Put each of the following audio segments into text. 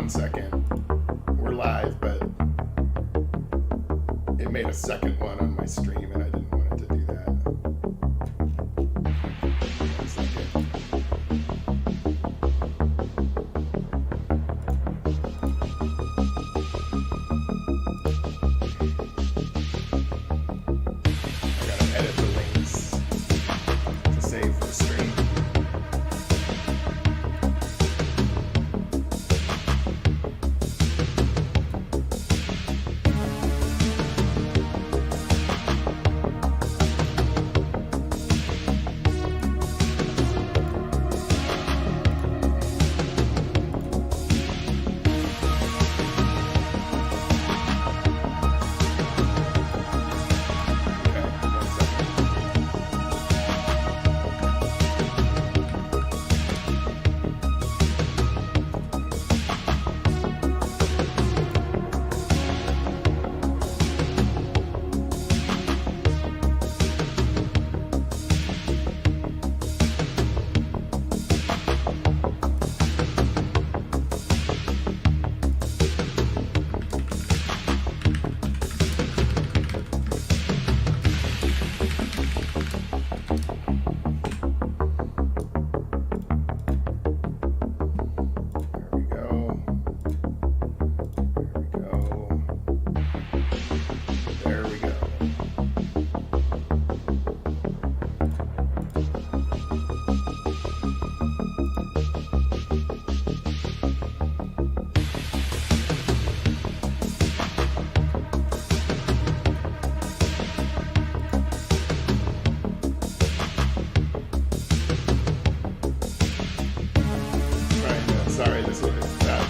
1 second. We're live, but it made a second one on my stream, and I didn't want it to do that. 1 second. I gotta edit the links to save the stream.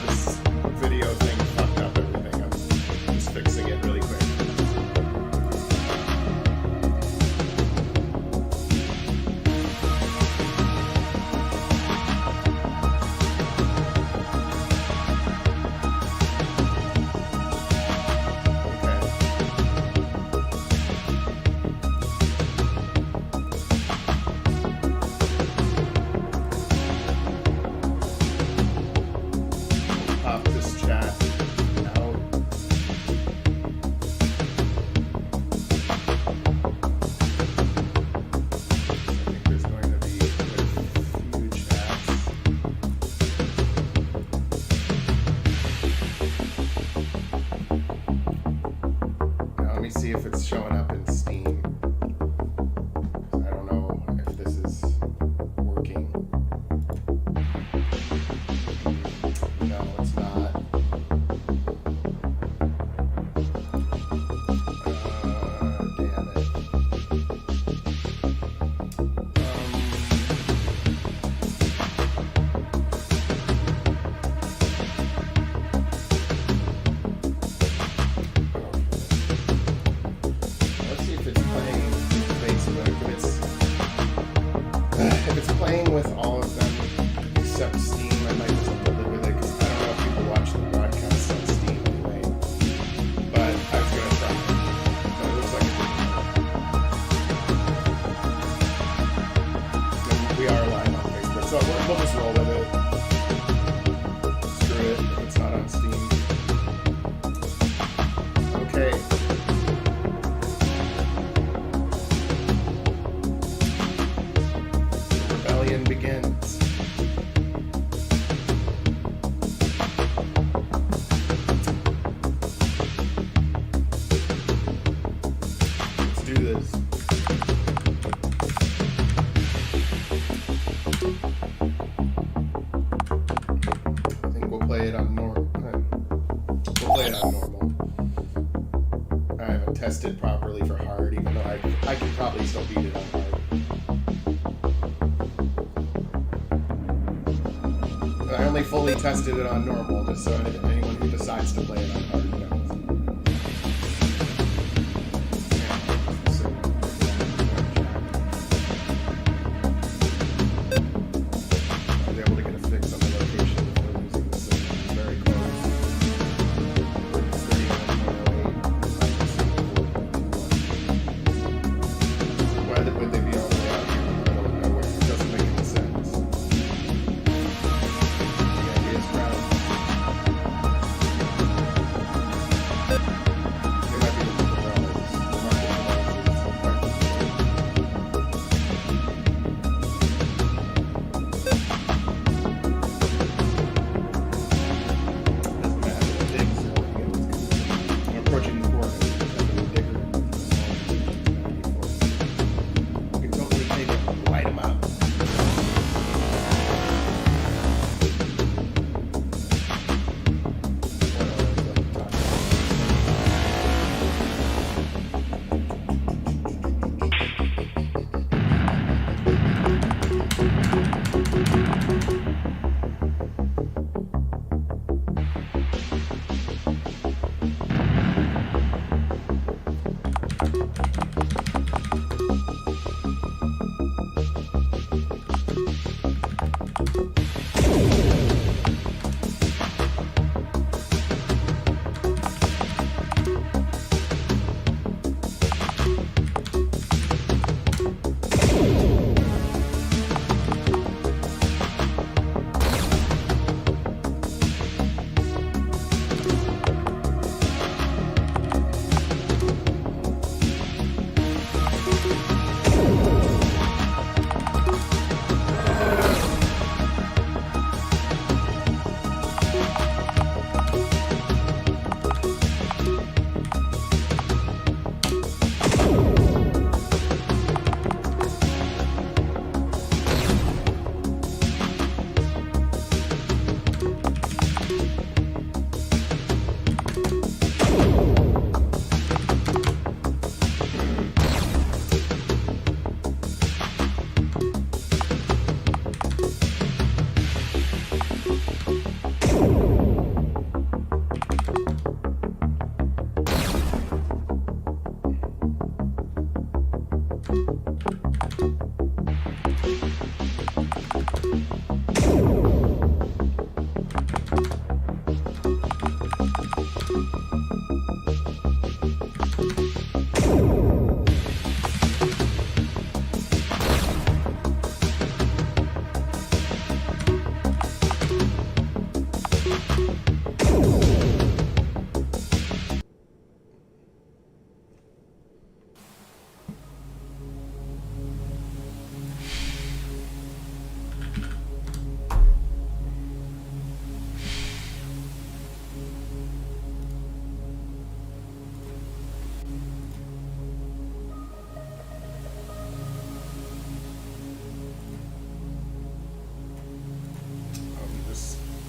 This video thing fucked up everything. I'm just fixing it really quick. Pop this chat out. I think there's going to be a few chats. Now let me see if it's showing up in Steam. I don't know if this is working. No, it's not. Damn it. Let's see if it's playing Facebook. If it's playing with all of them except Steam, I might just have to live with it because I don't know if people watch the broadcast on Steam anyway. But I was gonna try. But it looks like it. We are live on Facebook, so we'll just roll with it. Screw it if it's not on Steam. Okay. Rebellion begins. Let's do this. I think we'll play it on normal. I haven't tested properly for hard, even though I can probably still beat it on hard. I only fully tested it on normal, just so anyone who decides to play it on hard knows. I was able to get a fix on the location for losing the signal. Very close. 31.08. Why would they be all the way out here in the middle of nowhere? It doesn't make any sense. The idea is ground.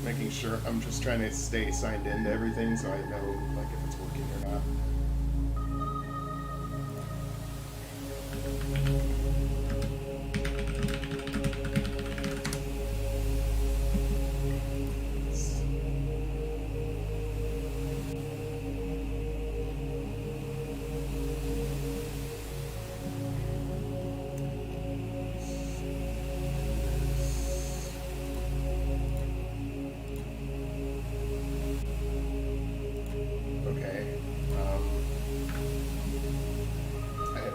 Making sure, I'm just trying to stay signed into everything so I know like if it's working or not.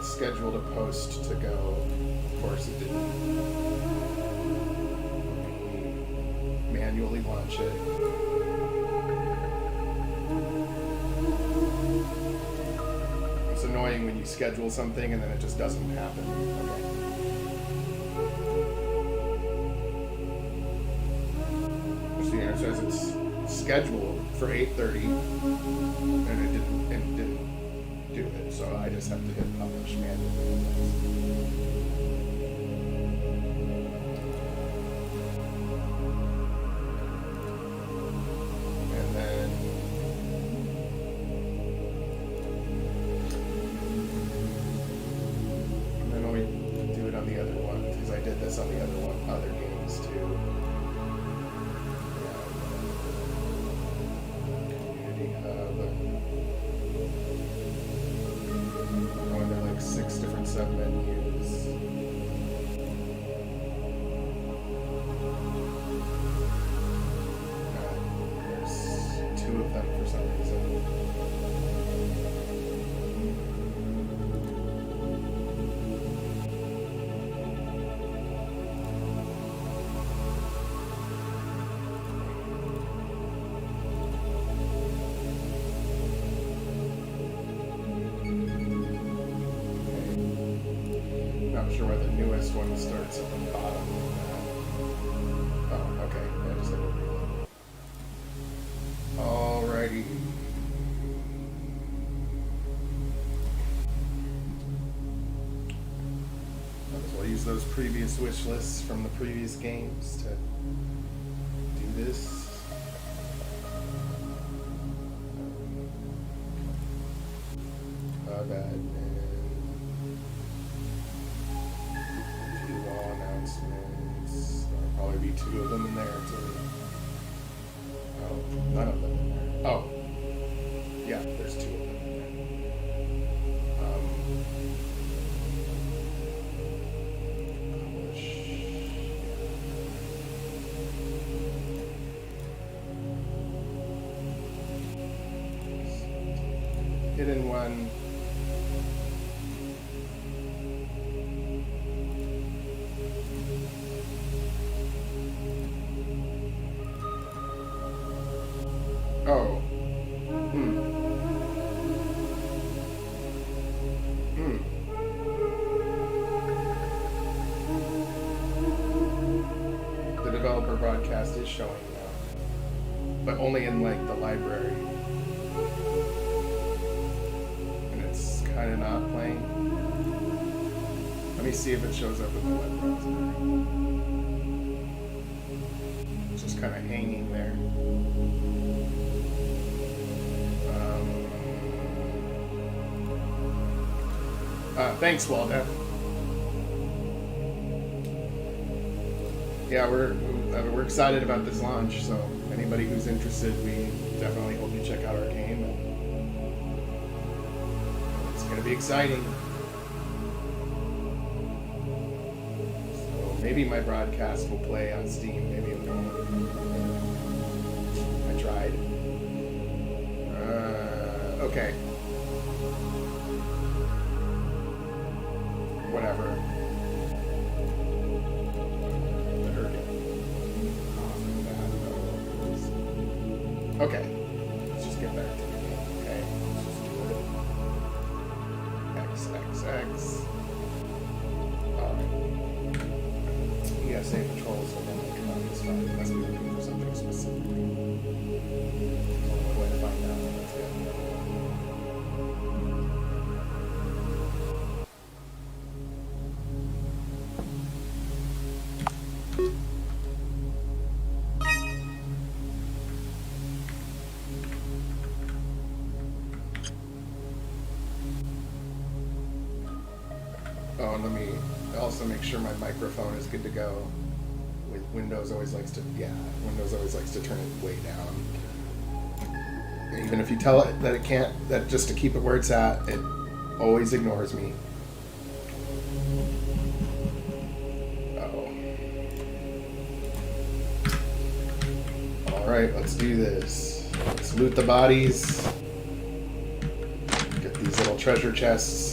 Scheduled a post to go. Of course, it didn't. Manually launch it. It's annoying when you schedule something and then it just doesn't happen. Okay. See, it says it's scheduled for 8:30, and it didn't do it, so I just have to hit publish manually. And then we do it on the other one, because I did this on the other games too. Community Hub. Going to like 6 different sub-menus. There's 2 of them for some reason. Not sure why the newest one starts at the bottom. Oh, okay. Yeah, just hit reload. Alrighty. I'll use those previous wish lists from the previous games to do this. Bad. Announcements. There'll probably be 2 of them in there too. Oh, none of them in there. Oh, yeah, there's 2 of them in there. Publish. hidden one. Oh. The developer broadcast is showing now, but only in like the library. And it's kind of not playing. Let me see if it shows up in the web browser. It's just kind of hanging there. Thanks, Waldo. Yeah, we're excited about this launch, so anybody who's interested, we definitely hope you check out our game. It's going to be exciting. So maybe my broadcast will play on Steam, maybe it won't. I tried. Okay. Whatever. Better get off of that. Okay. Let's just get back to the game. Okay. Let's just do it. XXX. Alright. ESA patrols will then come on this file. You must be looking for something specific. We'll go ahead and find out. Let's go. Oh, and let me also make sure my microphone is good to go. With Windows always likes to, Windows always likes to turn it way down. And even if you tell it that it can't, that just to keep it where it's at, it always ignores me. Uh-oh. Alright, let's do this. Let's loot the bodies. Get these little treasure chests.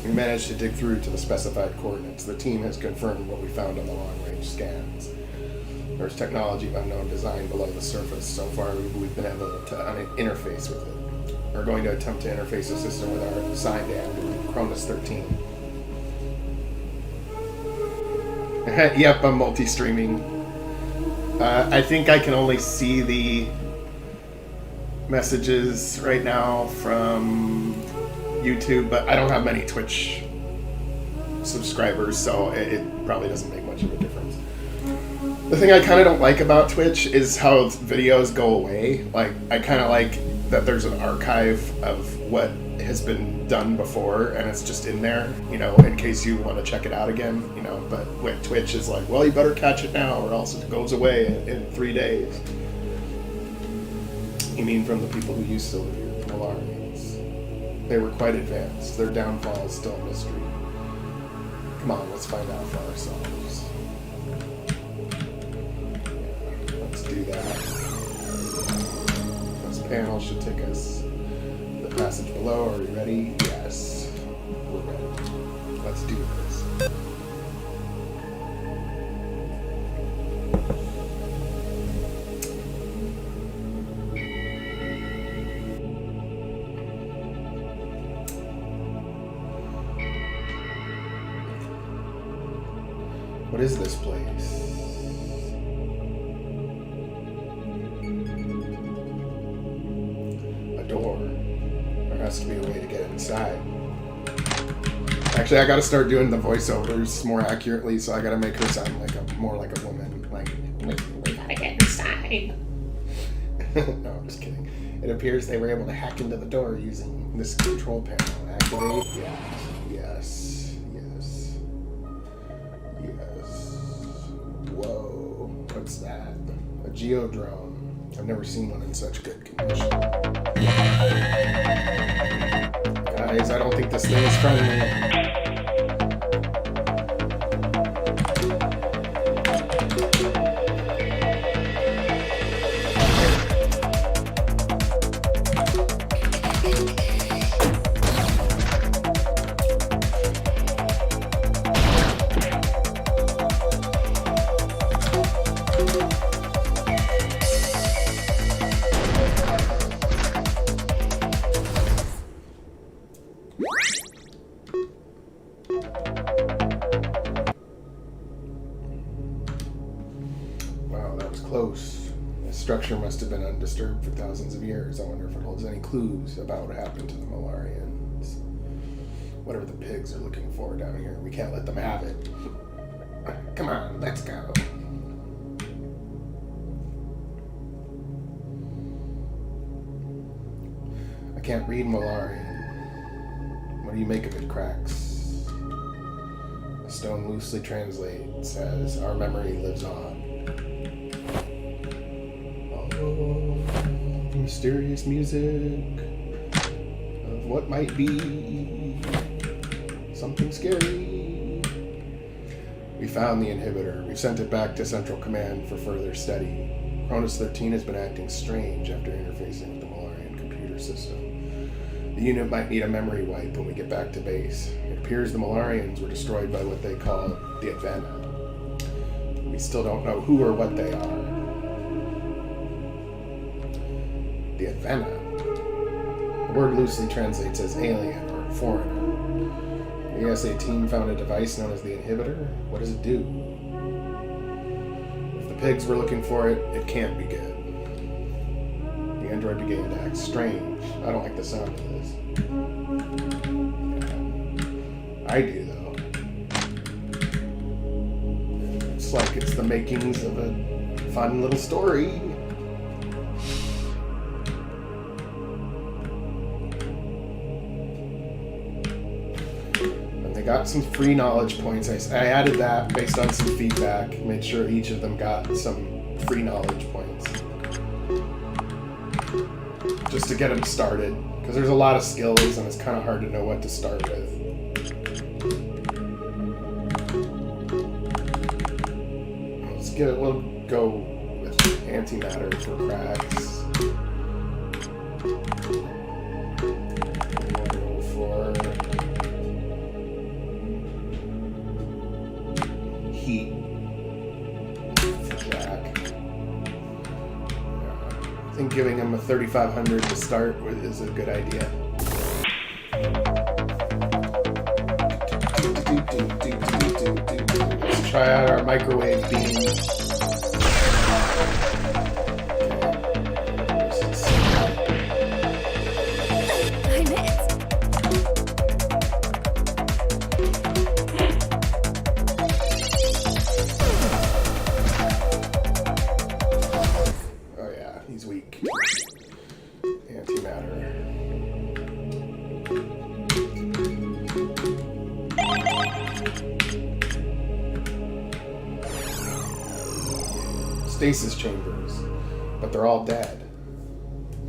We managed to dig through to the specified coordinates. The team has confirmed what we found on the long-range scans. There's technology of unknown design below the surface. So far, we've been able to interface with it. We're going to attempt to interface the system with our assigned android, Cronus 13. Yep, I'm multi-streaming. I think I can only see the messages right now from YouTube, but I don't have many Twitch subscribers, so it probably doesn't make much of a difference. The thing I kind of don't like about Twitch is how videos go away. Like, I kind of like that there's an archive of what has been done before, and it's just in there, you know, in case you want to check it out again, you know. But with Twitch is like, well, you better catch it now, or else it goes away in 3 days. You mean from the people who used to live here, the Malarians? They were quite advanced. Their downfall is still a mystery. Come on, let's find out for ourselves. Yeah, let's do that. This panel should take us the passage below. Are you ready? Yes. We're ready. Let's do this. What is this place? A door. There has to be a way to get inside. Actually, I gotta start doing the voiceovers more accurately, so I gotta make her sound like more like a woman. Like, we gotta get inside. No, I'm just kidding. It appears they were able to hack into the door using this control panel. Activate? Yes. Yes. Whoa, what's that? A geodrone. I've never seen one in such good condition. Guys, I don't think this thing is friendly. structure must have been undisturbed for thousands of years. I wonder if it holds any clues about what happened to the Malarians. Whatever the pigs are looking for down here, we can't let them have it. Come on, let's go. I can't read Malarian. What do you make of it, Cracks? The stone loosely translates as, our memory lives on. Oh, mysterious music of what might be something scary. We found the inhibitor. We've sent it back to Central Command for further study. Cronus 13 has been acting strange after interfacing with the Malarian computer system. The unit might need a memory wipe when we get back to base. It appears the Malarians were destroyed by what they call the Advena. We still don't know who or what they are. The Advena. The word loosely translates as alien or foreigner. The ESA team found a device known as the inhibitor. What does it do? If the pigs were looking for it, it can't be good. The android began to act strange. I don't like the sound of this. I do, though. It's like it's the makings of a fun little story. And they got some free knowledge points. I added that based on some feedback. Made sure each of them got some free knowledge points. Just to get them started. Because there's a lot of skills and it's kind of hard to know what to start with. We'll go with antimatter for Cracks. We'll go for heat for Jack. I think giving him a 3500 to start is a good idea. Let's try out our microwave beam. Oh yeah, he's weak. Antimatter. Stasis chambers, but they're all dead.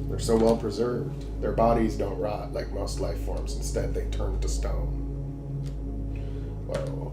They're so well preserved. Their bodies don't rot like most life forms. Instead, they turn to stone. Whoa.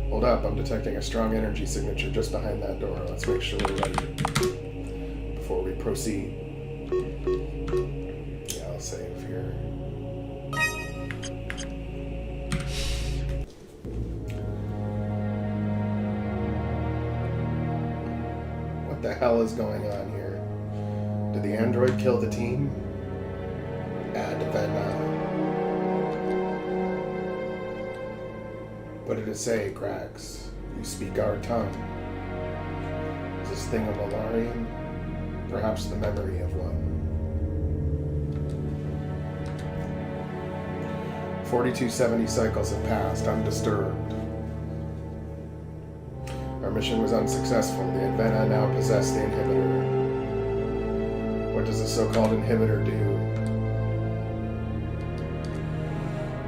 Hold up, I'm detecting a strong energy signature just behind that door. Let's make sure we're ready before we proceed. Yeah, I'll save here. What the hell is going on here? Did the android kill the team? Add event now. What did it say, Cracks? You speak our tongue. Is this thing a Malarian? Perhaps the memory of one. 4270 cycles have passed, undisturbed. Our mission was unsuccessful. The Advena now possess the inhibitor. What does the so-called inhibitor do?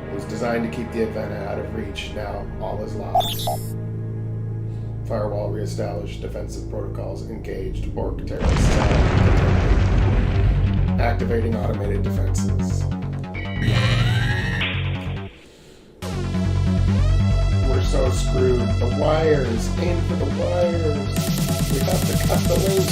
It was designed to keep the Advena out of reach. Now all is lost. Firewall reestablished. Defensive protocols engaged. Orc terrorists activating automated defenses. We're so screwed. The wires. Aim for the wires. We have to cut the link.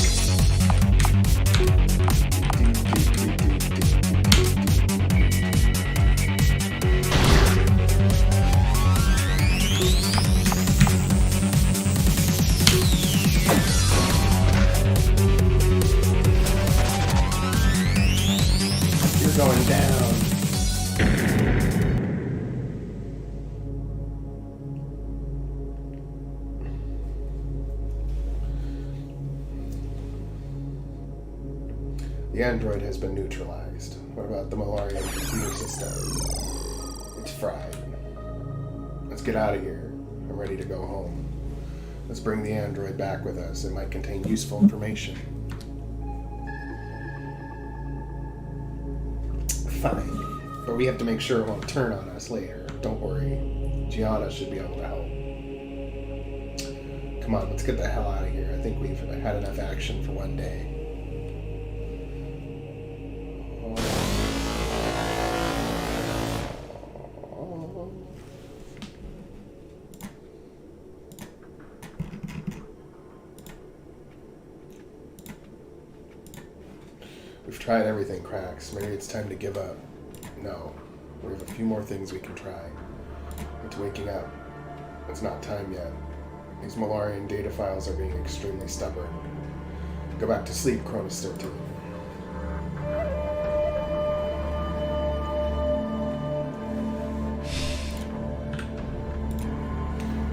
You're going down. The android has been neutralized. What about the Malarian computer system? It's fried. Let's get out of here. I'm ready to go home. Let's bring the android back with us. It might contain useful information. Fine. But we have to make sure it won't turn on us later. Don't worry. Gianna should be able to help. Come on, let's get the hell out of here. I think we've had enough action for one day. We've tried everything, Cracks. Maybe it's time to give up. No. We have a few more things we can try. It's waking up. It's not time yet. These Malarian data files are being extremely stubborn. Go back to sleep, Cronus 13.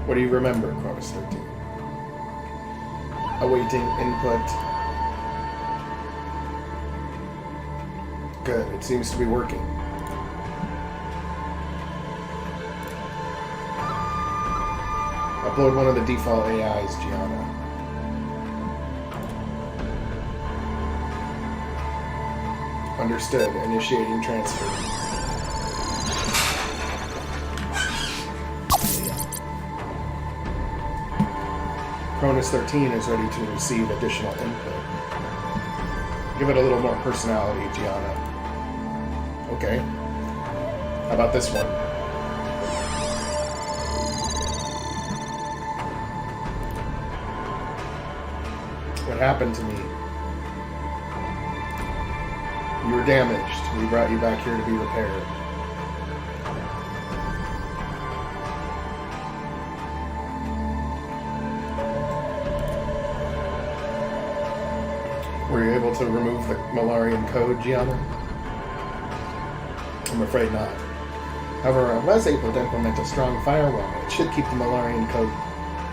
What do you remember, Cronus 13? Awaiting input. Good, it seems to be working. Upload one of the default AIs, Gianna. Understood. Initiating transfer. Cronus 13 is ready to receive additional input. Give it a little more personality, Gianna. Okay. How about this one? What happened to me? You were damaged. We brought you back here to be repaired. Were you able to remove the Malarian code, Gianna? I'm afraid not. However, I was able to implement a strong firewall. It should keep the Malarian code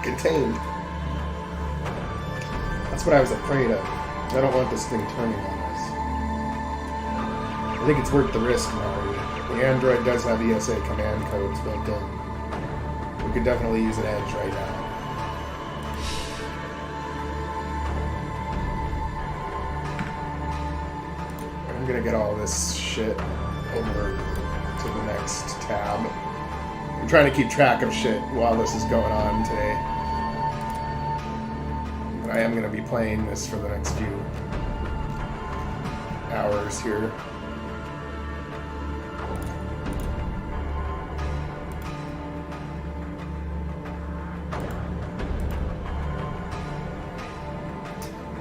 contained. That's what I was afraid of. I don't want this thing turning on us. I think it's worth the risk, Mari. The android does have ESA command codes built in. We could definitely use an edge right now. I'm gonna get all this shit over to the next tab. I'm trying to keep track of shit while this is going on today. But I am going to be playing this for the next few hours here.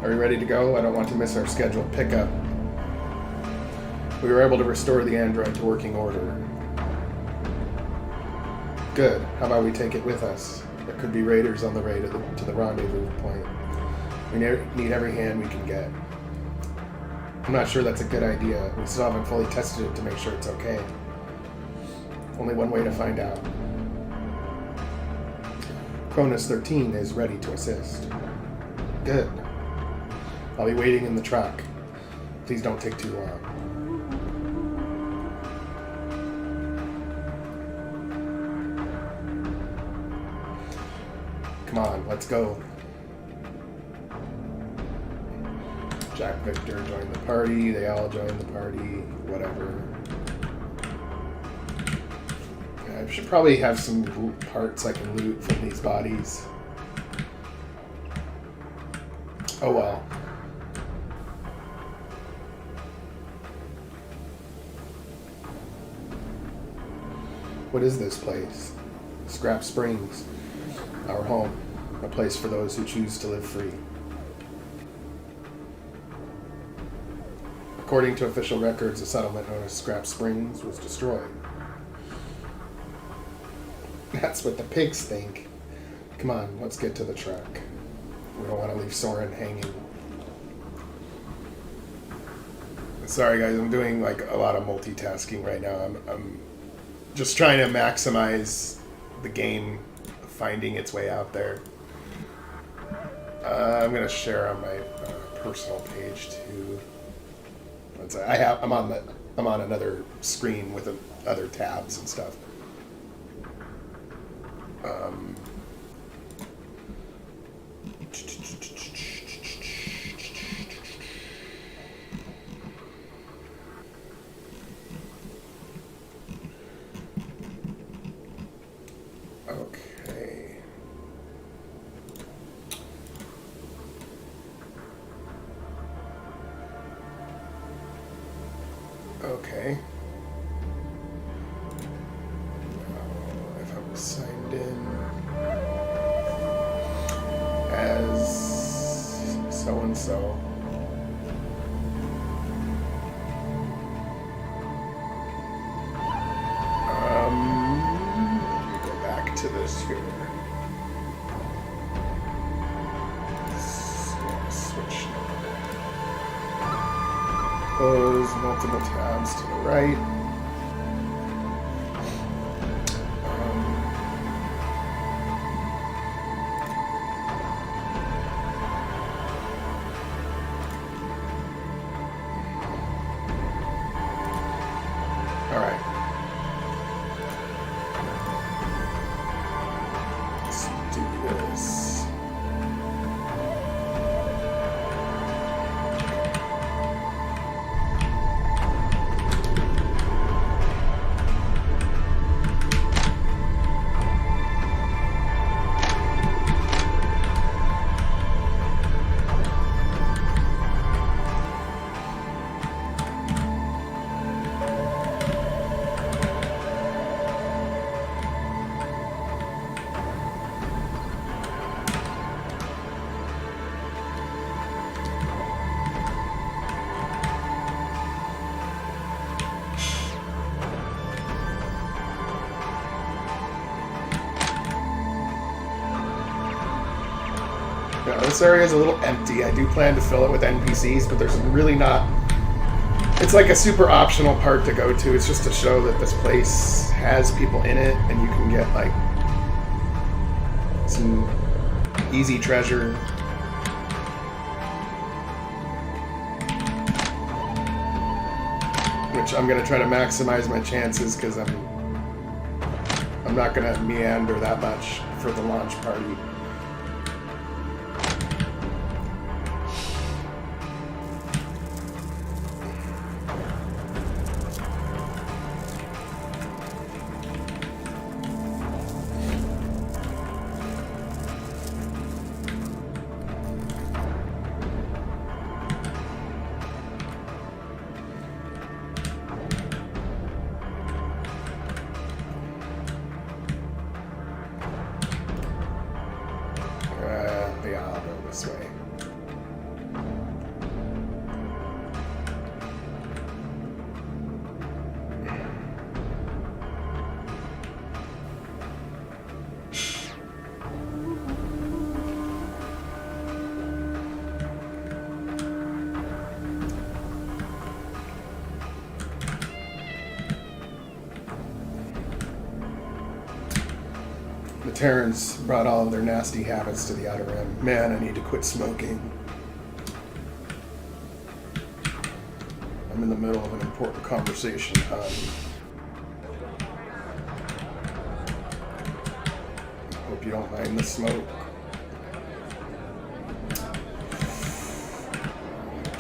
Are we ready to go? I don't want to miss our scheduled pickup. We were able to restore the android to working order. Good. How about we take it with us? There could be raiders on the way to the rendezvous point. We need every hand we can get. I'm not sure that's a good idea. We still haven't fully tested it to make sure it's okay. Only one way to find out. Cronus 13 is ready to assist. Good. I'll be waiting in the truck. Please don't take too long. Come on, let's go. Jack Victor joined the party. They all joined the party. Whatever. I should probably have some parts I can loot from these bodies. Oh well. What is this place? Scrap Springs. Our home. A place for those who choose to live free. According to official records, a settlement known as Scrap Springs was destroyed. That's what the pigs think. Come on, let's get to the truck. We don't want to leave Soren hanging. Sorry guys, I'm doing like a lot of multitasking right now. I'm just trying to maximize the game finding its way out there. I'm gonna share on my personal page too. I'm on another screen with other tabs and stuff. Okay. Okay. Now, if I'm signed in as so-and-so. Go back to this here. Switch. Close multiple tabs to the right. All right. Let's do this. Now, this area is a little empty. I do plan to fill it with NPCs, but there's really not... It's like a super optional part to go to. It's just to show that this place has people in it, and you can get, like, some easy treasure. Which I'm going to try to maximize my chances, because I'm not going to meander that much for the launch party. Yeah, I'll go this way. The Terrans brought all of their nasty habits to the Outer Rim. Man, I need to quit smoking. I'm in the middle of an important conversation, Hope you don't mind the smoke.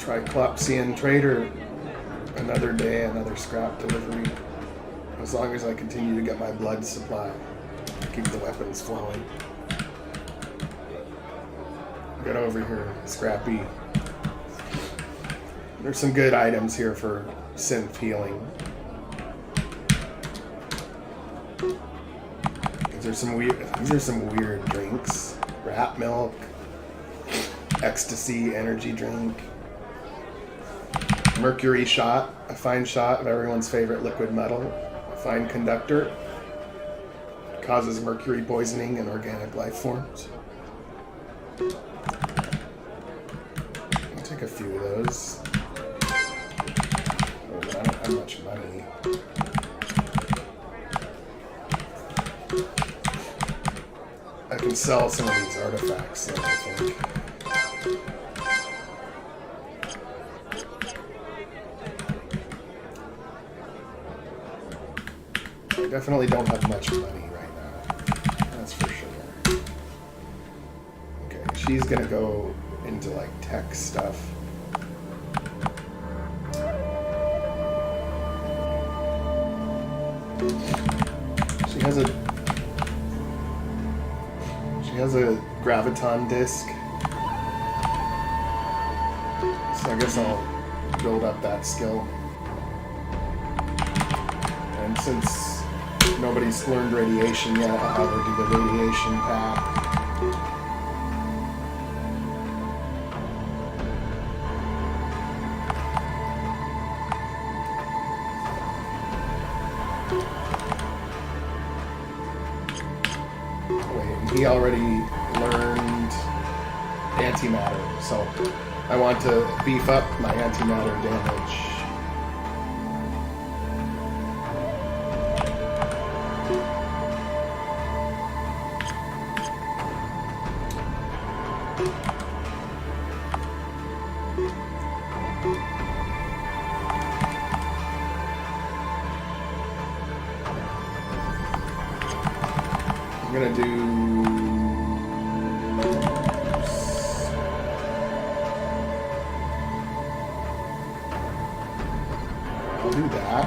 Triclopsian trader. Another day, another scrap delivery. As long as I continue to get my blood supply, keep the weapons flowing. Get over here, Scrappy. There's some good items here for synth healing. These are some weird drinks. Rat milk, ecstasy energy drink, mercury shot, a fine shot of everyone's favorite liquid metal, a fine conductor, causes mercury poisoning in organic life forms. I'll take a few of those. Oh, but I don't have much money. I can sell some of these artifacts, though, I think. I definitely don't have much money right now. That's for sure. Okay, she's gonna go into like tech stuff. She has a graviton disc. So I guess I'll build up that skill. And since nobody's learned radiation yet, I'll have her do the radiation pack. He already learned antimatter, so I want to beef up my antimatter damage. I'm gonna do... I'll do that.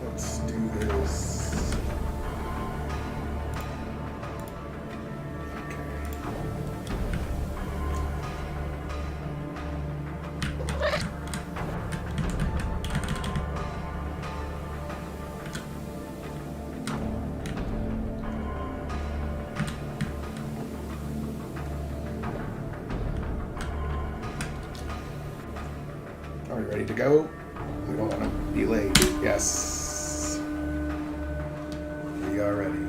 Let's do this. Are we ready to go? We don't want to be late. Yes. We are ready.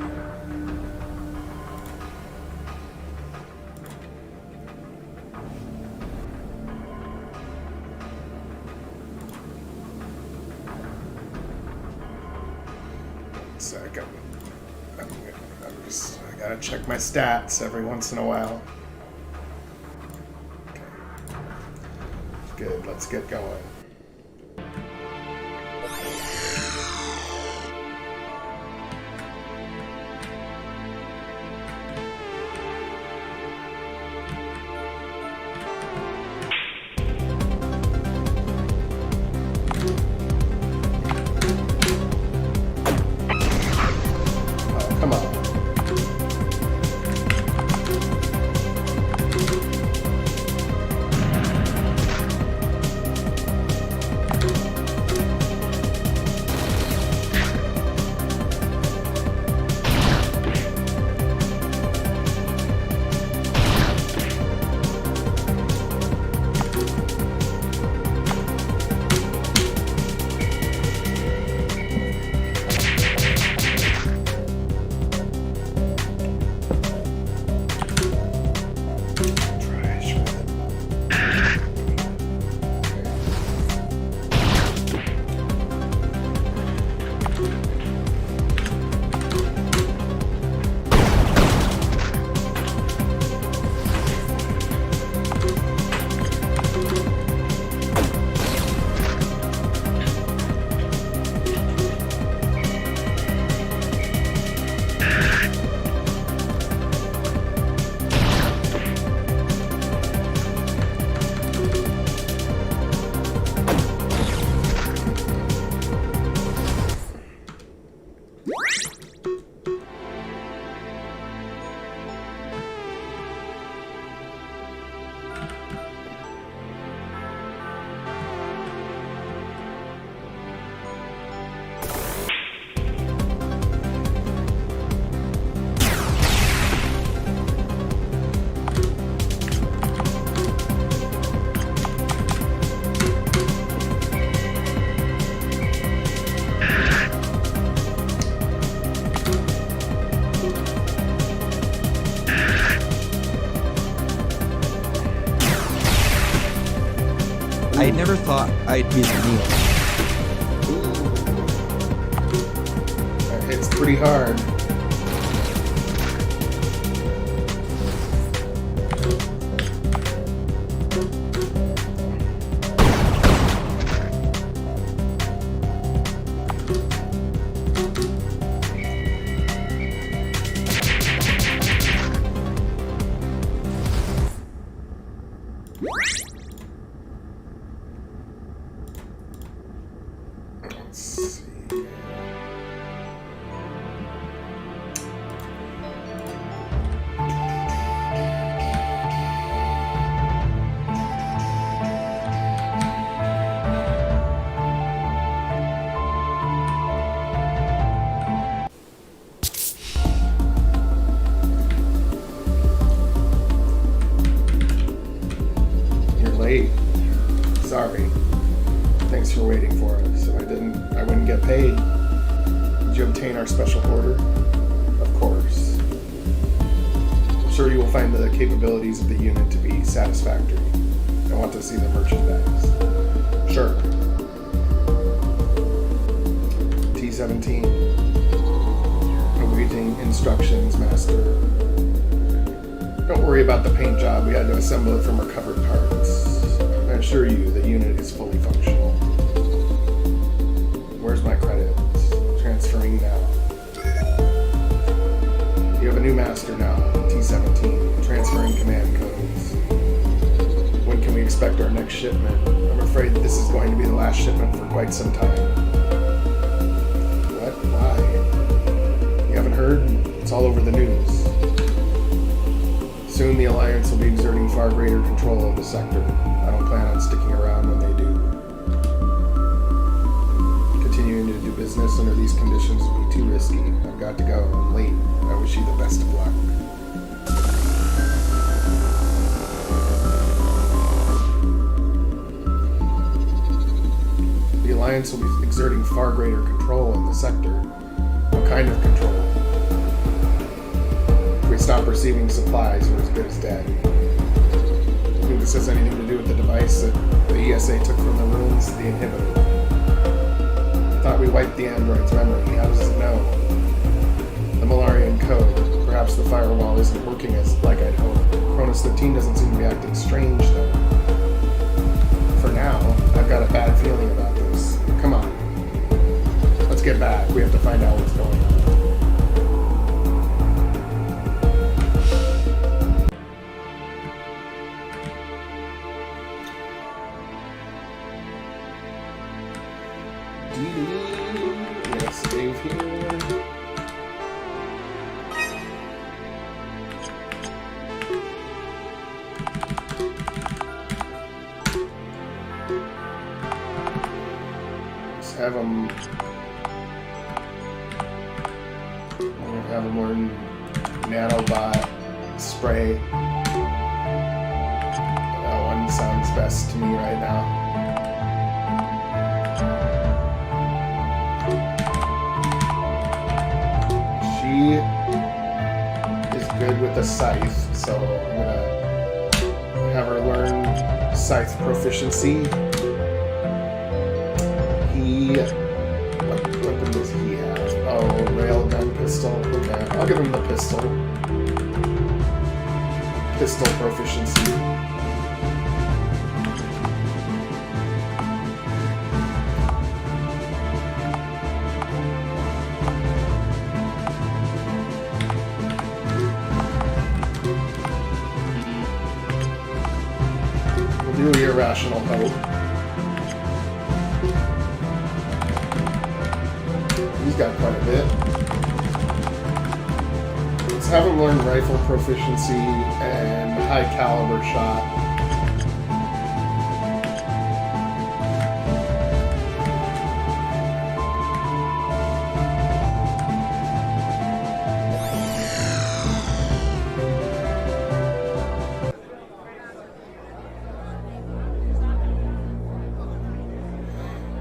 Second. I gotta check my stats every once in a while. Good, let's get going. Come on. never thought I'd be the meal. That hits pretty hard. Sorry. Thanks for waiting for us. I wouldn't get paid. Did you obtain our special order? Of course. I'm sure you will find the capabilities of the unit to be satisfactory. I want to see the merchandise. Sure. T-17. Awaiting instructions, Master. Don't worry about the paint job. We had to assemble it from recovered parts. I assure you, the unit is fully functional. Where's my credits? Transferring now. You have a new master now, T-17. Transferring command codes. When can we expect our next shipment? I'm afraid this is going to be the last shipment for quite some time. What? Why? You haven't heard? It's all over the news. Soon the Alliance will be exerting far greater control of the sector. I don't plan on sticking around when they do. Continuing to do business under these conditions would be too risky. I've got to go. I'm late. I wish you the best of luck. The Alliance will be exerting far greater control in the sector. What kind of control? If we stop receiving supplies, we're as good as dead. Do you think this has anything to do with the device that the ESA took from the ruins, the inhibitor? I thought we wiped the android's memory. How does it know? The Malarian code. Perhaps the firewall isn't working as like I'd hoped. Cronus 13 doesn't seem to be acting strange, though. For now, I've got a bad feeling about this. Come on. Let's get back. We have to find out what's going on. Yes, save here. Let's have them. I'm gonna have them learn nanobot spray. That one sounds best to me right now. She is good with the scythe, so I'm gonna have her learn scythe proficiency. What weapon does he have? Oh, railgun pistol. Okay, I'll give him the pistol. Pistol proficiency. We'll do irrational hope. He's got quite a bit. Let's have him learn rifle proficiency and high caliber shot.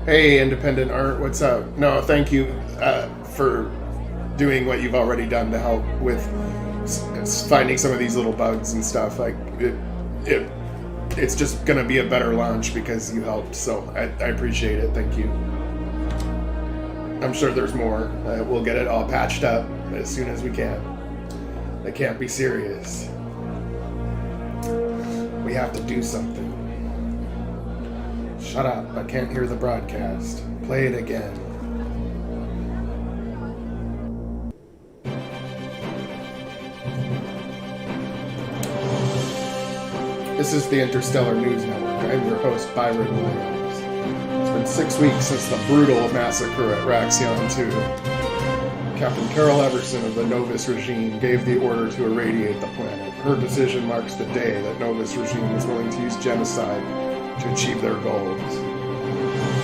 Hey, independent art, what's up? No, thank you for doing what you've already done to help with finding some of these little bugs and stuff. Like, it it's just gonna be a better launch because you helped. So I appreciate it. Thank you. I'm sure there's more. We'll get it all patched up as soon as we can. They can't be serious. We have to do something. Shut up, I can't hear the broadcast. Play it again. This is the Interstellar News Network. I'm your host, Byron Williams. It's been 6 weeks since the brutal massacre at Raxion 2. Captain Carol Everson of the Novus regime gave the order to irradiate the planet. Her decision marks the day that Novus regime was willing to use genocide to achieve their goals.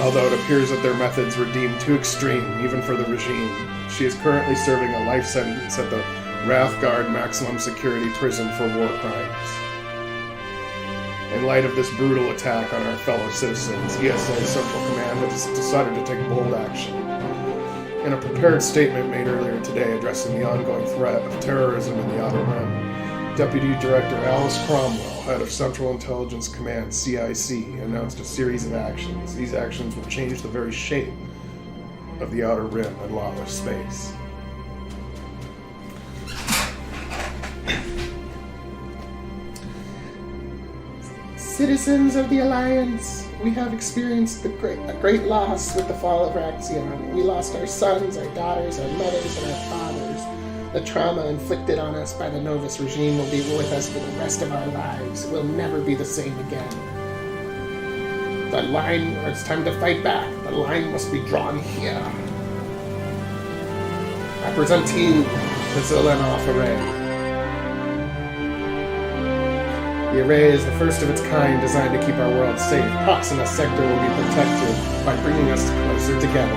Although it appears that their methods were deemed too extreme, even for the regime, she is currently serving a life sentence at the Wrathguard maximum security prison for war crimes. In light of this brutal attack on our fellow citizens, ESA Central Command has decided to take bold action. In a prepared statement made earlier today addressing the ongoing threat of terrorism in the Outer Rim, Deputy Director Alice Cromwell, head of Central Intelligence Command CIC, announced a series of actions. These actions will change the very shape of the Outer Rim and lawless space. Citizens of the Alliance, we have experienced a great loss with the fall of Raxion. We lost our sons, our daughters, our mothers, and our fathers. The trauma inflicted on us by the Novus regime will be with us for the rest of our lives. We'll never be the same again. The line, it's time to fight back. The line must be drawn here. I present to you the Zelenov Array. The array is the first of its kind designed to keep our world safe. Proxima Sector will be protected by bringing us closer together.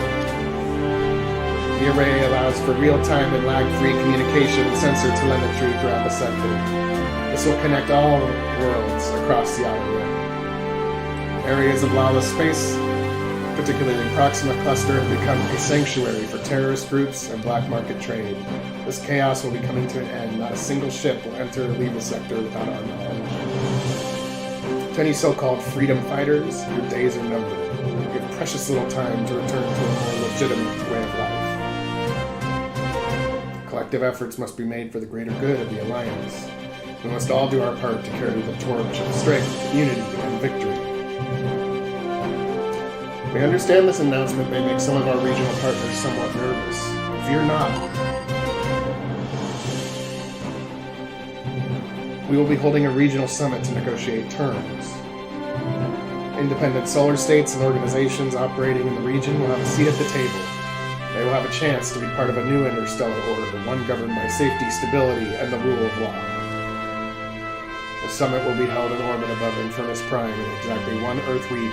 The array allows for real-time and lag-free communication and sensor telemetry throughout the sector. This will connect all worlds across the Outer Rim. Areas of lawless space, particularly Proxima Cluster, have become a sanctuary for terrorist groups and black market trade. This chaos will be coming to an end. Not a single ship will enter or leave the sector without our knowledge. To any so-called freedom fighters, your days are numbered. You have precious little time to return to a more legitimate way of life. Collective efforts must be made for the greater good of the Alliance. We must all do our part to carry the torch of strength, unity, and victory. We understand this announcement may make some of our regional partners somewhat nervous. Fear not. We will be holding a regional summit to negotiate terms. Independent solar states and organizations operating in the region will have a seat at the table. They will have a chance to be part of a new interstellar order, one governed by safety, stability, and the rule of law. The summit will be held in orbit above Infernus Prime in exactly 1 Earth week.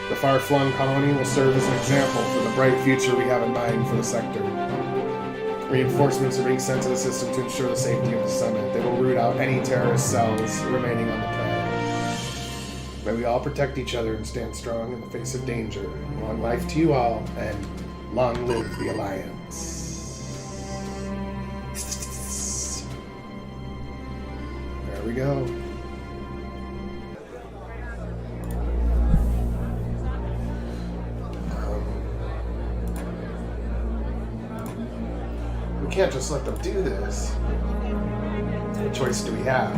The far-flung colony will serve as an example for the bright future we have in mind for the sector. Reinforcements are being sent to the system to ensure the safety of the summit. They will root out any terrorist cells remaining on the planet. May we all protect each other and stand strong in the face of danger. Long life to you all, and long live the Alliance. There we go. We can't just let them do this. What choice do we have?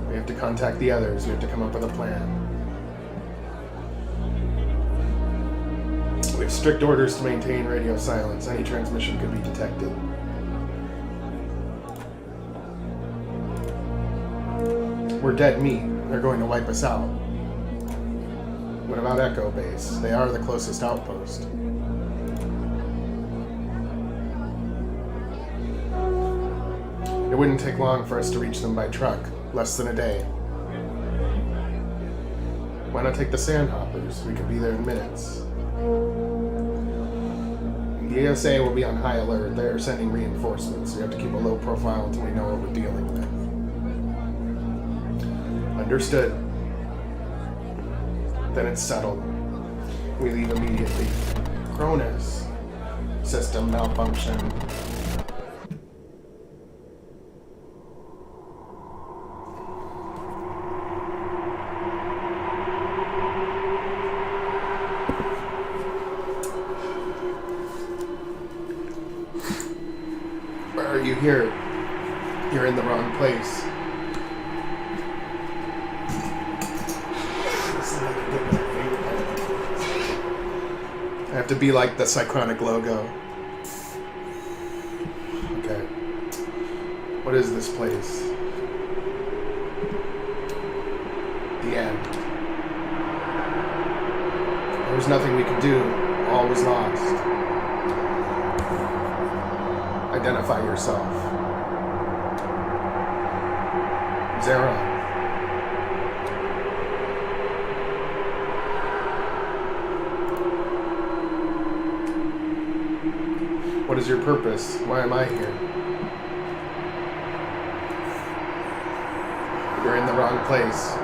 We have to contact the others. We have to come up with a plan. We have strict orders to maintain radio silence. Any transmission could be detected. We're dead meat. They're going to wipe us out. What about Echo Base? They are the closest outpost. It wouldn't take long for us to reach them by truck. Less than a day. Why not take the Sandhoppers? We could be there in minutes. The ESA will be on high alert. They are sending reinforcements. We have to keep a low profile until we know what we're dealing with. Understood. Then it's settled. We leave immediately. Cronus. System malfunction. Why are you here? You're in the wrong place. I have to be like the Psychronic logo. Okay. What is this place? The end. There was nothing we could do. All was lost. Identify yourself. Zeron. What is your purpose? Why am I here? You're in the wrong place.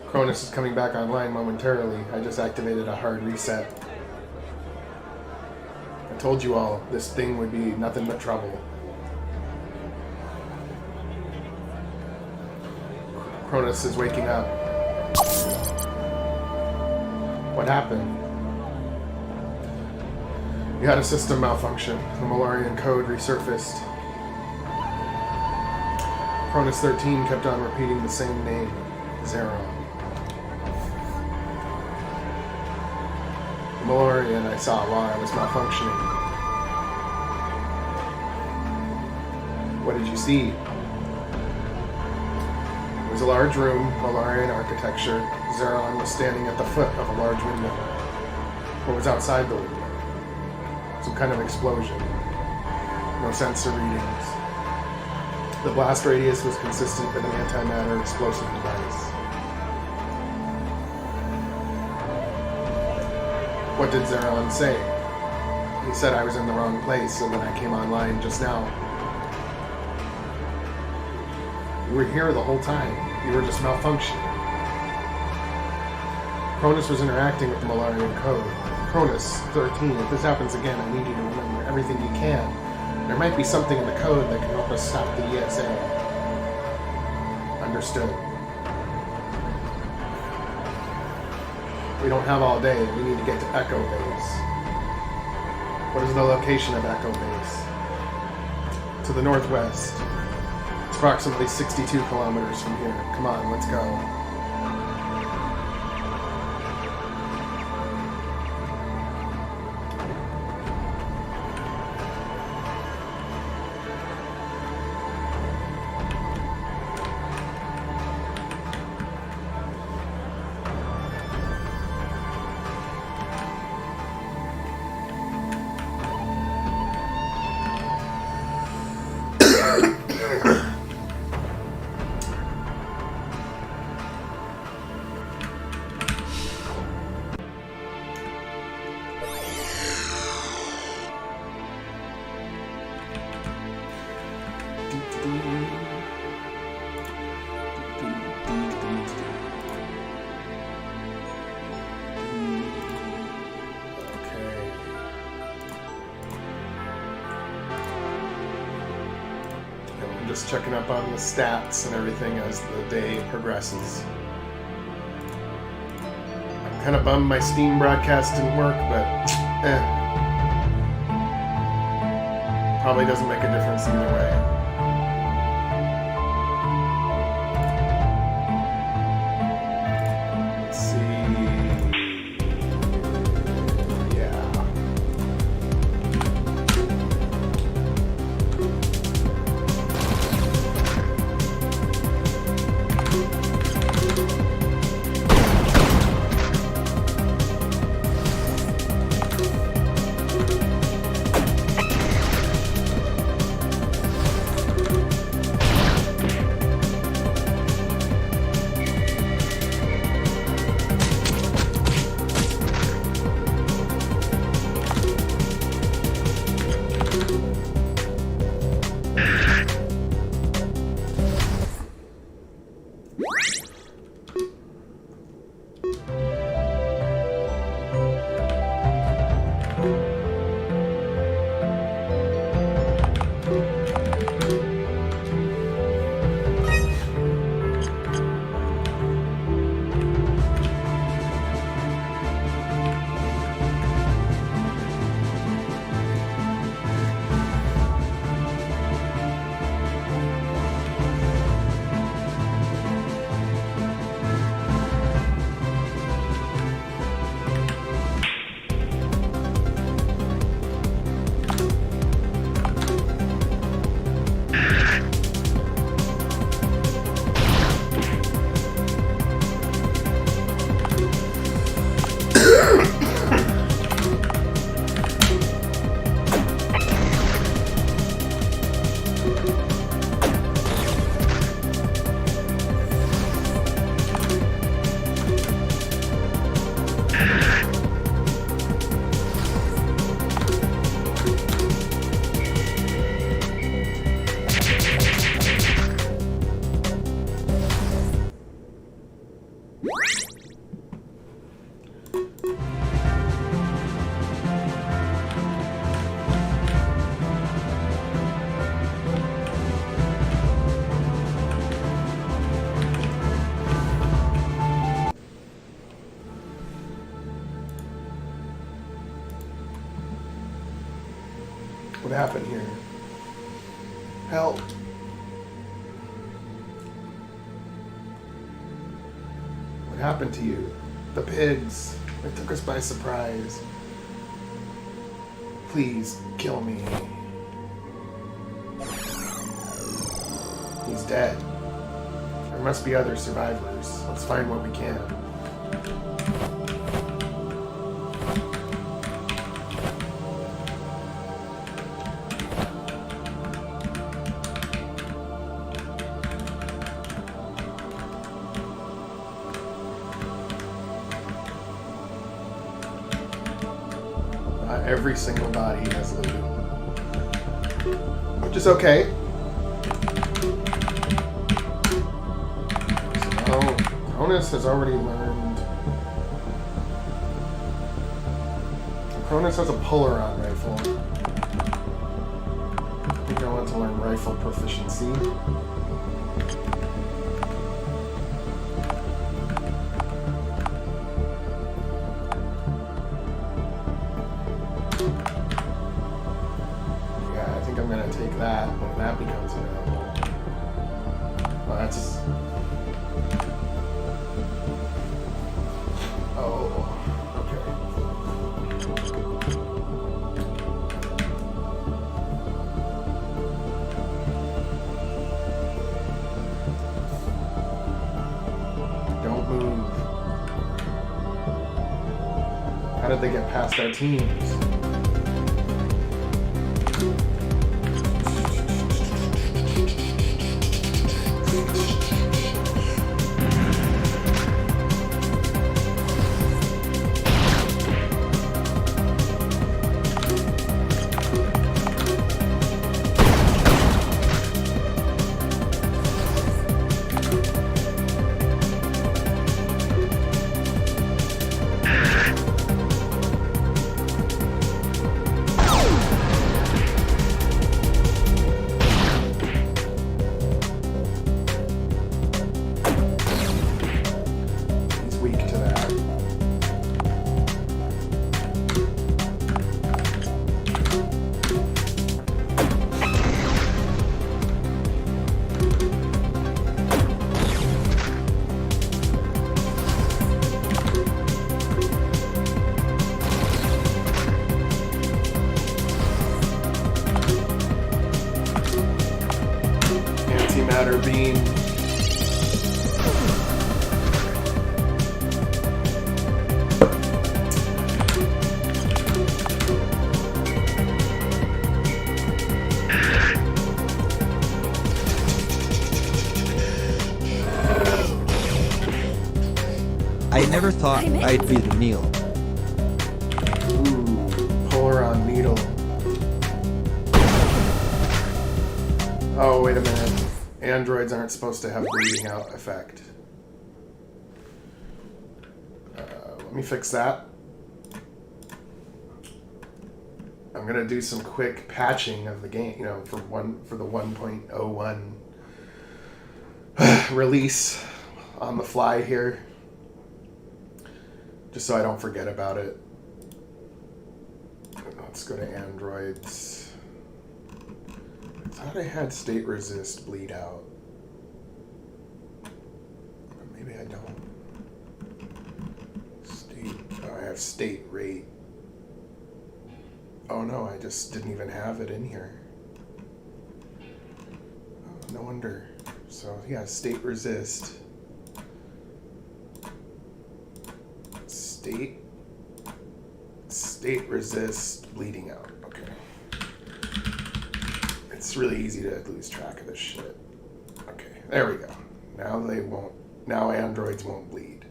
Cronus is coming back online momentarily. I just activated a hard reset. I told you all, this thing would be nothing but trouble. Cronus is waking up. What happened? You had a system malfunction. The Malorian code resurfaced. Cronus 13 kept on repeating the same name, Zeron. The Malorian I saw while I was malfunctioning. What did you see? It was a large room, Malorian architecture. Zeron was standing at the foot of a large window. What was outside the window? Some kind of explosion. No sensor readings. The blast radius was consistent with an antimatter explosive device. What did Zeron say? He said I was in the wrong place, and then I came online just now. You were here the whole time. You were just malfunctioning. Cronus was interacting with the Malorian code. Cronus 13, if this happens again, I need you to remember everything you can. There might be something in the code that can help us stop the ESA. Understood. We don't have all day. We need to get to Echo Base. What is the location of Echo Base? To the northwest. It's approximately 62 kilometers from here. Come on, let's go. Just checking up on the stats and everything as the day progresses. I'm kind of bummed my Steam broadcast didn't work, but probably doesn't make a difference either way. Let's see. Yeah. happened here? Help. What happened to you? The pigs. They took us by surprise. Please, kill me. He's dead. There must be other survivors. Let's find what we can. Not every single body has loot, which is okay. Cronus has already learned. Cronus has a Polaron rifle. I think I want to learn rifle proficiency. Yeah, I think I'm going to take that when that becomes available. Well, that's... How did they get past our teams? Antimatter beam. I never thought I'd be the Neil. Ooh, Polaron needle. Oh, wait a minute. Androids aren't supposed to have bleeding out effect. Let me fix that. I'm gonna do some quick patching of the game, for the 1.01 release on the fly here, just so I don't forget about it. Let's go to androids. I thought I had state resist bleed out, but maybe I don't. I have state rate. Oh no, I just didn't even have it in here. Oh, no wonder. So yeah, state resist. State resist bleeding out. Okay. It's really easy to lose track of this shit. Okay, there we go. Now androids won't bleed.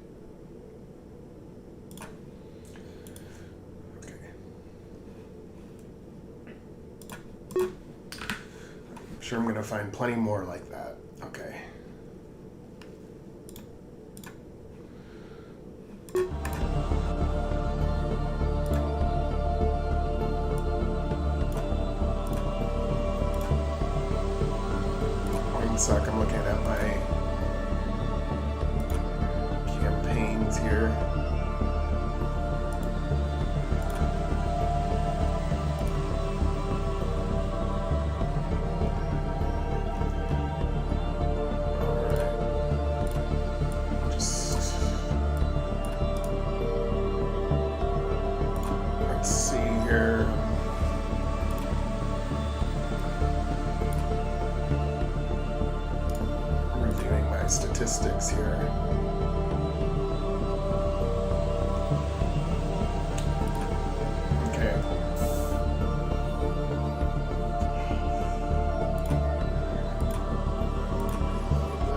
I'm sure I'm going to find plenty more like that. Okay. One sec, I'm looking at my campaigns here. Okay.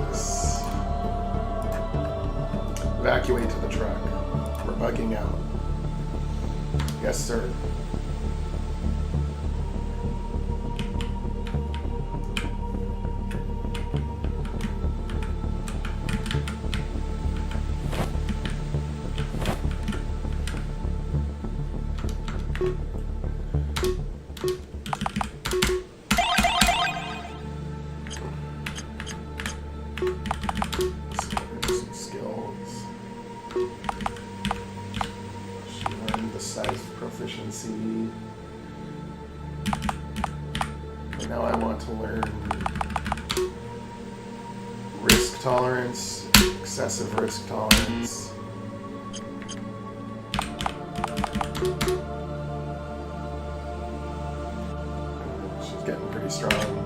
This. Evacuate to the truck. We're bugging out. Yes, sir. Some skills. She learned the size proficiency. And now I want to learn risk tolerance, excessive risk tolerance. She's getting pretty strong.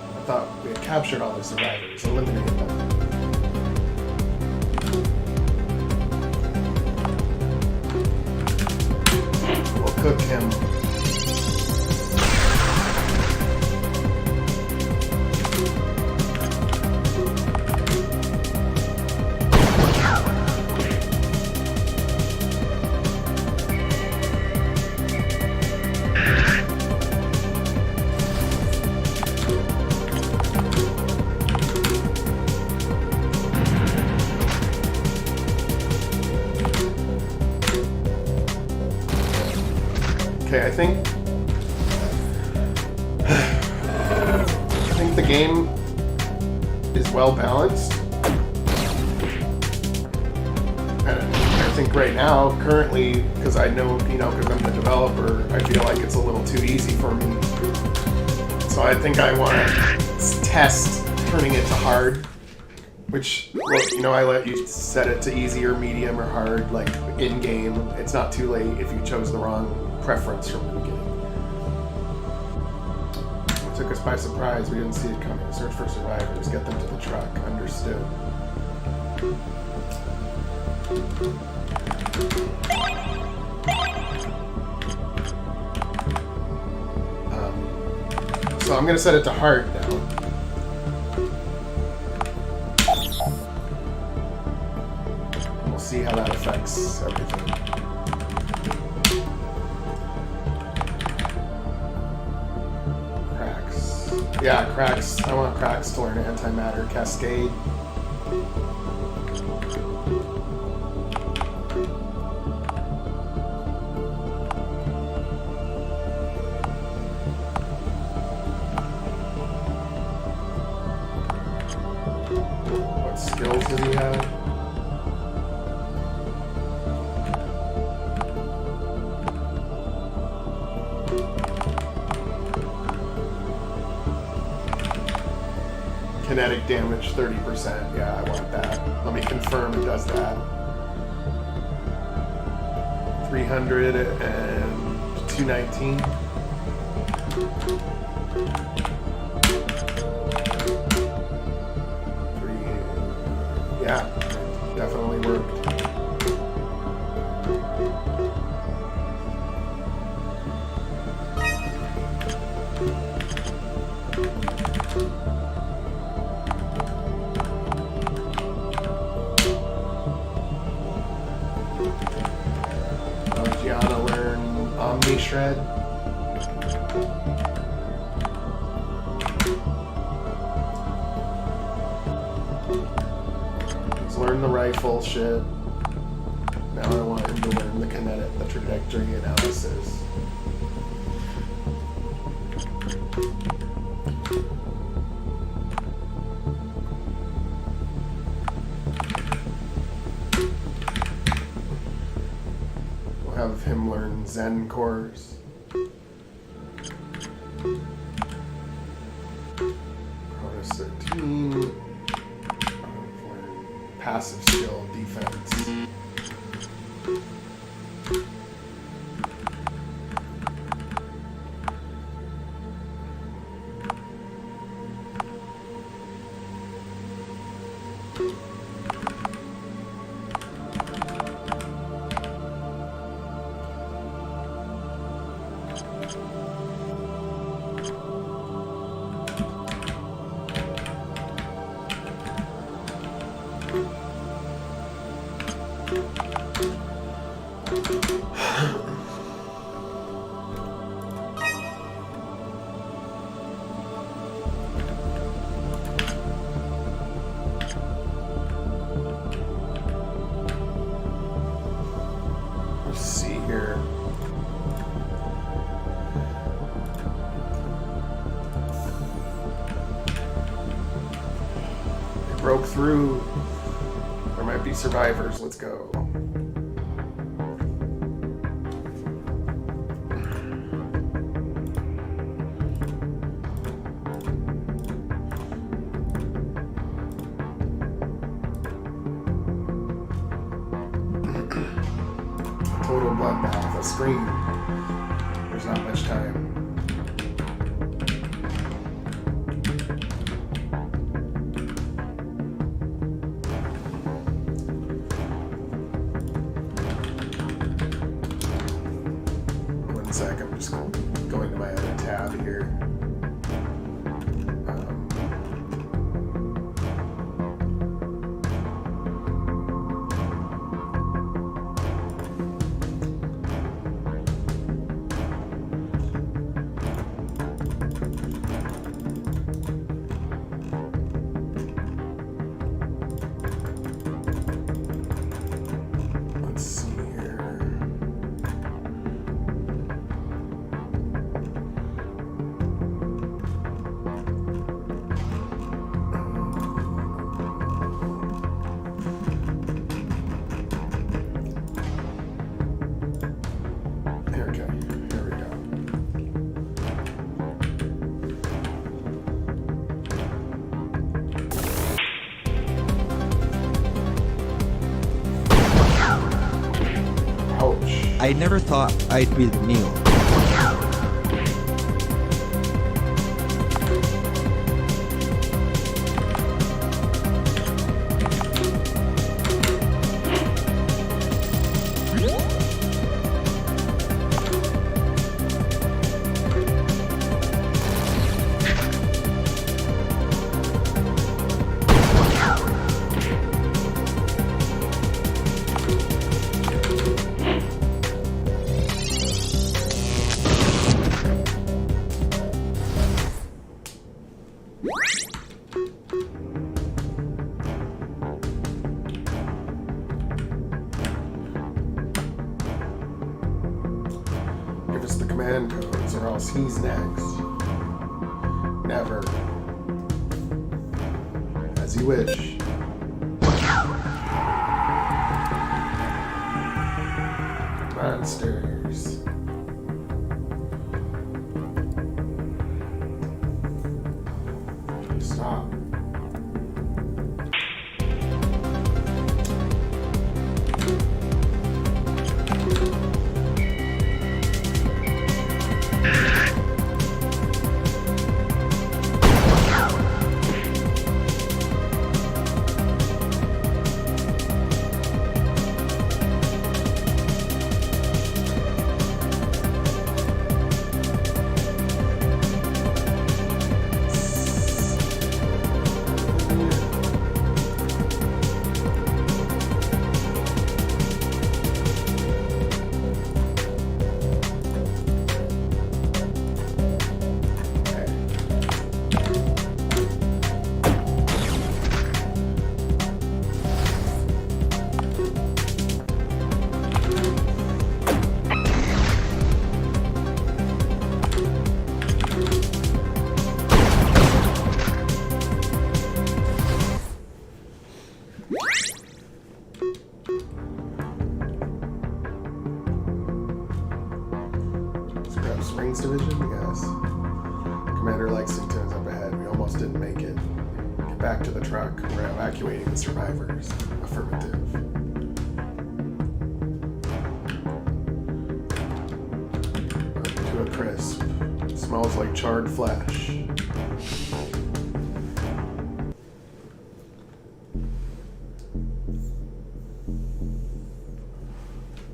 I thought we had captured all the survivors, eliminated them. We'll cook him. Okay, I think the game is well balanced. And I think right now, currently, because I know, because I'm the developer, I feel like it's a little too easy for me. So I think I want to test turning it to hard, which, I let you set it to easy or medium or hard, like in-game. It's not too late if you chose the wrong preference from the beginning. It took us by surprise. We didn't see it coming. Search for survivors. Get them to the truck. Understood. So I'm going to set it to hard now. We'll see how that affects everything. Yeah, cracks. I want cracks to learn antimatter cascade. What skills does he have? Kinetic damage 30%. Yeah, I want that. Let me confirm it does that. 300 and 219. Yeah, definitely worked. Gianna learn Omni Shred. Let's learn the rifle shit. Now I want him to learn the kinetic, the trajectory analysis. Have him learn Zen cores. Chronus 13. Learn passive skill defense. Let's see here. They broke through. There might be survivors. Let's go. Total bloodbath. A scream. There's not much time. One sec, I'm just going to my other tab here. Let's see here. Okay, here we go. Ouch. I never thought I'd be the Neil. Give us the command codes or else he's next. Never. As you wish. Monsters. Stop. Springs Division? Yes. Commander Lexington is up ahead. We almost didn't make it. Get back to the truck. We're evacuating the survivors. Affirmative. Burnt to a crisp. Smells like charred flesh.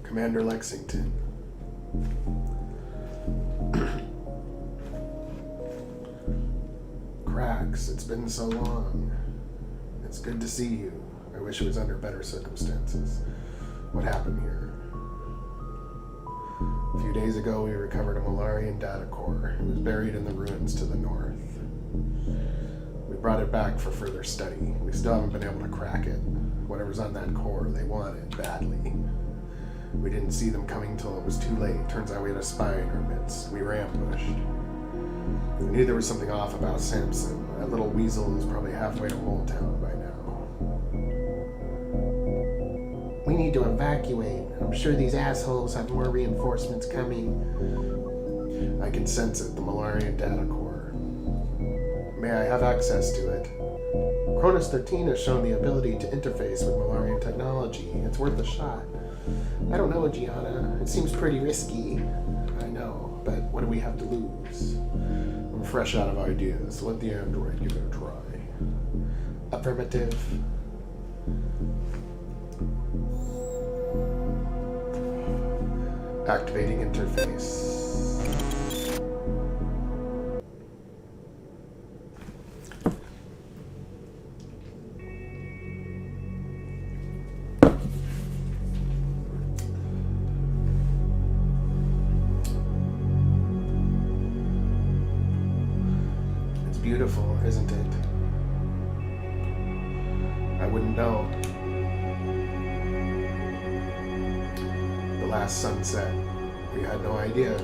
Commander Lexington. Cracks, it's been so long. It's good to see you. I wish it was under better circumstances. What happened here? A few days ago, we recovered a Malarian data core. It was buried in the ruins to the north. We brought it back for further study. We still haven't been able to crack it. Whatever's on that core, they want it badly. We didn't see them coming till it was too late. Turns out we had a spy in our midst. We were ambushed. We knew there was something off about Samson. That little weasel is probably halfway to Mole Town by now. We need to evacuate. I'm sure these assholes have more reinforcements coming. I can sense it, the Malarian data core. May I have access to it? Cronus 13 has shown the ability to interface with Malarian technology. It's worth a shot. I don't know, Gianna. It seems pretty risky. I know, but what do we have to lose? I'm fresh out of ideas. Let the android give it a try. Affirmative. Activating interface. Beautiful, isn't it? I wouldn't know. The last sunset, we had no idea.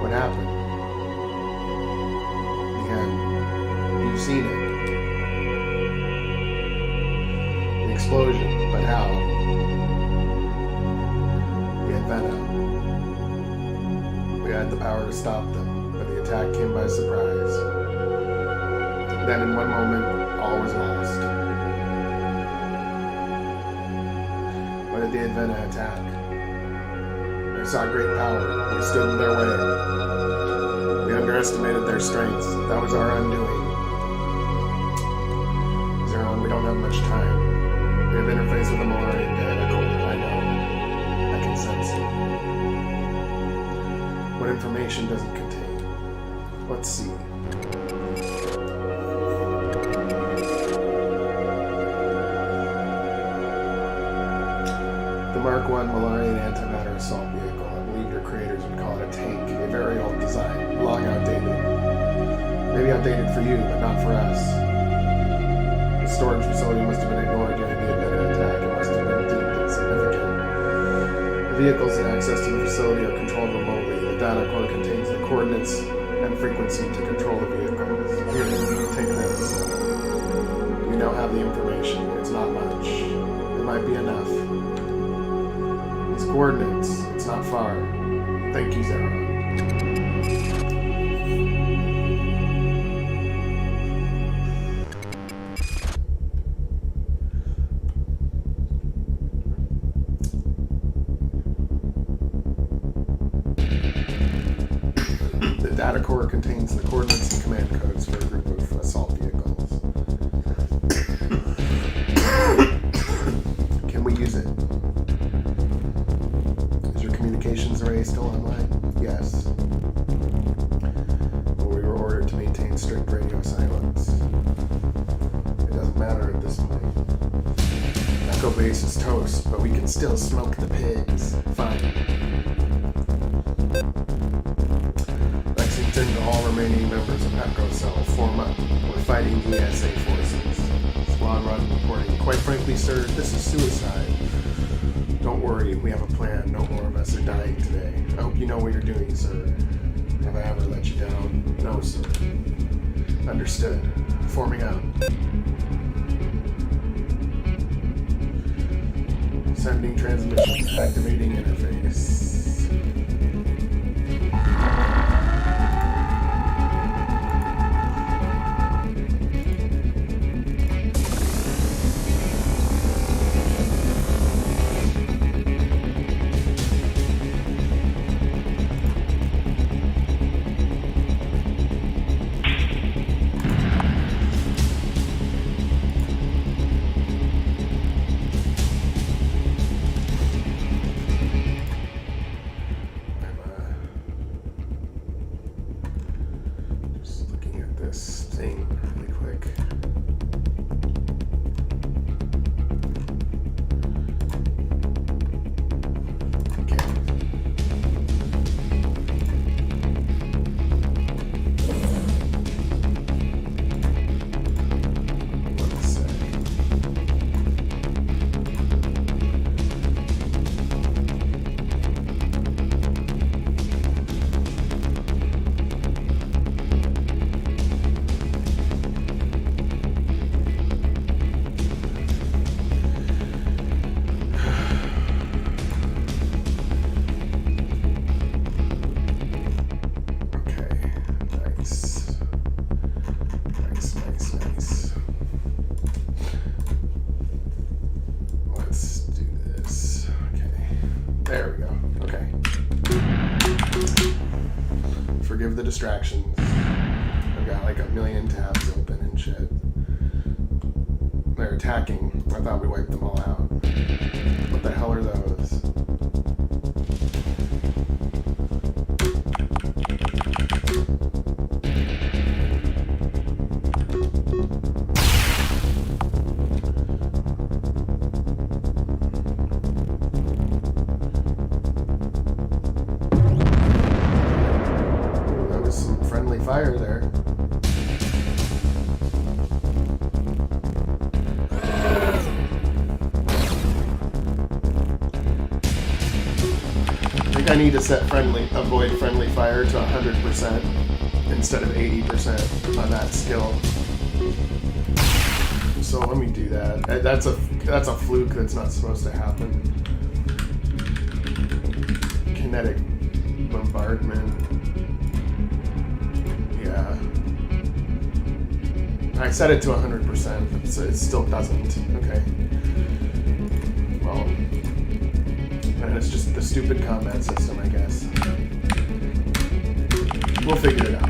What happened? The end. You've seen it. The explosion, but how? The Advena. We had the power to stop them. The attack came by surprise. Then in one moment, all was lost. Why did the Advena attack? They saw great power. We stood in their way. We underestimated their strengths. That was our undoing. Zeron, we don't have much time. We have interface with the Malarian data core. I know. I can sense it. What information does it contain? Let's see. The Mark I Malarian antimatter assault vehicle. I believe your creators would call it a tank. A very old design. Long outdated. Maybe outdated for you, but not for us. The storage facility must have been ignored during the Advena attack. It must have been deemed insignificant. The vehicles and access to the facility are controlled remotely. The data core contains the coordinates and frequency to control the vehicles. Here, take this. You now have the information. It's not much. It might be enough. These coordinates, it's not far. Thank you, Zeron. The data core contains the coordinates and command codes for a group of assault vehicles. Can we use it? Is your communications array still online? Yes. But we were ordered to maintain strict radio silence. It doesn't matter at this point. Echo Base is toast, but we can still smoke the pigs. Fine. To all remaining members of Echo Cell, form up. We're fighting ESA forces. Squad Run reporting. Quite frankly, sir, this is suicide. Don't worry, we have a plan. No more of us are dying today. I hope you know what you're doing, sir. Have I ever let you down? No, sir. Understood. Forming up. Sending transmission. Activating interface. distractions. I've got like a million tabs open and shit. They're attacking. I thought we wiped them all out. What the hell are those? That was some friendly fire there. I need to set avoid friendly fire to 100% instead of 80% on that skill. So let me do that. That's a fluke. That's not supposed to happen. Kinetic bombardment. Yeah. I set it to 100%, but it still doesn't. Okay. Well. And it's just the stupid combat system, I guess. We'll figure it out.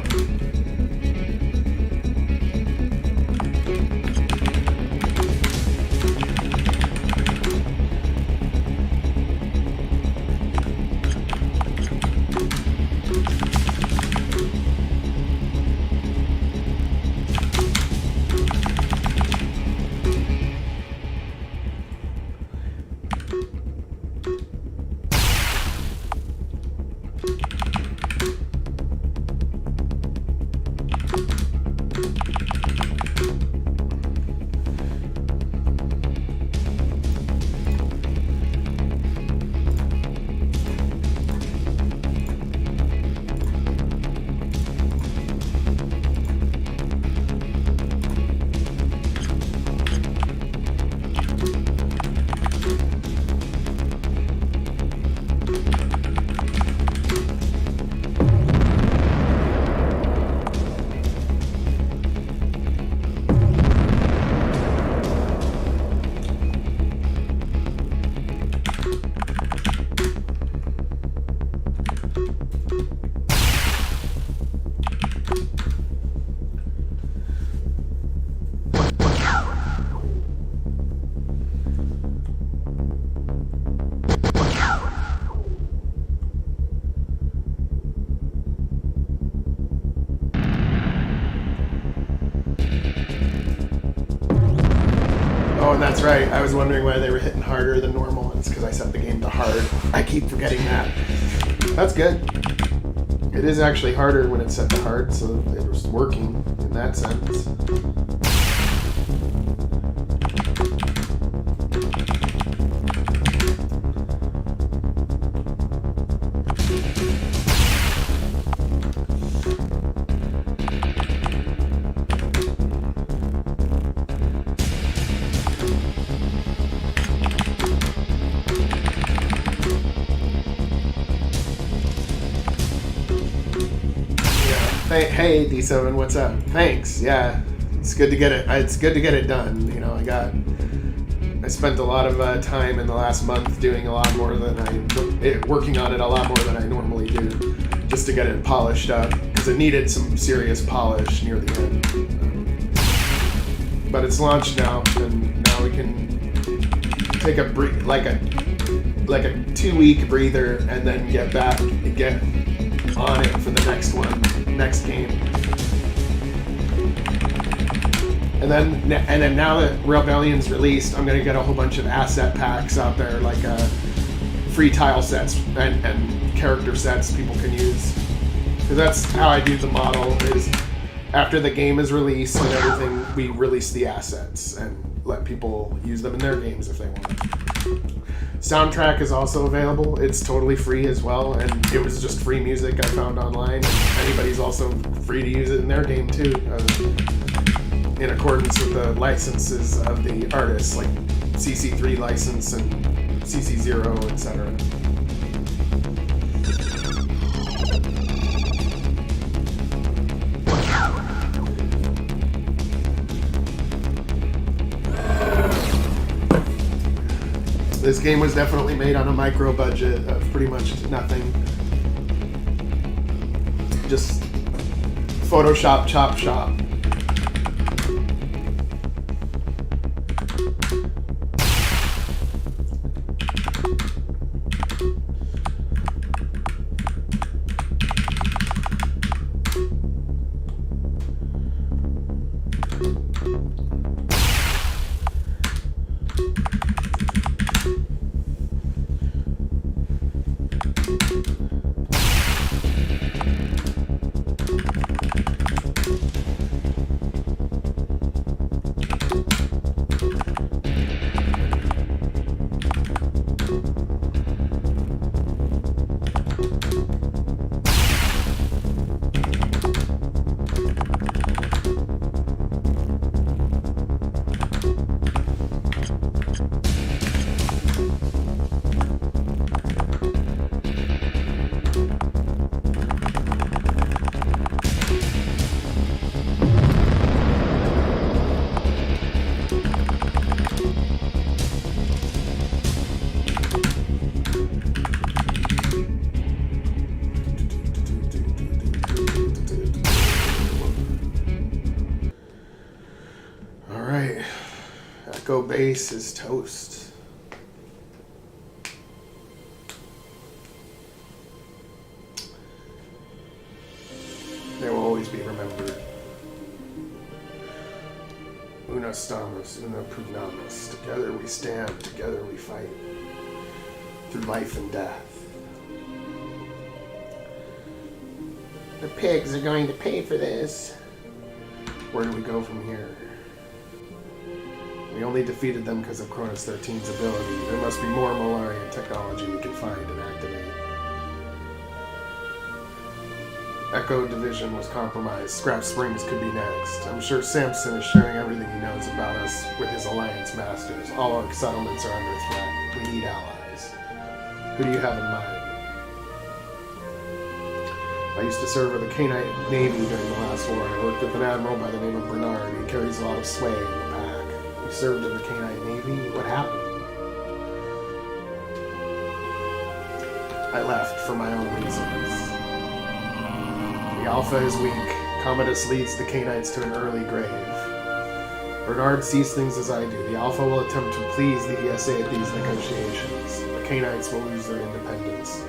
Oh, and that's right. I was wondering why they were hitting harder than normal. It's because I set the game to hard. I keep forgetting that. That's good. It is actually harder when it's set to hard, so it was working in that sense. Hey D7, what's up? Thanks. Yeah, it's good to get it. It's good to get it done. You know, I spent a lot of time in the last month doing a lot more than working on it a lot more than I normally do, just to get it polished up because it needed some serious polish near the end. But it's launched now, and now we can take a like a 2-week breather and then get on it for the next game. And then now that Rebellion's released, I'm gonna get a whole bunch of asset packs out there, like free tile sets and character sets people can use. Because that's how I do the model, is after the game is released and everything, we release the assets and let people use them in their games if they want. Soundtrack is also available. It's totally free as well, and it was just free music I found online. And anybody's also free to use it in their game too, in accordance with the licenses of the artists, like CC3 license and CC0, etc. This game was definitely made on a micro budget of pretty much nothing. Just Photoshop chop shop. Echo base is toast. They will always be remembered. Una stamus, una pugnamus. Together we stand, together we fight. Through life and death. The pigs are going to pay for this. Where do we go from here? We only defeated them because of Cronus 13's ability. There must be more Malarian technology we can find and activate. Echo Division was compromised. Scrap Springs could be next. I'm sure Samson is sharing everything he knows about us with his Alliance Masters. All our settlements are under threat. We need allies. Who do you have in mind? I used to serve with the Cainite Navy during the last war. I worked with an admiral by the name of Bernard. He carries a lot of sway in the pack. You served in the Cainite Navy? What happened? I left for my own reasons. The Alpha is weak. Commodus leads the Cainites to an early grave. Bernard sees things as I do. The Alpha will attempt to please the ESA at these negotiations. The Cainites will lose their independence.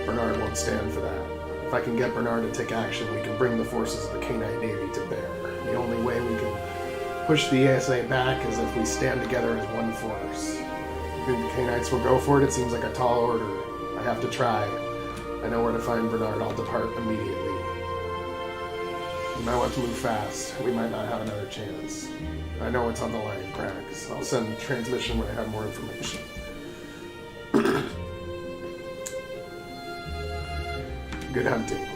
Bernard won't stand for that. If I can get Bernard to take action, we can bring the forces of the Cainite Navy to bear. The only way we can push the ESA back is if we stand together as one force. You think the Cainites will go for it? It seems like a tall order. I have to try. I know where to find Bernard. I'll depart immediately. You might want to move fast. We might not have another chance. I know what's on the line, cracks. I'll send transmission when I have more information. Good hunting.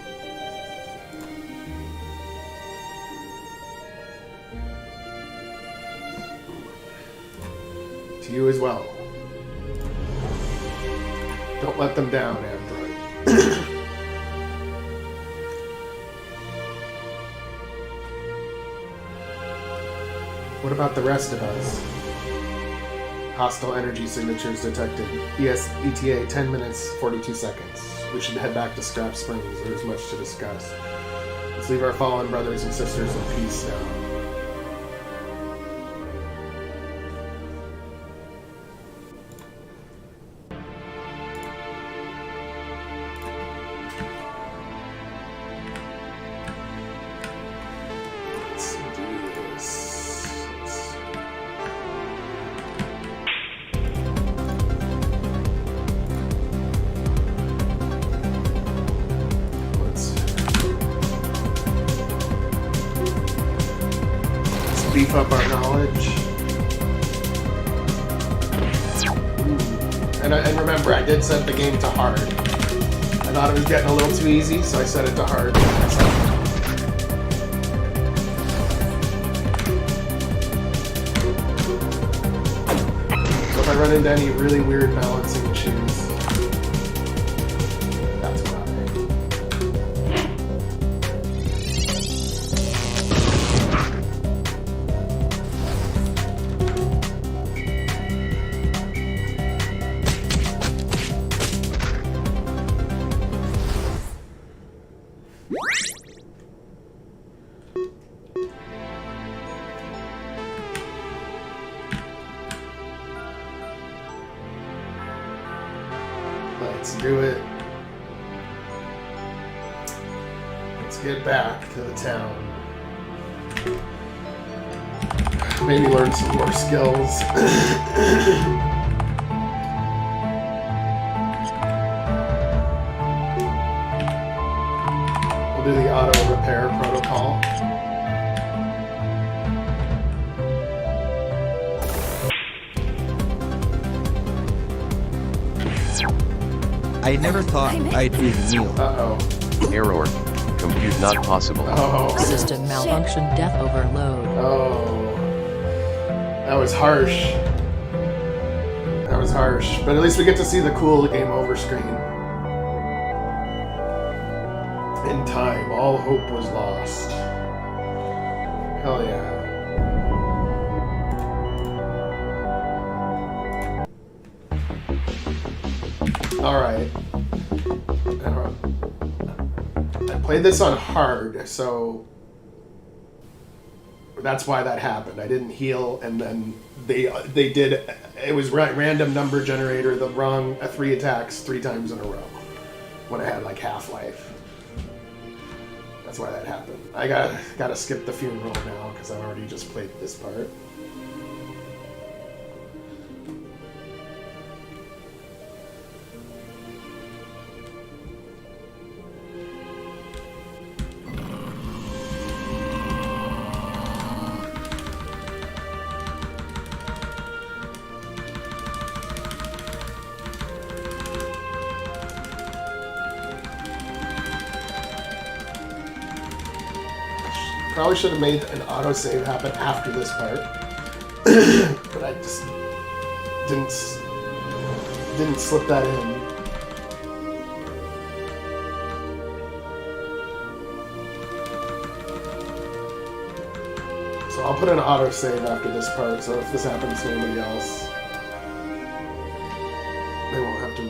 To you as well. Don't let them down, Android. What about the rest of us? Hostile energy signatures detected. ETA 10 minutes, 42 seconds. We should head back to Scrap Springs. There's much to discuss. Let's leave our fallen brothers and sisters in peace now. Beef up our knowledge. And remember, I did set the game to hard. I thought it was getting a little too easy, so I set it to hard. So if I run into any really weird balancing issues, that's why. Let's do it. Let's get back to the town. Maybe learn some more skills. We'll do the auto repair protocol. I never thought I'd be Neil. Uh-oh. Error. Compute not possible. Oh. System malfunction, death overload. Oh. That was harsh. That was harsh. But at least we get to see the cool game over screen. In time, all hope was lost. Hell yeah. Alright. I played this on hard, so that's why that happened. I didn't heal, and then they did. It was random number generator, the wrong 3 attacks 3 times in a row when I had like half life. That's why that happened. I gotta skip the funeral now because I've already just played this part. Probably should have made an autosave happen after this part, but I just didn't slip that in. So I'll put an autosave after this part, so if this happens to anybody else, they won't have to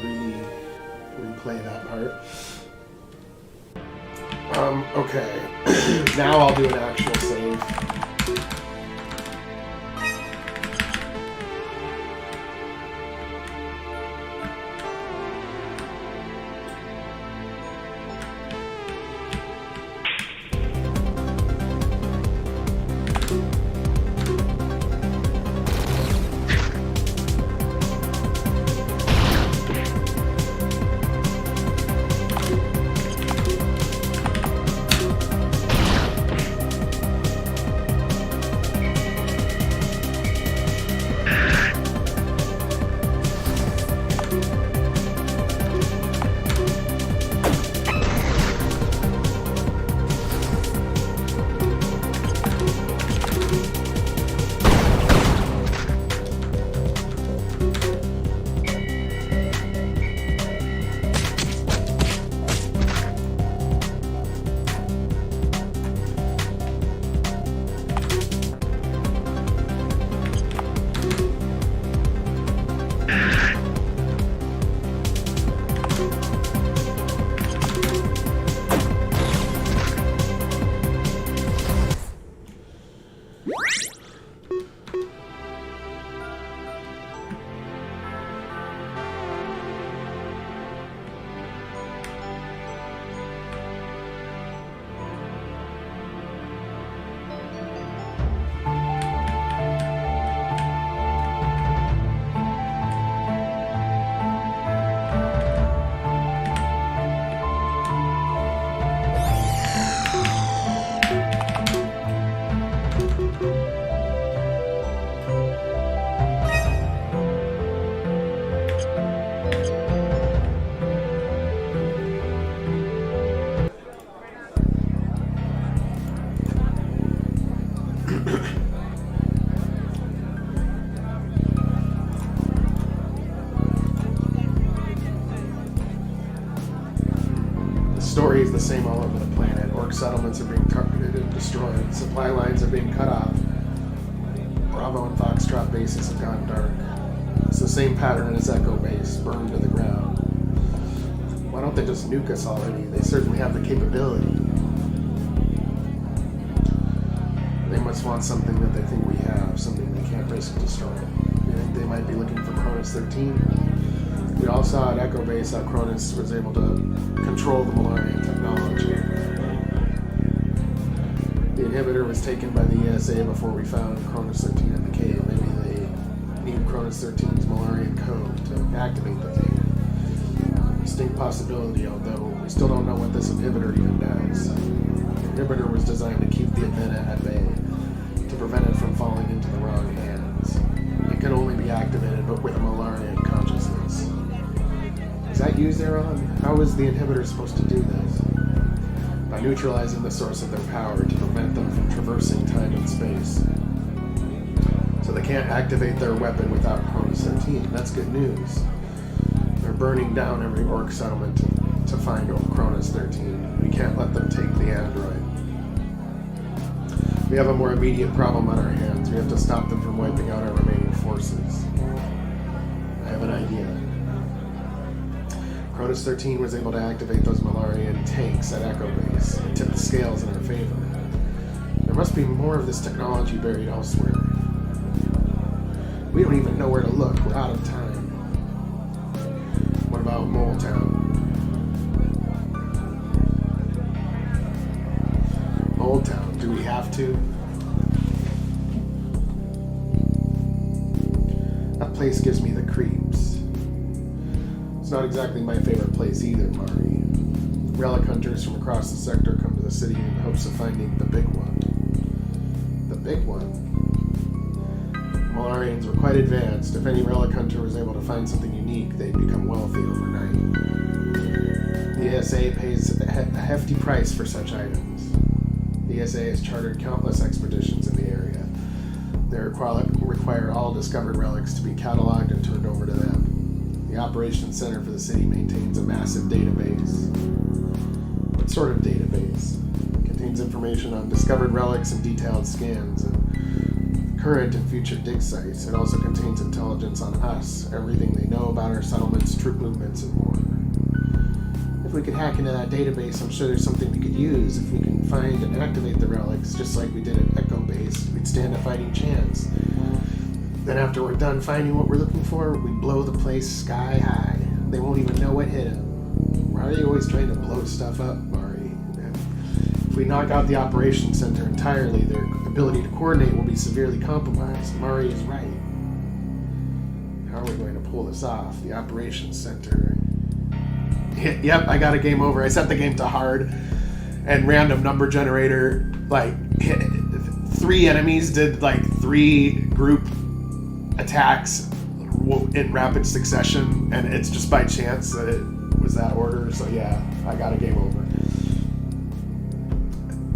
replay that part. Okay. Now I'll do an actual save. Story is the same all over the planet. Orc settlements are being targeted and destroyed. Supply lines are being cut off. Bravo and Foxtrot bases have gone dark. It's the same pattern as Echo Base, burned to the ground. Why don't they just nuke us already? They certainly have the capability. They must want something that they think we have, something they can't risk destroying. You think they might be looking for Cronus 13? We all saw at Echo Base how Cronus was able to control the Malarian technology. The inhibitor was taken by the ESA before we found Cronus 13 in the cave. Maybe they need Cronus 13's Malarian code to activate the thing. Distinct possibility, although we still don't know what this inhibitor even does. The inhibitor was designed to keep the Avena at bay, to prevent it from falling into the wrong hands. It can only be activated but with a Malarian consciousness. Is that you, Zeron? How is the inhibitor supposed to do this? By neutralizing the source of their power to prevent them from traversing time and space. So they can't activate their weapon without Cronus 13. That's good news. They're burning down every orc settlement to find Cronus 13. We can't let them take the android. We have a more immediate problem on our hands. We have to stop them from wiping out our remaining forces. I have an idea. Cronus 13 was able to activate those Malarian tanks at Echo Base and tip the scales in our favor. There must be more of this technology buried elsewhere. We don't even know where to look. We're out of time. What about Mole Town? Mole Town, do we have to? That place gives me the creeps. It's not exactly my favorite place either, Mari. Relic hunters from across the sector come to the city in hopes of finding the big one. The big one? Malarians were quite advanced. If any relic hunter was able to find something unique, they'd become wealthy overnight. The ESA pays a hefty price for such items. The ESA has chartered countless expeditions in the area. They require all discovered relics to be cataloged and turned over to them. The operations center for the city maintains a massive database. What sort of database? It contains information on discovered relics and detailed scans and current and future dig sites. It also contains intelligence on us, everything they know about our settlements, troop movements, and more. If we could hack into that database, I'm sure there's something we could use. If we can find and activate the relics, just like we did at Echo Base, we'd stand a fighting chance. Then after we're done finding what we're looking for, we blow the place sky high. They won't even know what hit them. Why are you always trying to blow stuff up, Mari? If we knock out the operations center entirely, their ability to coordinate will be severely compromised. Mari is right. How are we going to pull this off? The operations center. Yep, I got a game over. I set the game to hard, and random number generator, hit 3 enemies did 3 group attacks in rapid succession, and it's just by chance that it was that order. So yeah, I got a game over.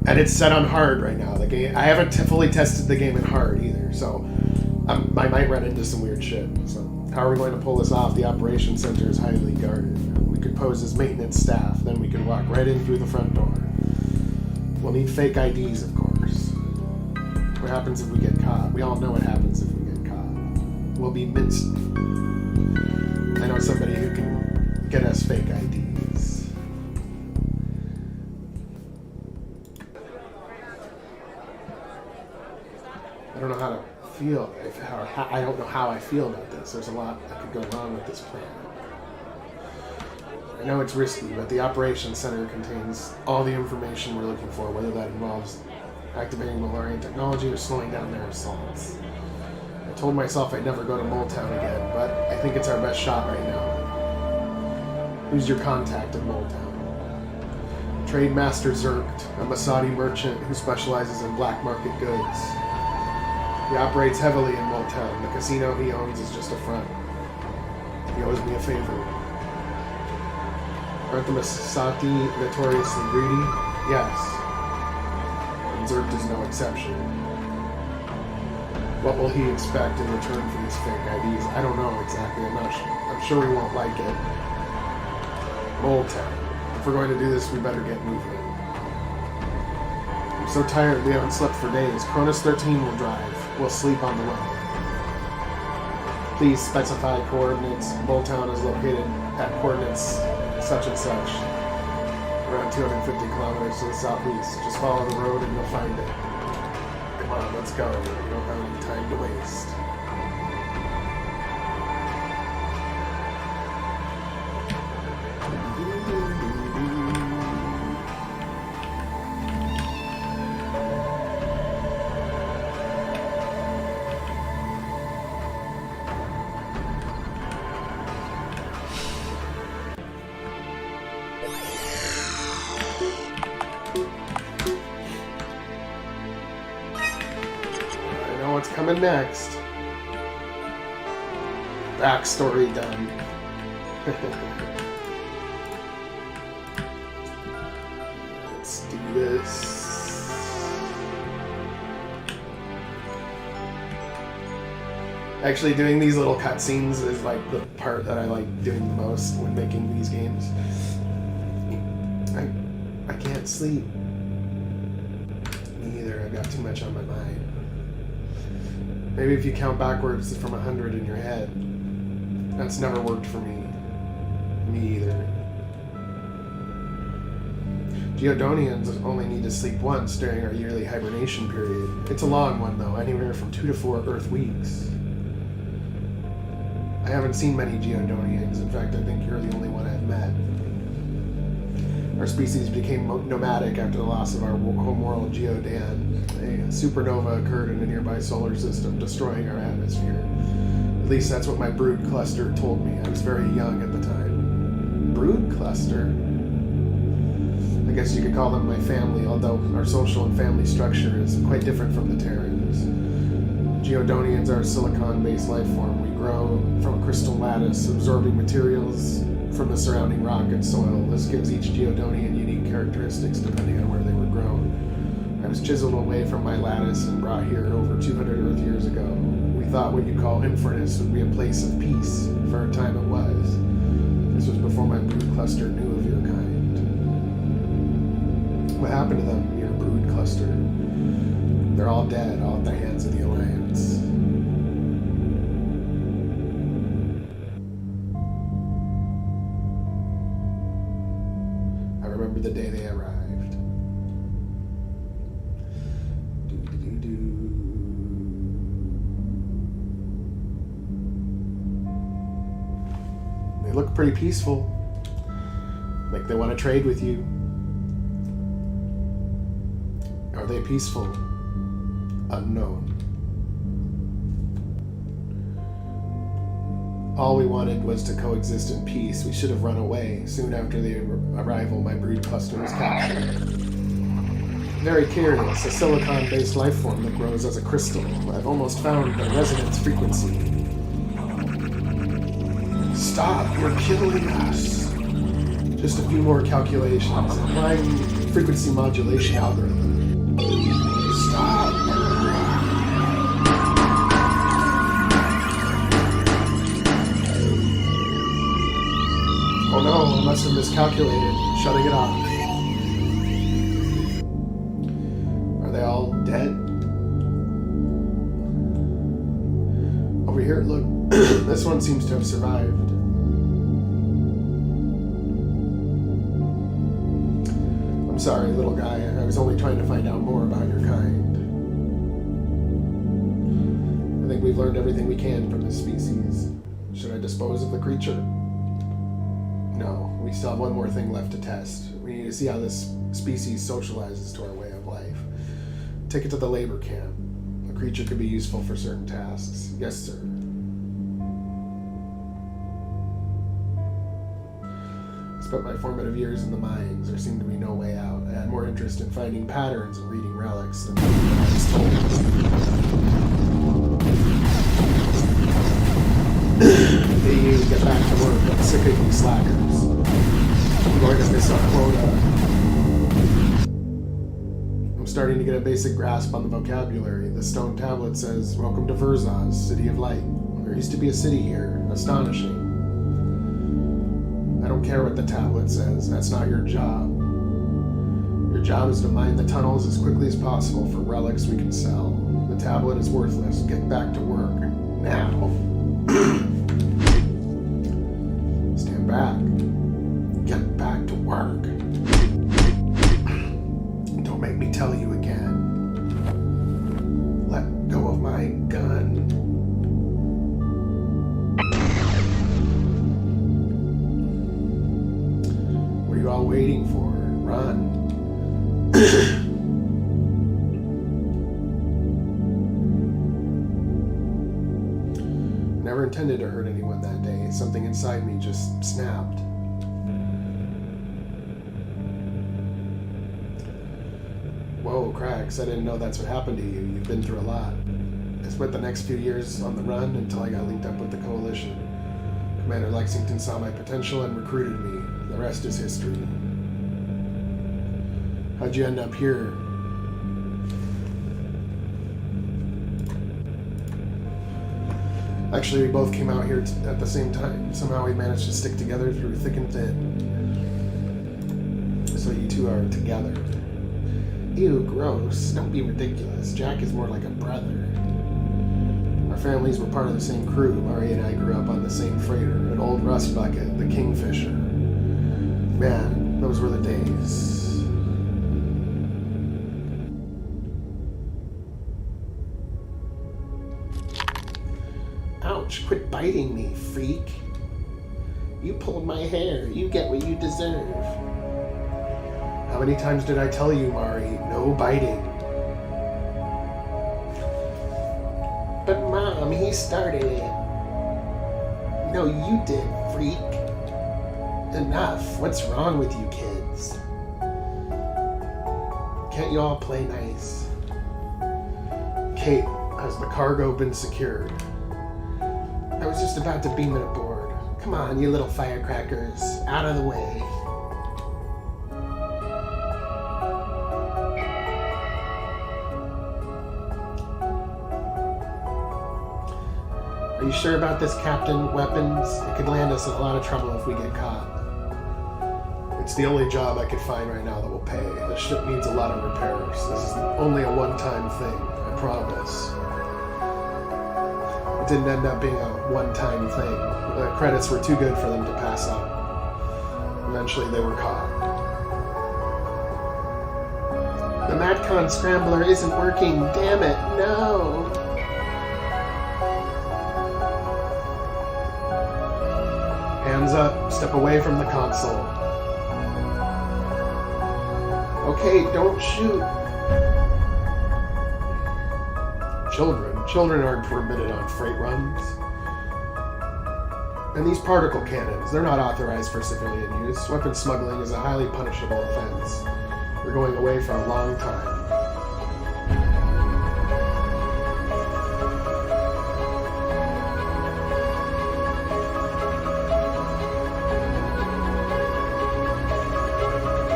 And it's set on hard right now. The game, I haven't fully tested the game in hard either, so I might run into some weird shit. So how are we going to pull this off? The operations center is highly guarded. We could pose as maintenance staff, then we could walk right in through the front door. We'll need fake IDs, of course. What happens if we get caught? We all know what happens if we get caught. We'll be minced. I know somebody who can get us fake IDs. I don't know how to feel. I don't know how I feel about this. There's a lot that could go wrong with this plan. I know it's risky, but the operations center contains all the information we're looking for, whether that involves activating Malarian technology or slowing down their assaults. I told myself I'd never go to Mole Town again, but I think it's our best shot right now. Who's your contact in Mole Town? Trade Master Zerkt, a Masadi merchant who specializes in black market goods. He operates heavily in Mole Town. The casino he owns is just a front. He owes me a favor. Aren't the Masati notoriously greedy? Yes. And Zerkt is no exception. What will he expect in return for these fake IDs? I don't know exactly. I'm sure we won't like it. Mole Town. If we're going to do this, we better get moving. I'm so tired we haven't slept for days. Cronus 13 will drive. We'll sleep on the way. Please specify coordinates. Mole Town is located at coordinates such and such. Around 250 kilometers to the southeast. Just follow the road and you'll find it. Come on, let's go. We don't have any time to waste. coming next. Backstory done. Let's do this. Actually, doing these little cutscenes is like the part that I like doing the most when making these games. I can't sleep. Me either. I've got too much on my mind. Maybe if you count backwards from 100 in your head. That's never worked for me. Me either. Geodonians only need to sleep once during our yearly hibernation period. It's a long one though, anywhere from 2 to 4 Earth weeks. I haven't seen many Geodonians. In fact, I think you're the only one I've met. Our species became nomadic after the loss of our home world, Geodan. A supernova occurred in a nearby solar system, destroying our atmosphere. At least that's what my brood cluster told me. I was very young at the time. Brood cluster? I guess you could call them my family, although our social and family structure is quite different from the Terrans. Geodonians are a silicon-based life form. We grow from a crystal lattice, absorbing materials from the surrounding rock and soil. This gives each Geodonian unique characteristics depending on where they were grown. I was chiseled away from my lattice and brought here over 200 Earth years ago. We thought what you'd call Infernus would be a place of peace. For a time it was. This was before my brood cluster knew of your kind. What happened to them, your brood cluster? They're all dead, all at the hands of the Alliance. I remember the day they arrived. They look pretty peaceful. Like they want to trade with you. Are they peaceful? Unknown. All we wanted was to coexist in peace. We should have run away. Soon after the arrival, my brood cluster was captured. Very curious, a silicon-based life form that grows as a crystal. I've almost found a resonance frequency. Stop, you're killing us. Just a few more calculations. Applying frequency modulation algorithm. Stop. Oh no, I must have miscalculated. Shutting it off. Are they all dead? Over here, look. This one seems to have survived. I'm sorry, little guy. I was only trying to find out more about your kind. I think we've learned everything we can from this species. Should I dispose of the creature? No, we still have one more thing left to test. We need to see how this species socializes to our way of life. Take it to the labor camp. The creature could be useful for certain tasks. Yes, sir. I spent my formative years in the mines. There seemed to be no way out. I had more interest in finding patterns and reading relics than I was told. Hey, you, get back to work. I'm sick of you slackers. I'm going to miss our quota. I'm starting to get a basic grasp on the vocabulary. The stone tablet says, "Welcome to Verzaz, City of Light." There used to be a city here. Astonishing. I don't care what the tablet says. That's not your job. Your job is to mine the tunnels as quickly as possible for relics we can sell. The tablet is worthless. Get back to work. Now. Stand back. Get back to work. Don't make me tell you again. Let go of my gun. What are you all waiting for? Run. Never intended to hurt anyone that day. Something inside me just snapped. Whoa, Cracks, I didn't know that's what happened to you. You've been through a lot. I spent the next few years on the run until I got linked up with the Coalition. Commander Lexington saw my potential and recruited me. The rest is history. How'd you end up here? Actually, we both came out here at the same time. Somehow we managed to stick together through thick and thin. So you two are together. Ew, gross. Don't be ridiculous. Jack is more like a brother. Our families were part of the same crew. Mari and I grew up on the same freighter, an old rust bucket, the Kingfisher. Man, those were the days. Ouch, quit biting me, freak. You pulled my hair. You get what you deserve. How many times did I tell you, Mari? No biting. But Mom, he started it. No, you did, freak. Enough. What's wrong with you kids? Can't you all play nice? Kate, has the cargo been secured? I was just about to beam it aboard. Come on, you little firecrackers. Out of the way. Are you sure about this, Captain? Weapons? It could land us in a lot of trouble if we get caught. It's the only job I could find right now that will pay. The ship needs a lot of repairs. This is only a one-time thing, I promise. It didn't end up being a one-time thing. The credits were too good for them to pass up. Eventually they were caught. The Matcon Scrambler isn't working. Damn it, no! Hands up, step away from the console. Okay, don't shoot. Children aren't permitted on freight runs. And these particle cannons, they're not authorized for civilian use. Weapon smuggling is a highly punishable offense. We're going away for a long time.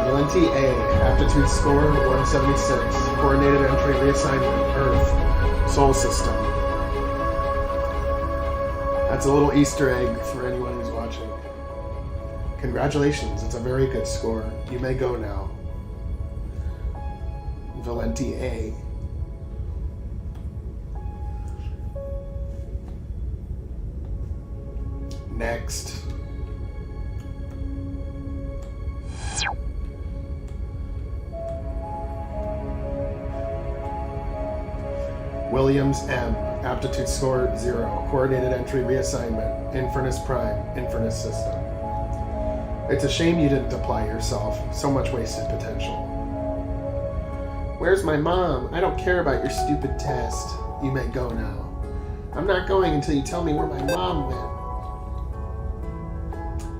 Valenti A, aptitude score 176, coordinated entry reassignment, Earth, Sol System. That's a little Easter egg for anyone who's watching. Congratulations, it's a very good score. You may go now. Valenti A. Next. Williams M, aptitude score 0, coordinated entry reassignment, Infernus Prime, Infernus System. It's a shame you didn't apply yourself. So much wasted potential. Where's my mom? I don't care about your stupid test. You may go now. I'm not going until you tell me where my mom went.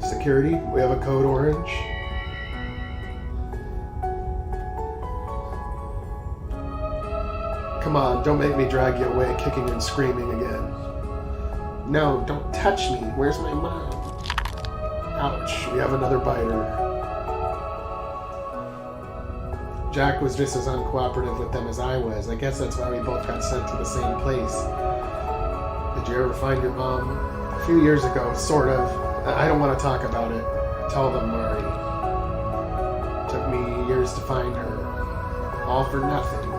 Security, we have a code orange. Come on, don't make me drag you away kicking and screaming again. No, don't touch me. Where's my mom? Ouch, we have another biter. Jack was just as uncooperative with them as I was. I guess that's why we both got sent to the same place. Did you ever find your mom? A few years ago, sort of. I don't want to talk about it. Tell them, Mari. Took me years to find her. All for nothing.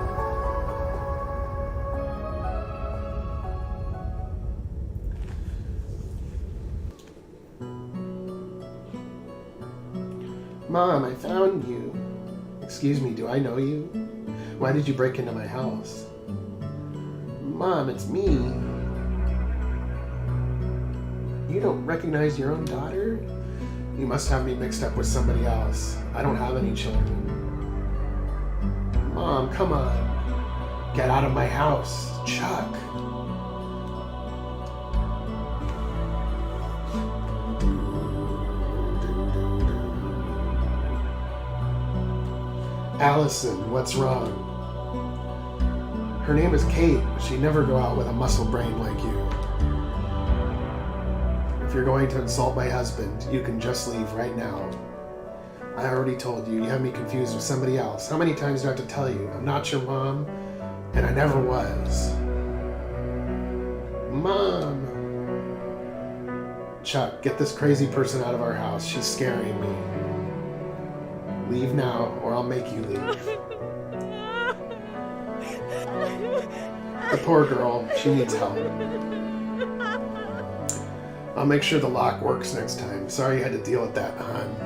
Mom, I found you. Excuse me, do I know you? Why did you break into my house? Mom, it's me. You don't recognize your own daughter? You must have me mixed up with somebody else. I don't have any children. Mom, come on. Get out of my house. Chuck. Allison, what's wrong? Her name is Kate, but she'd never go out with a muscle brain like you. If you're going to insult my husband, you can just leave right now. I already told you, you have me confused with somebody else. How many times do I have to tell you? I'm not your mom, and I never was. Mom! Chuck, get this crazy person out of our house. She's scaring me. Leave now, or I'll make you leave. The poor girl, she needs help. I'll make sure the lock works next time. Sorry you had to deal with that, hon.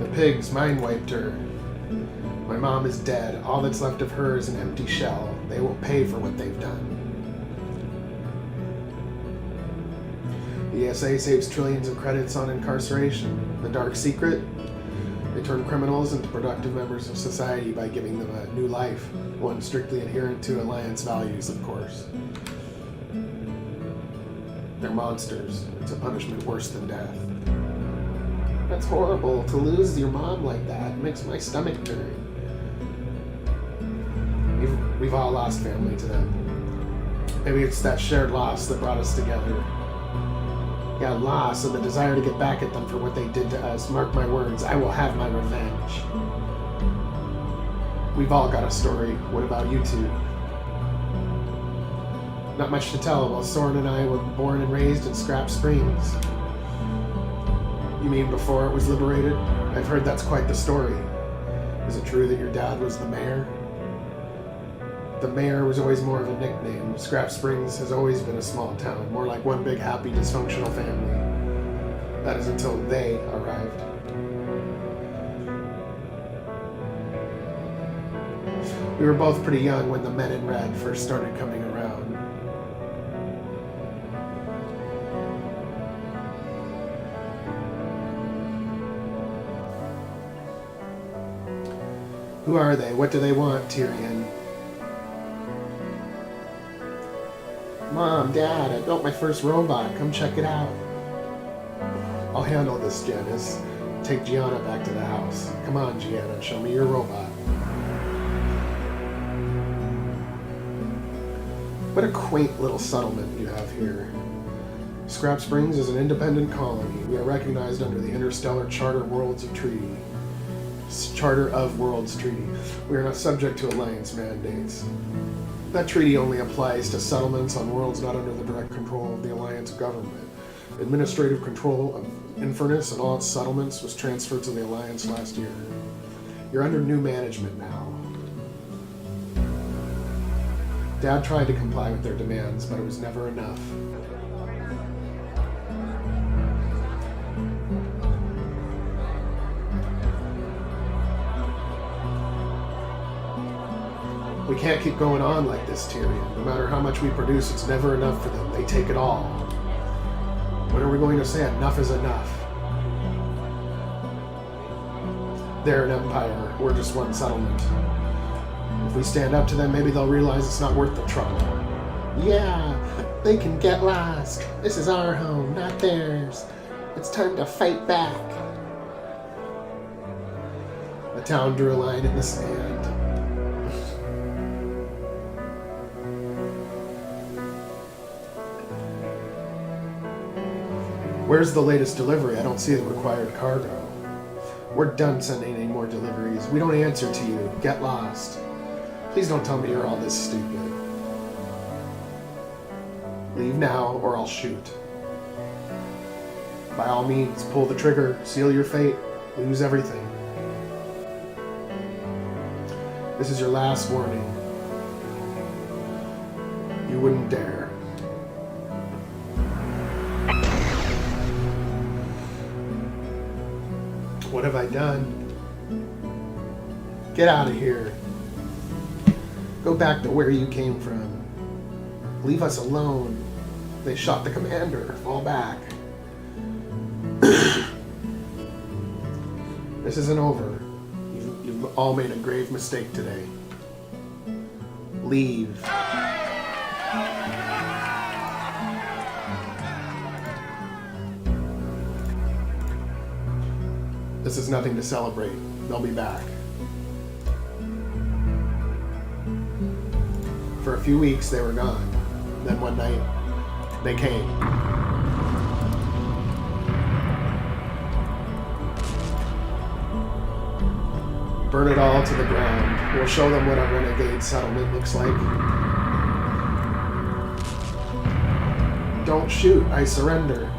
The pigs mind-wiped her. My mom is dead. All that's left of her is an empty shell. They will pay for what they've done. The ESA saves trillions of credits on incarceration. The dark secret? They turn criminals into productive members of society by giving them a new life, one strictly adherent to Alliance values, of course. They're monsters. It's a punishment worse than death. That's horrible. To lose your mom like that makes my stomach turn. We've all lost family to them. Maybe it's that shared loss that brought us together. Yeah, loss and the desire to get back at them for what they did to us. Mark my words, I will have my revenge. We've all got a story. What about you two? Not much to tell. Well, Soren and I were born and raised in Scrap Springs. You mean before it was liberated? I've heard that's quite the story. Is it true that your dad was the mayor? The mayor was always more of a nickname. Scrap Springs has always been a small town, more like one big happy dysfunctional family. That is until they arrived. We were both pretty young when the men in red first started coming around. Who are they? What do they want, Tyrion? Mom, Dad, I built my first robot. Come check it out. I'll handle this, Janice. Take Gianna back to the house. Come on, Gianna, show me your robot. What a quaint little settlement you have here. Scrap Springs is an independent colony. We are recognized under the Interstellar Charter Worlds of Treaty. Charter of Worlds Treaty. We are not subject to Alliance mandates. That treaty only applies to settlements on worlds not under the direct control of the Alliance government. Administrative control of Infernus and all its settlements was transferred to the Alliance last year. You're under new management now. Dad tried to comply with their demands, but it was never enough. We can't keep going on like this, Tyrion. No matter how much we produce, it's never enough for them. They take it all. When are we going to say enough is enough? They're an empire. We're just one settlement. If we stand up to them, maybe they'll realize it's not worth the trouble. Yeah, they can get lost. This is our home, not theirs. It's time to fight back. The town drew a line in the sand. Where's the latest delivery? I don't see the required cargo. We're done sending any more deliveries. We don't answer to you. Get lost. Please don't tell me you're all this stupid. Leave now or I'll shoot. By all means, pull the trigger, seal your fate, lose everything. This is your last warning. You wouldn't dare. What have I done? Get out of here. Go back to where you came from. Leave us alone. They shot the commander. Fall back. This isn't over. You've all made a grave mistake today. Leave. This is nothing to celebrate. They'll be back. For a few weeks, they were gone. Then one night, they came. Burn it all to the ground. We'll show them what a renegade settlement looks like. Don't shoot, I surrender.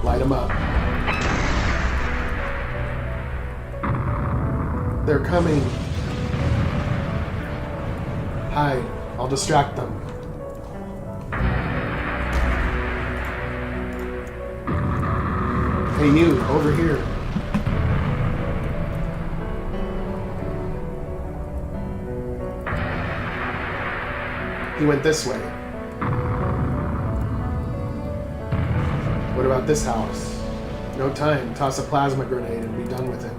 Light them up. They're coming. Hide. I'll distract them. Hey you, over here. He went this way. What about this house? No time. Toss a plasma grenade and be done with it.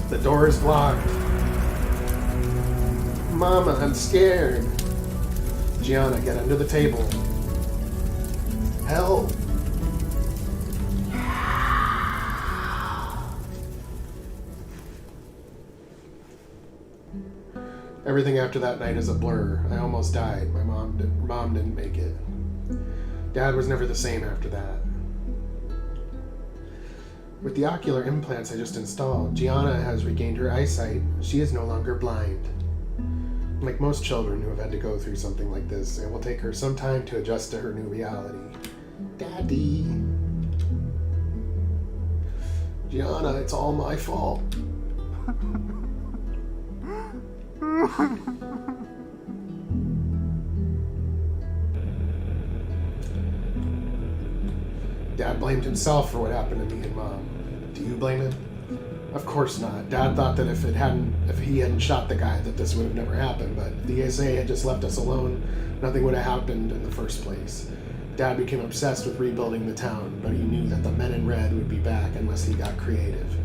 The door is blocked. Mama, I'm scared. Gianna, get under the table. Help! Everything after that night is a blur. I almost died. My mom didn't make it. Dad was never the same after that. With the ocular implants I just installed, Gianna has regained her eyesight. She is no longer blind. Like most children who have had to go through something like this, it will take her some time to adjust to her new reality. Daddy. Gianna, it's all my fault. Dad blamed himself for what happened to me and Mom. Do you blame him? Of course not. Dad thought that if he hadn't shot the guy, that this would have never happened, but if the ESA had just left us alone, nothing would have happened in the first place. Dad became obsessed with rebuilding the town, but he knew that the men in red would be back unless he got creative.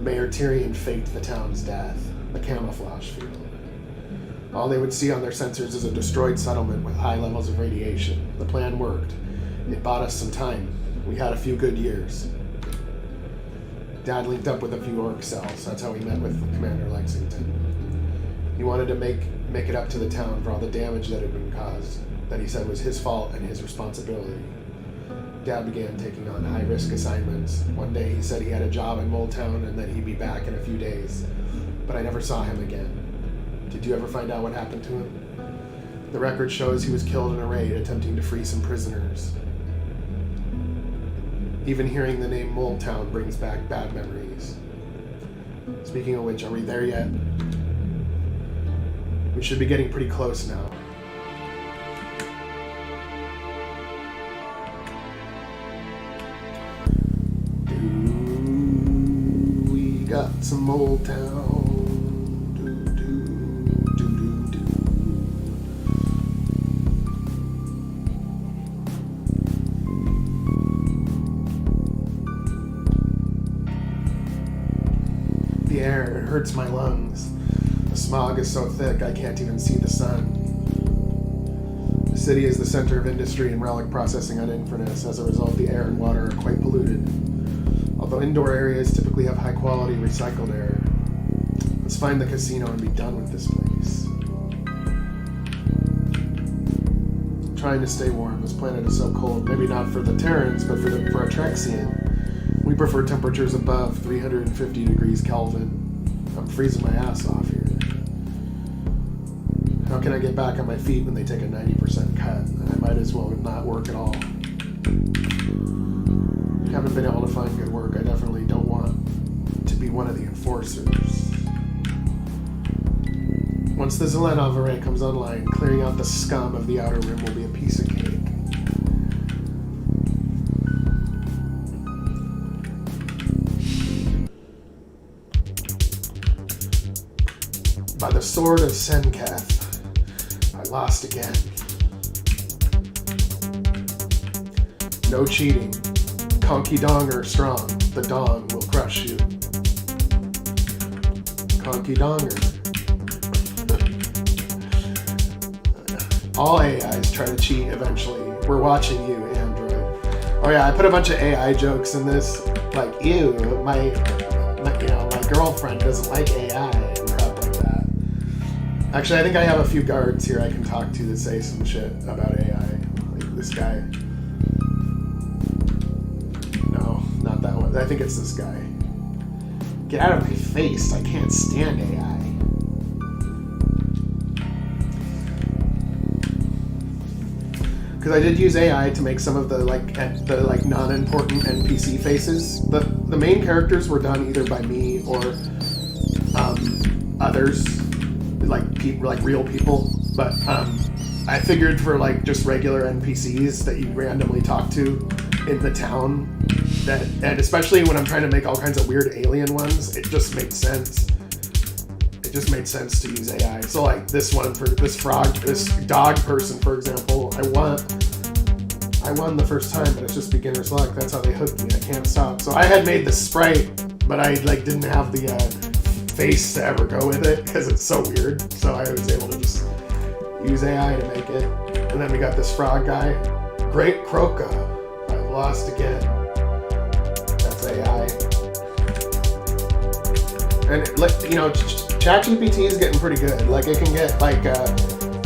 Mayor Tyrion faked the town's death, the camouflage field. All they would see on their sensors is a destroyed settlement with high levels of radiation. The plan worked. It bought us some time. We had a few good years. Dad linked up with a few orc cells. That's how he met with Commander Lexington. He wanted to make it up to the town for all the damage that had been caused, that he said was his fault and his responsibility. Dad began taking on high-risk assignments. One day he said he had a job in Moletown and that he'd be back in a few days, but I never saw him again. Did you ever find out what happened to him? The record shows he was killed in a raid attempting to free some prisoners. Even hearing the name Moletown brings back bad memories. Speaking of which, are we there yet? We should be getting pretty close now. We got some Moletown. The air, it hurts my lungs. The smog is so thick I can't even see the sun. The city is the center of industry and relic processing on Infernus. As a result, the air and water are quite polluted. Although indoor areas typically have high quality recycled air. Let's find the casino and be done with this place. I'm trying to stay warm. This planet is so cold. Maybe not for the Terrans, but for a Trexian. We prefer temperatures above 350 degrees Kelvin. I'm freezing my ass off here. How can I get back on my feet when they take a 90% cut? I might as well not work at all. Haven't been able to find good work. I definitely don't want to be one of the enforcers. Once the Zelenov array comes online, clearing out the scum of the Outer Rim will be a piece of cake. By the Sword of Senkath. I lost again. No cheating. Conky Donger strong. The Dong will crush you. Conky Donger. All AIs try to cheat eventually. We're watching you, Android. Oh yeah, I put a bunch of AI jokes in this. Like, ew, my girlfriend doesn't like AI and crap like that. Actually, I think I have a few guards here I can talk to that say some shit about AI. Like this guy. No, not that one. I think it's this guy. Get out of my face. I can't stand AI. Because I did use AI to make some of the non-important NPC faces. The main characters were done either by me or others, like real people. But I figured for like just regular NPCs that you randomly talk to in the town, and especially when I'm trying to make all kinds of weird alien ones, it just made sense. It just made sense to use AI. So like this one for this dog person, for example, I won the first time, but it's just beginner's luck. That's how they hooked me. I can't stop. So I had made the sprite, but I didn't have the face to ever go with it because it's so weird. So I was able to just use AI to make it. And then we got this frog guy, Great Croca. I lost again. That's AI. And ChatGPT is getting pretty good. Like it can get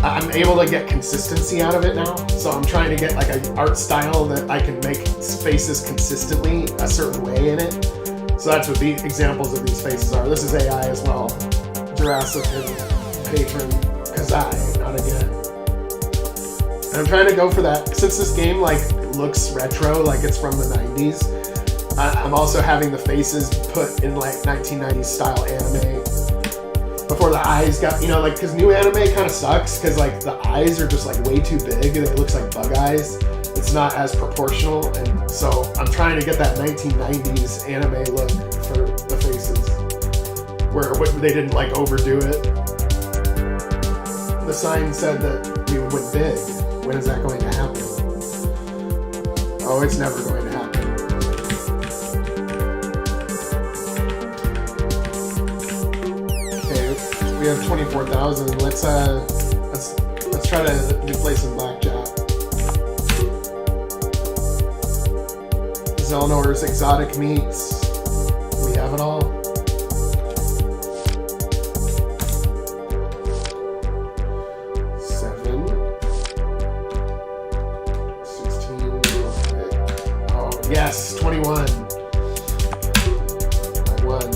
I'm able to get consistency out of it now. So I'm trying to get like an art style that I can make faces consistently a certain way in it. So that's what the examples of these faces are. This is AI as well. Jurassic and Patron Kazai, not again. And I'm trying to go for that. Since this game looks retro, like it's from the 90s, I'm also having the faces put in like 1990s style anime. Before the eyes got, because new anime kind of sucks because like the eyes are just like way too big and it looks like bug eyes. It's not as proportional, and so I'm trying to get that 1990s anime look for the faces where they didn't overdo it. The sign said that we went big. When is that going to happen? Oh, it's never going to happen. We have 24,000. Let's try to play some blackjack. Zelnor's exotic meats. We have it all. $7, 16. Oh yes, 21. I won.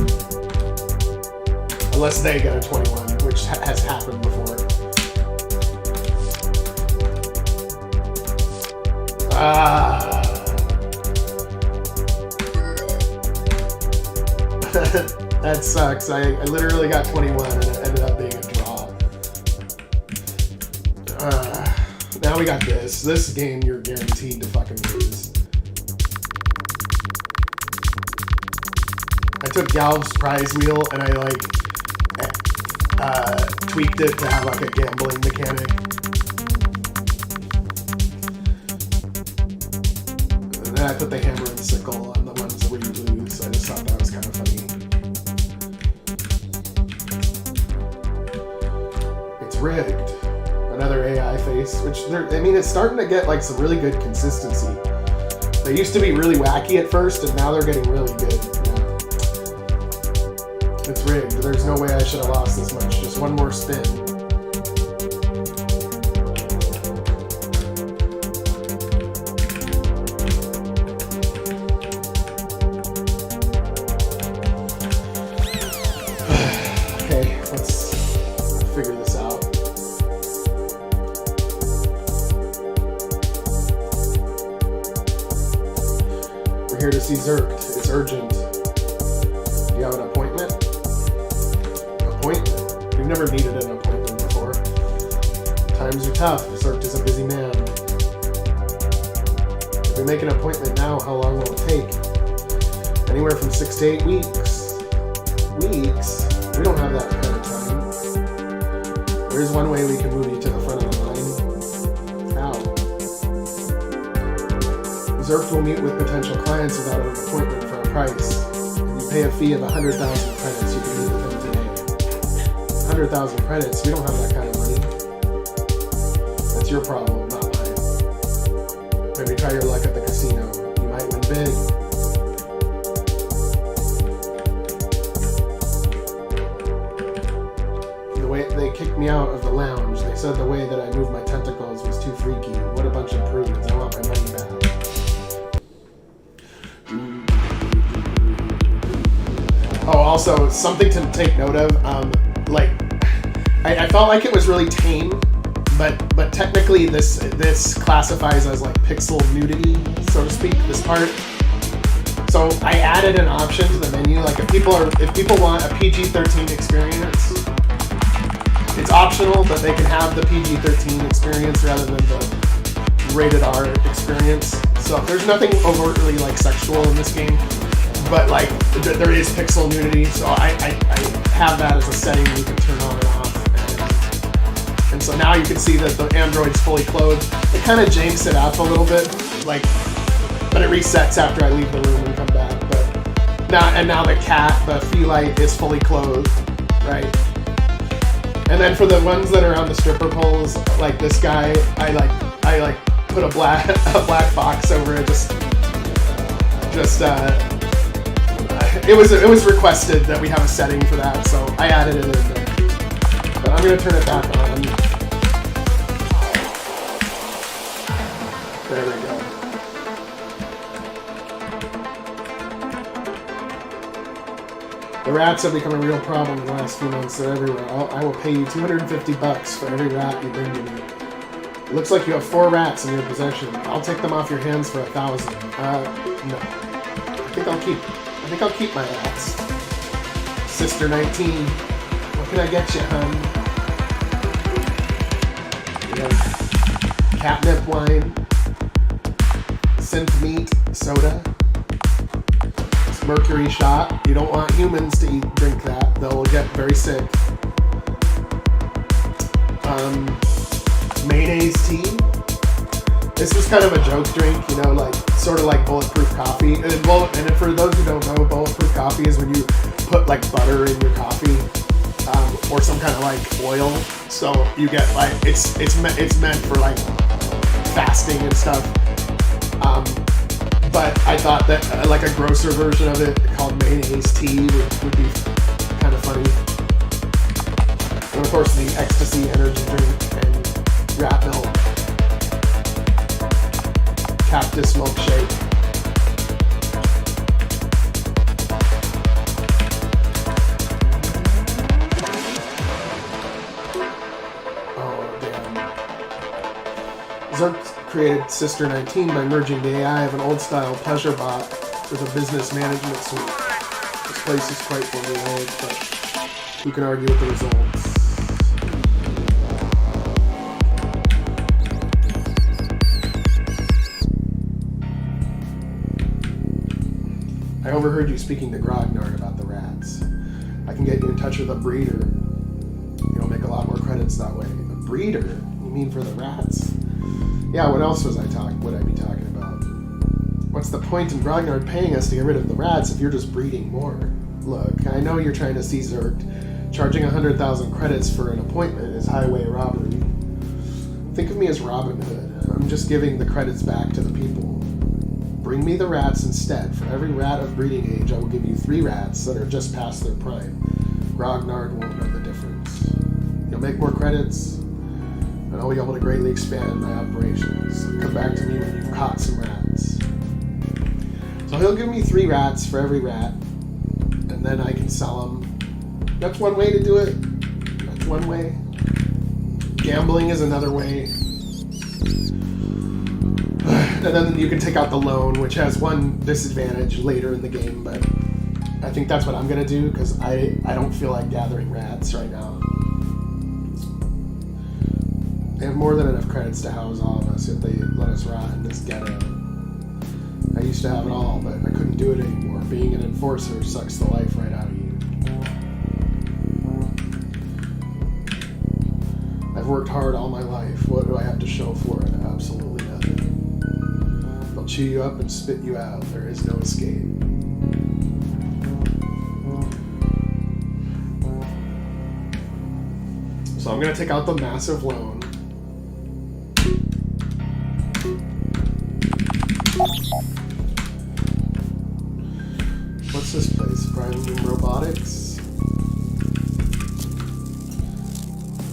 Unless they get a 21, which has happened before. That sucks. I literally got 21 and it ended up being a draw. Now we got this. This game you're guaranteed to fucking lose. I took Galv's prize wheel and I tweaked it to have like a gambling mechanic. And then I put the hammer and sickle on the ones where you lose. I just thought that was kind of funny. It's rigged. Another AI face, which it's starting to get like some really good consistency. They used to be really wacky at first, and now they're getting really good. It's rigged. There's no way I should have lost this much. Just one more spin. Okay, let's figure this out. We're here to see Zerk. It's urgent. Do you have an appointment? We've never needed an appointment before. Times are tough. Zerk is a busy man. If we make an appointment now, how long will it take? Anywhere from 6 to 8 weeks. Weeks? We don't have that kind of time. Here's one way we can move you to the front of the line. How? Zerk will meet with potential clients without an appointment for a price. If you pay a fee of 100,000 credits, you can meet with them today. 100,000 credits? We don't have that kind of money. That's your problem, not mine. Maybe try your luck at the casino. You might win big. They kicked me out of the lounge. They said the way that I moved my tentacles was too freaky. What a bunch of prudes. I want my money back. Oh, also, something to take note of. I felt like it was really tame, but technically this classifies as like pixel nudity, so to speak, this part. So I added an option to the menu. Like if people want a PG-13 experience, it's optional, but they can have the PG-13 experience rather than the rated R experience. So there's nothing overtly like sexual in this game, but like there is pixel nudity. So I have that as a setting you can turn on and off. And so now you can see that the android's fully clothed. It kind of janks it up a little bit, but it resets after I leave the room and come back. But now the cat, the feline, is fully clothed, right? And then for the ones that are on the stripper poles, like this guy, I put a black box over it. It was requested that we have a setting for that, so I added it in there. But I'm gonna turn it back on. There we go. The rats have become a real problem in the last few months. They're everywhere. I will pay you $250 for every rat you bring to me. It looks like you have 4 rats in your possession. I'll take them off your hands for 1,000. No. I think I'll keep my rats. Sister 19. What can I get you, hun? We have catnip wine, synth meat, soda. Mercury shot. You don't want humans to drink that. They'll get very sick. Mayonnaise tea. This is kind of a joke drink, sort of like bulletproof coffee. And for those who don't know, bulletproof coffee is when you put like butter in your coffee, or some kind of like oil. So you get like it's meant for like fasting and stuff. But I thought that like a grosser version of it called mayonnaise tea would be kind of funny. And of course the ecstasy energy drink and rat milk, cactus milkshake. Oh damn. Zerk created Sister 19 by merging the AI of an old-style pleasure bot with a business management suite. This place is quite formulaic, but who can argue with the results? I overheard you speaking to Grognard about the rats. I can get you in touch with a breeder. You'll make a lot more credits that way. A breeder? You mean for the rats? Yeah, what else would I be talking about? What's the point in Grognard paying us to get rid of the rats if you're just breeding more? Look, I know you're trying to see Zerk. Charging 100,000 credits for an appointment is highway robbery. Think of me as Robin Hood. I'm just giving the credits back to the people. Bring me the rats instead. For every rat of breeding age, I will give you 3 rats that are just past their prime. Grognard won't know the difference. You'll make more credits, and I'll be able to greatly expand my operations. Come back to me when you've caught some rats. So he'll give me 3 rats for every rat, and then I can sell them. That's one way to do it. That's one way. Gambling is another way. And then you can take out the loan, which has one disadvantage later in the game, but I think that's what I'm going to do, because I don't feel like gathering rats right now. They have more than enough credits to house all of us if they let us rot in this ghetto. I used to have it all, but I couldn't do it anymore. Being an enforcer sucks the life right out of you. I've worked hard all my life. What do I have to show for it? Absolutely nothing. They'll chew you up and spit you out. There is no escape. So I'm going to take out the massive loan. What's this place? Prime Robotics?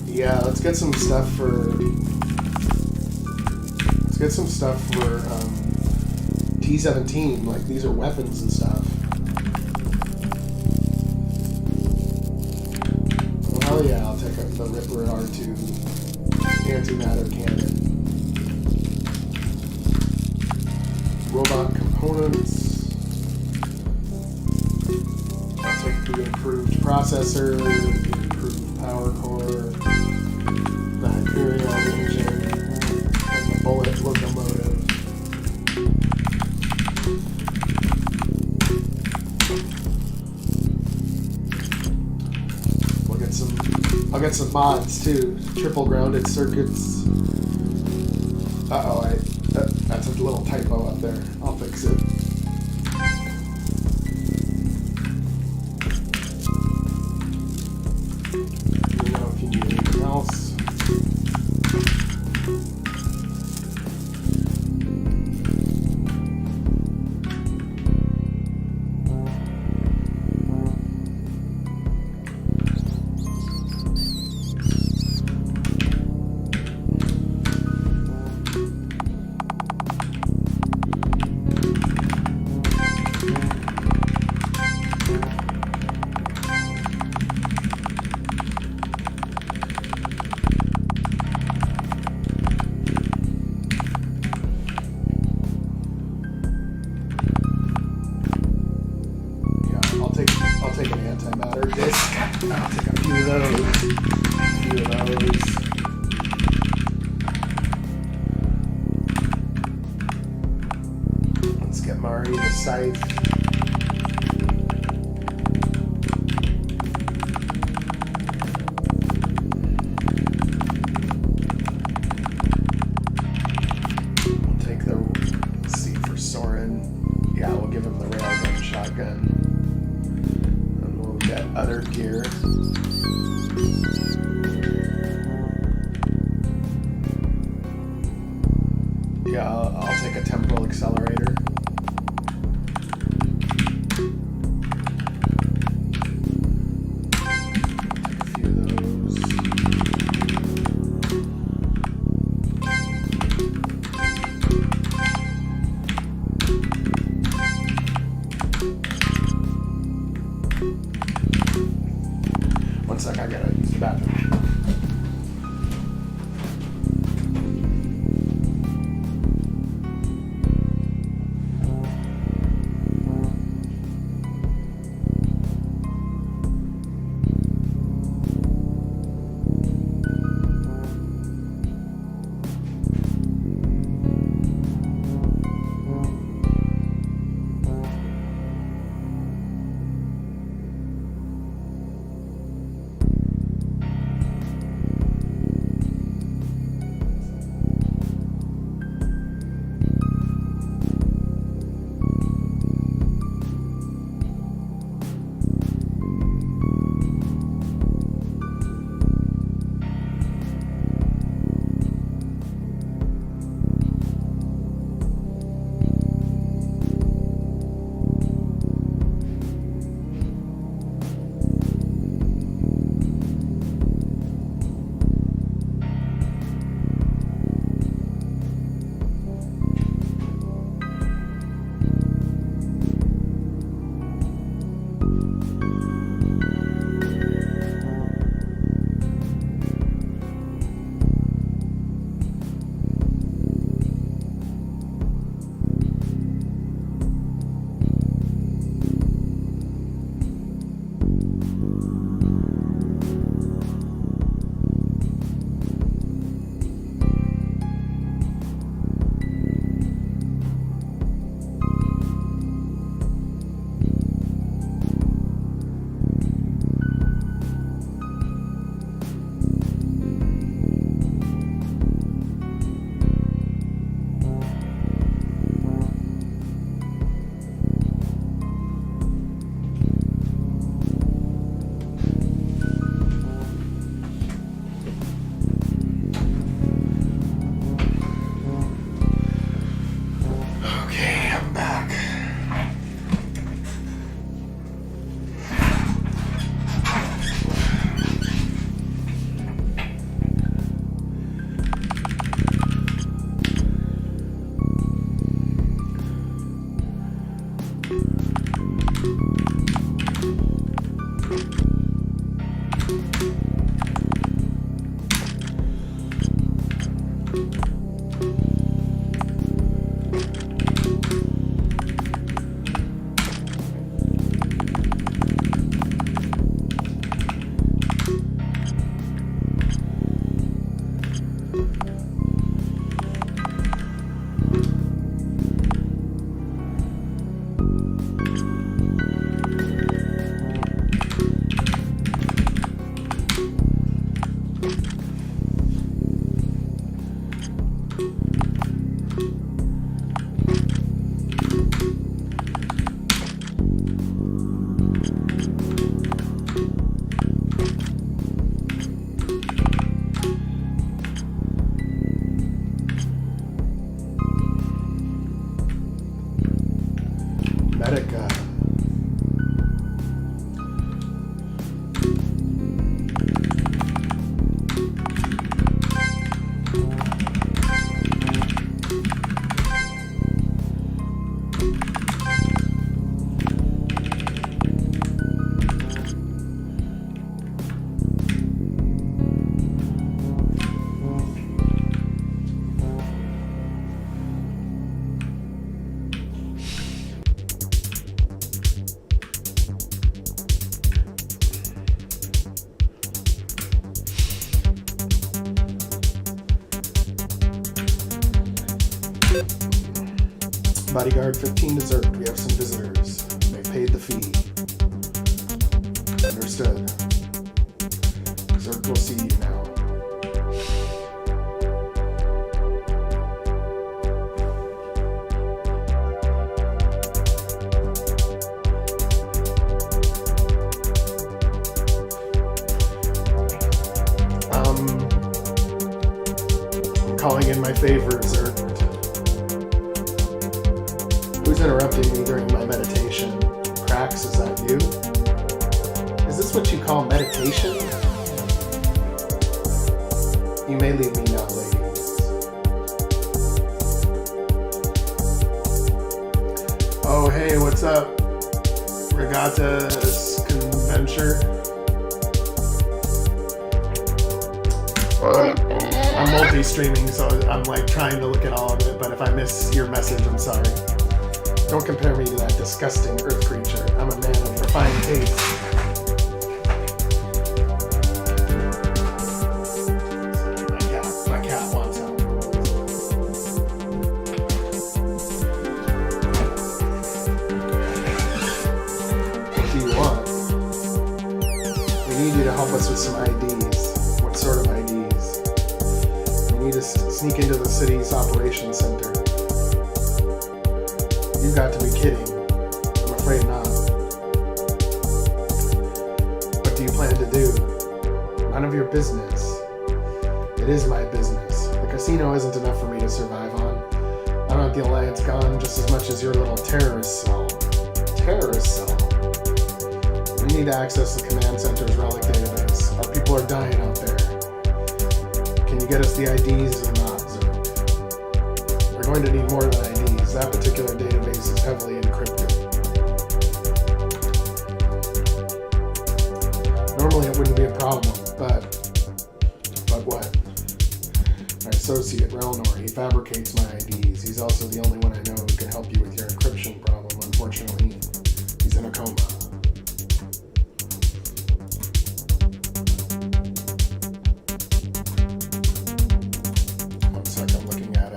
Yeah, let's get some stuff for... Let's get some stuff for T-17. Like, these are weapons and stuff. Well, hell yeah, I'll take up the Ripper R2 antimatter cannon. Robot components. I'll take the improved processor, the improved power core, the Hyperion engine, and the bullet locomotive. I'll get some mods too. Triple grounded circuits. Uh-oh, that's a little typo up there. I'll fix it. Let me know if you need anything else. I'll take an antimatter disc. I'll take a few of those. Let's get Mari the scythe. We'll take the C for Soren. Yeah, we'll give him the railgun shotgun. Other gear. Yeah, I'll take a temporal accelerator. Take a few of those. One sec, I gotta use the bathroom. Medica. Bodyguard 15 dessert. We have some visitors. They paid the fee. Understood. Zerk will see you now. I'm calling in my favor, Zerk. Who's interrupting me during my meditation? Krax, is that you? Is this what you call meditation? You may leave me now, ladies. Oh, hey, what's up? Regatta's Conventure. I'm multi-streaming, so I'm like trying to look at all of it, but if I miss your message, I'm sorry. Don't compare me to that disgusting earth creature. I'm a man of refined taste. My cat wants out. What do you want? We need you to help us with some IDs. What sort of IDs? We need to sneak into the city's operations center. You've got to be kidding. I'm afraid not. What do you plan to do? None of your business. It is my business. The casino isn't enough for me to survive on. I don't want the Alliance gone just as much as your little terrorist cell. Terrorist cell? We need to access the command center's relic database. Our people are dying out there. Can you get us the IDs or not, Zerk? We're going to need more than IDs. That particular database is heavily encrypted. Normally it wouldn't be a problem, but what? My associate, Relnor, he fabricates my IDs. He's also the only one I know who can help you with your encryption problem. Unfortunately, he's in a coma. One sec, I'm looking at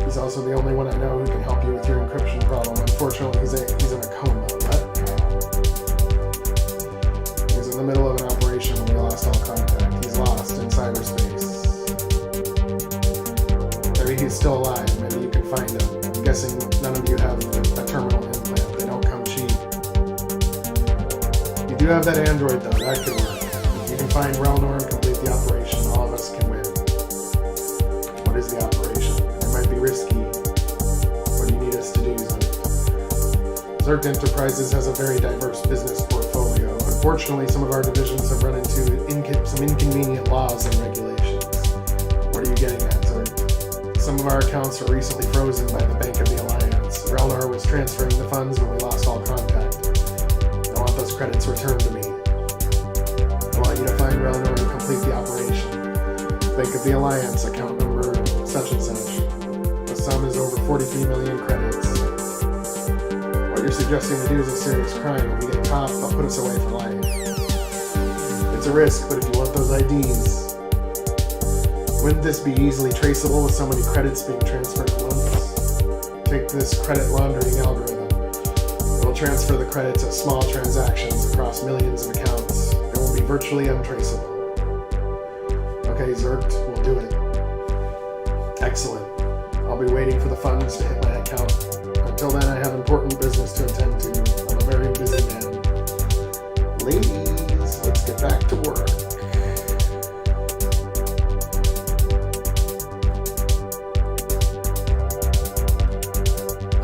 He's also the only one I know who can help you with your encryption problem. Unfortunately, he's in a coma. What? He's in the middle of an operation and we lost all contact. He's lost in cyberspace. Maybe he's still alive. Maybe you can find him. I'm guessing none of you have a terminal implant. They don't come cheap. You do have that android though. That could work. If you can find Relnor and complete the operation, all of us can win. What is the operation? Might be risky. What do you need us to do, Zerk? Zerk Enterprises has a very diverse business portfolio. Unfortunately, some of our divisions have run into some inconvenient laws and regulations. What are you getting at, Zerk? Some of our accounts were recently frozen by the Bank of the Alliance. Relnor was transferring the funds when we lost all contact. I want those credits returned to me. I want you to find Relnor and complete the operation. Bank of the Alliance, account number such and such. The sum is over 43 million credits. What you're suggesting we do is a serious crime. If we get caught, they'll put us away for life. It's a risk, but if you want those IDs, wouldn't this be easily traceable with so many credits being transferred at once? Take this credit laundering algorithm. It will transfer the credits as small transactions across millions of accounts. It will be virtually untraceable. Okay, Zerk, we'll do it. Excellent. I'll be waiting for the funds to hit my account. Until then, I have important business to attend to. I'm a very busy man.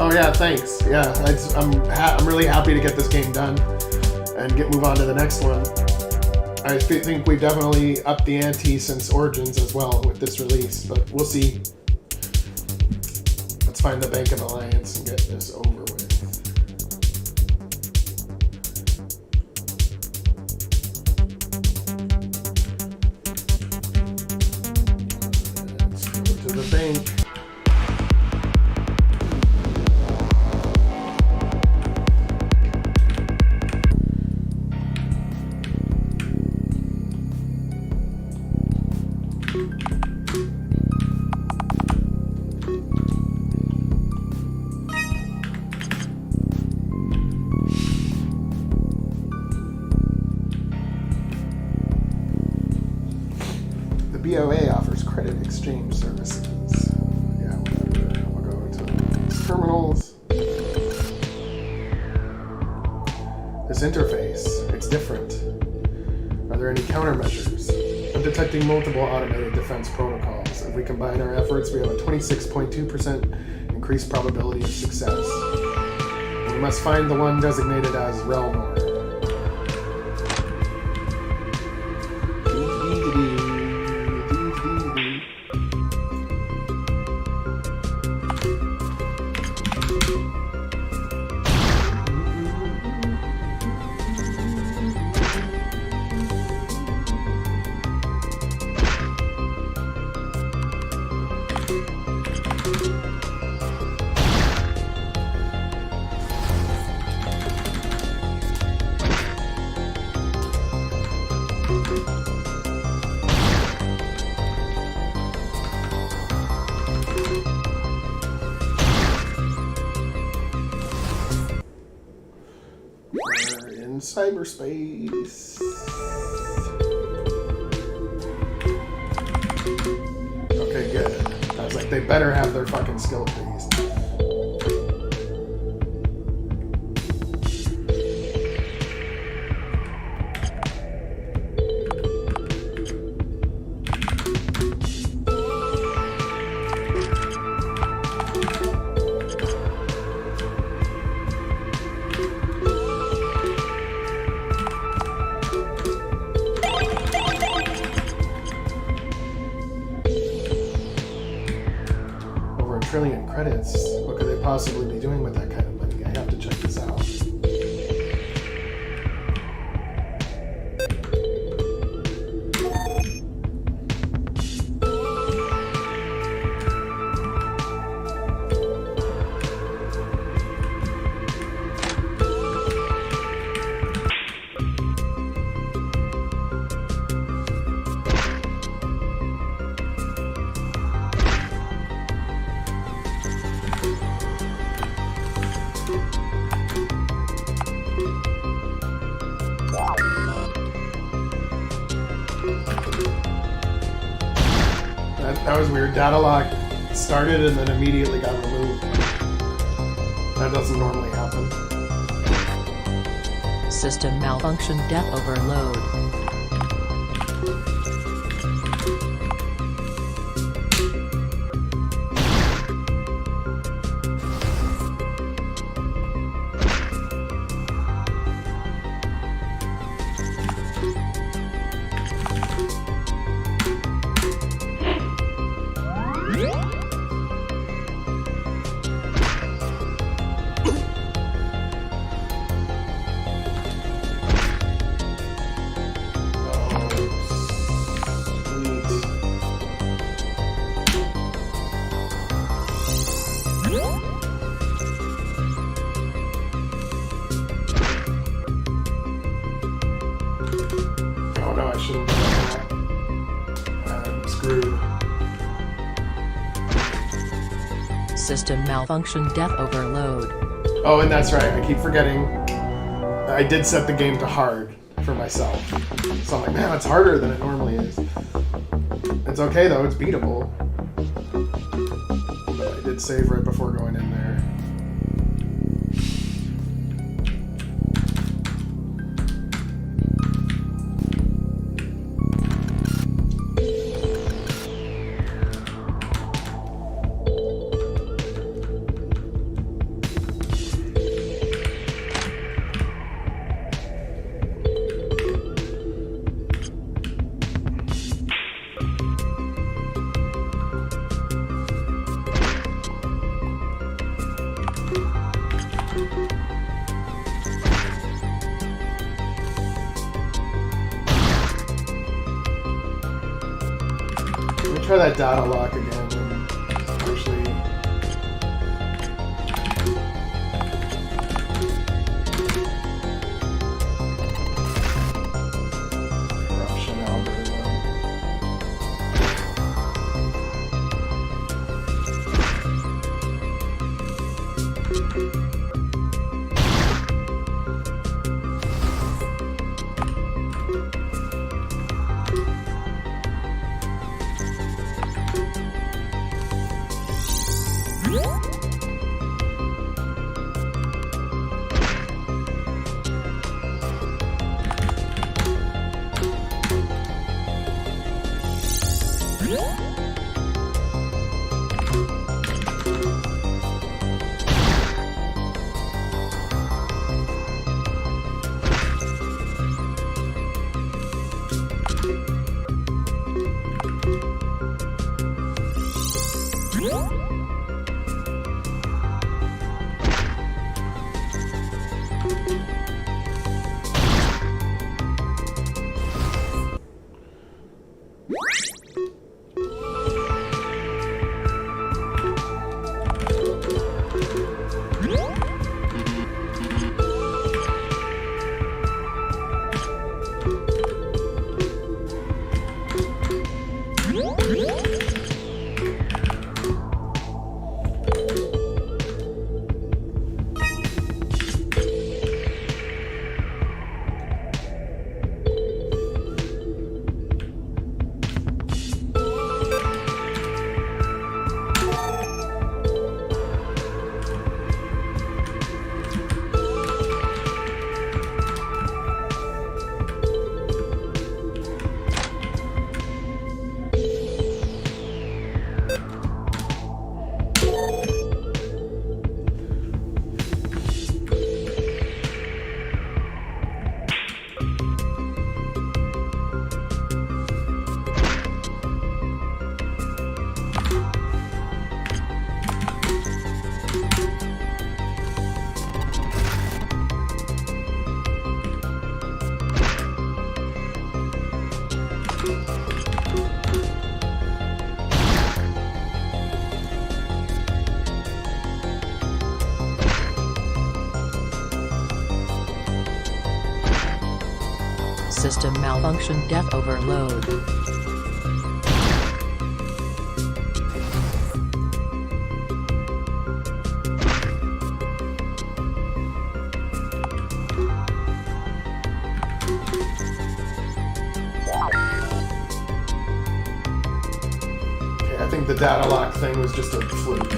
Oh yeah, thanks. Yeah, I'm really happy to get this game done and move on to the next one. I think we've definitely upped the ante since Origins as well with this release, but we'll see. Let's find the Bank of Alliance and get this over with. Let's go to the bank. BOA offers credit exchange services. Yeah, whatever. We'll go to these terminals. This interface, it's different. Are there any countermeasures? I'm detecting multiple automated defense protocols. If we combine our efforts, we have a 26.2% increased probability of success. We must find the one designated as Relnor. Cyberspace. Okay, good. I was like, they better have their fucking skill trees. Trillion credits. What could they possibly be doing with that kind of money? I have to check this out. That was weird. Data lock started and then immediately got removed. That doesn't normally happen. System malfunction, death overload. System malfunction, death overload. Oh, and that's right. I keep forgetting. I did set the game to hard for myself. So I'm like, man, it's harder than it normally is. It's okay though. It's beatable. But I did save right before going in there. try that data lock again. And actually, corruption algorithm. System malfunction, death overload. Okay, I think the data lock thing was just a fluke.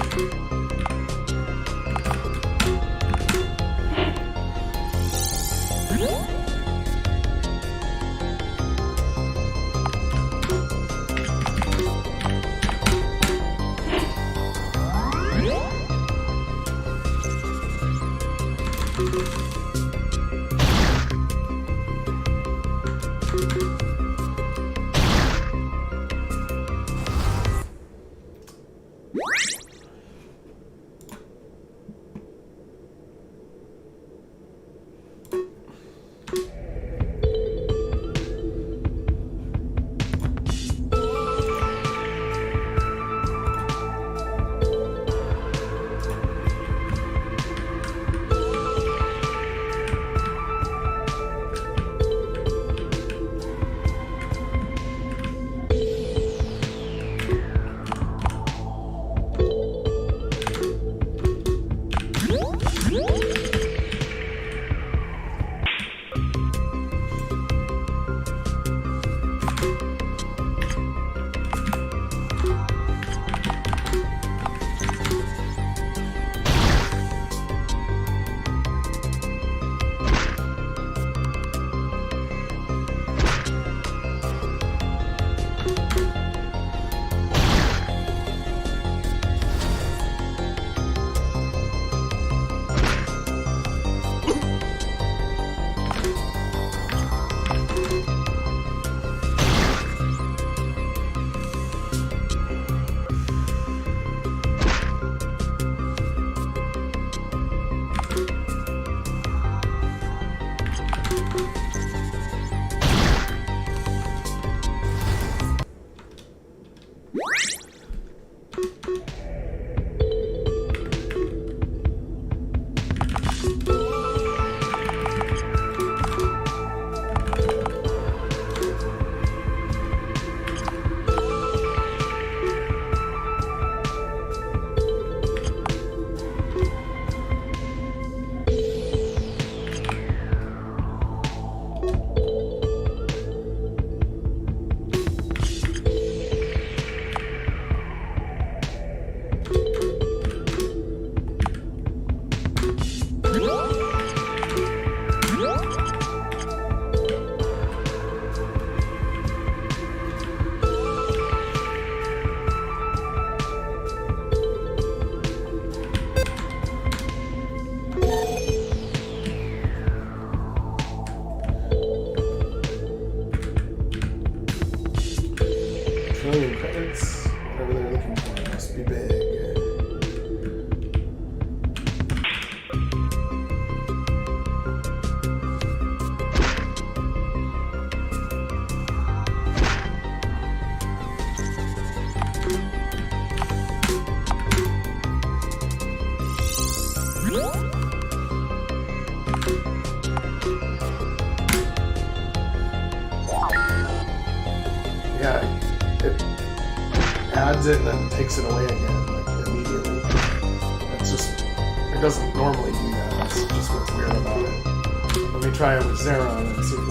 adds it and then takes it away again, like, immediately. It's just, it doesn't normally do that. That's just what's weird about it. Let me try it with Xeron and see if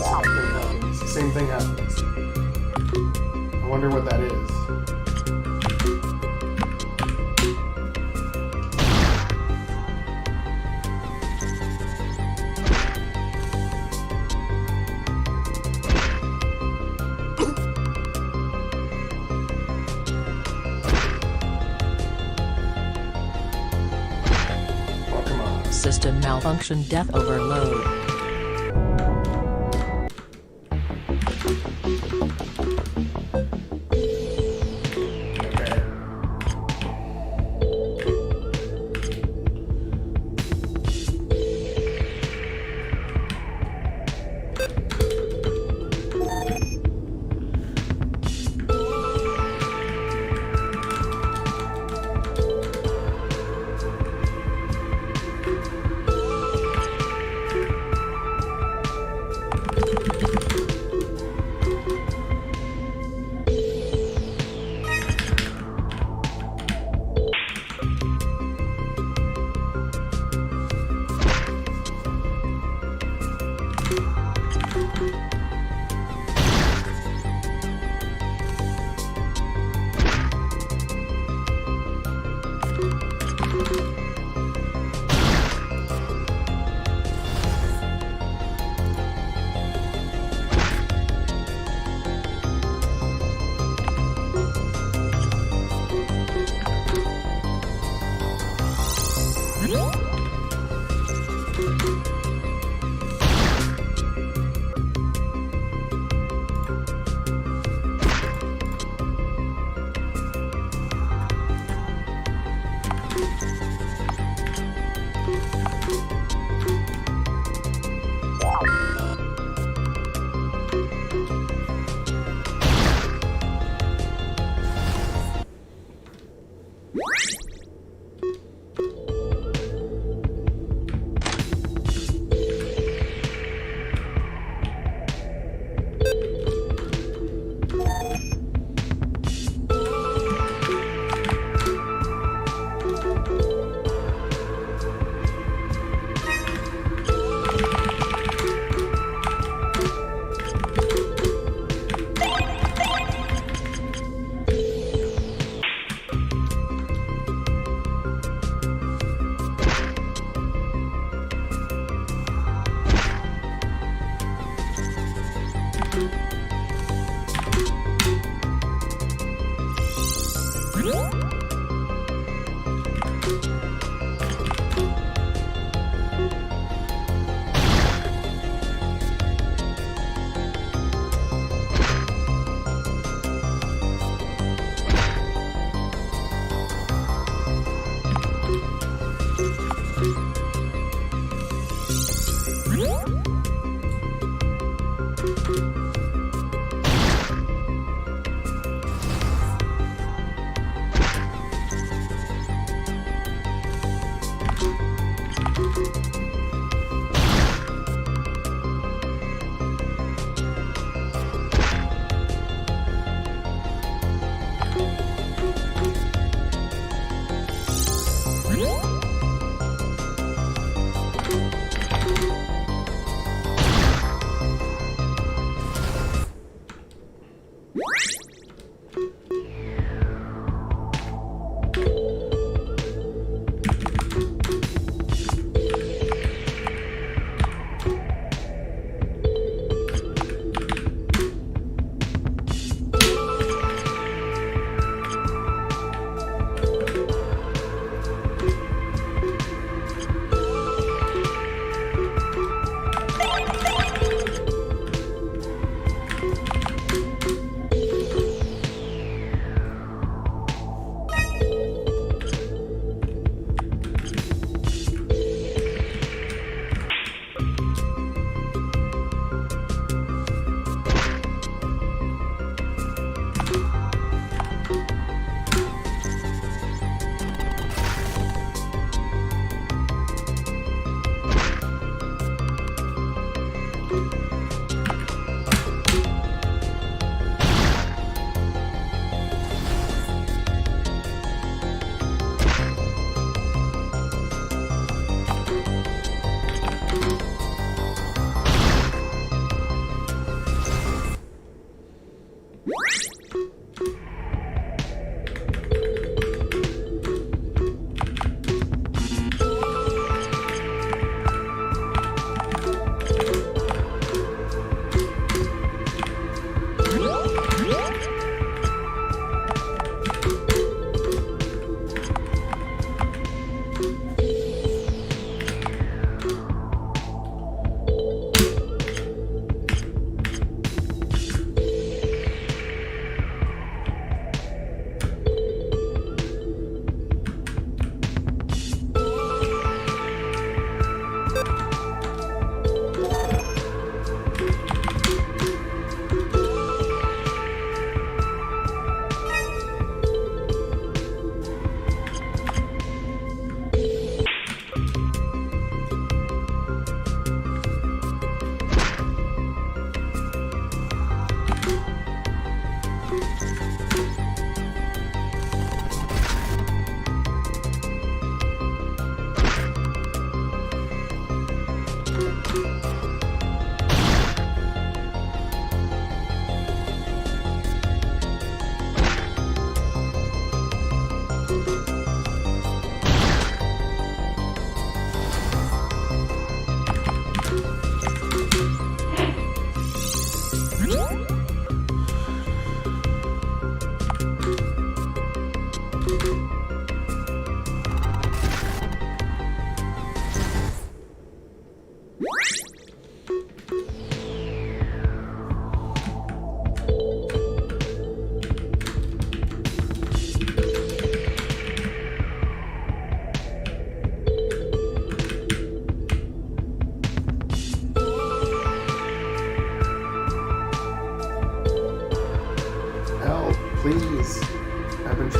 the same thing happens. The same thing happens. I wonder what that is. System malfunction, death overload.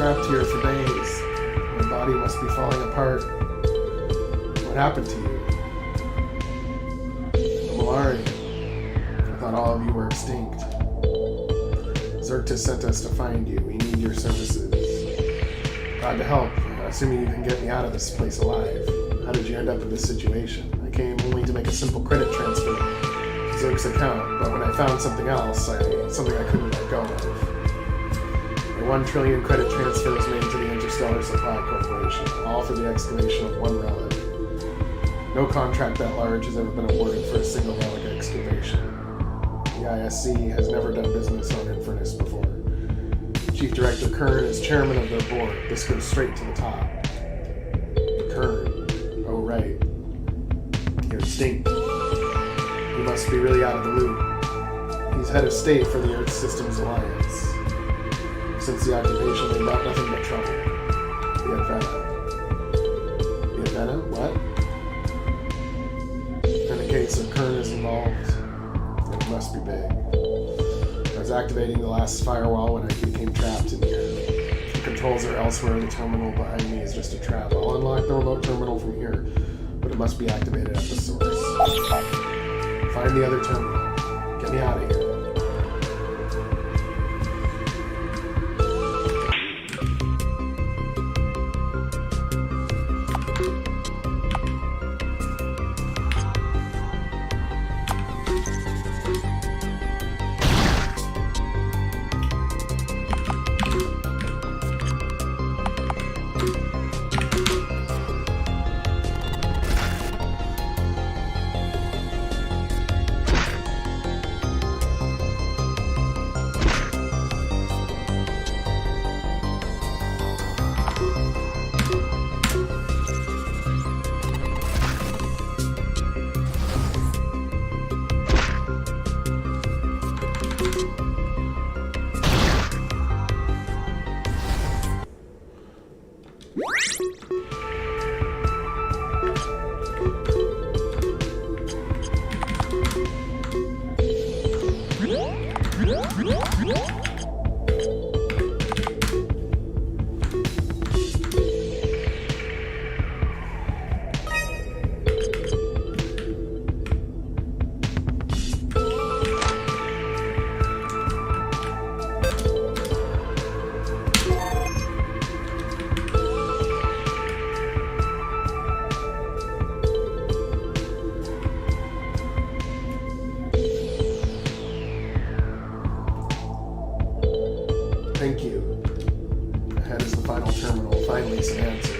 trapped here for days. My body must be falling apart. What happened to you? Malari. I thought all of you were extinct. Xerxes sent us to find you. We need your services. Glad to help, assuming you can get me out of this place alive. How did you end up in this situation? I came only to make a simple credit transfer to Xerxes' account, but when I found something else, something I couldn't let go of. A 1 trillion credit transfer was made to the Interstellar Supply Corporation, all for the excavation of one relic. No contract that large has ever been awarded for a single relic excavation. The ISC has never done business on Infernus before. Chief Director Kern is chairman of their board. This goes straight to the top. Kern. Oh, right. You're extinct. He must be really out of the loop. He's head of state for the Earth Systems Alliance. Since the occupation, they brought nothing but trouble. The Advena. The Advena? What? In the case of Kern is involved, it must be big. I was activating the last firewall when I became trapped in here. The controls are elsewhere. The terminal behind me is just a trap. I'll unlock the remote terminal from here, but it must be activated at the source. Find the other terminal. Get me out of here. Thank you. Ahead is the final terminal. Finally, some answers.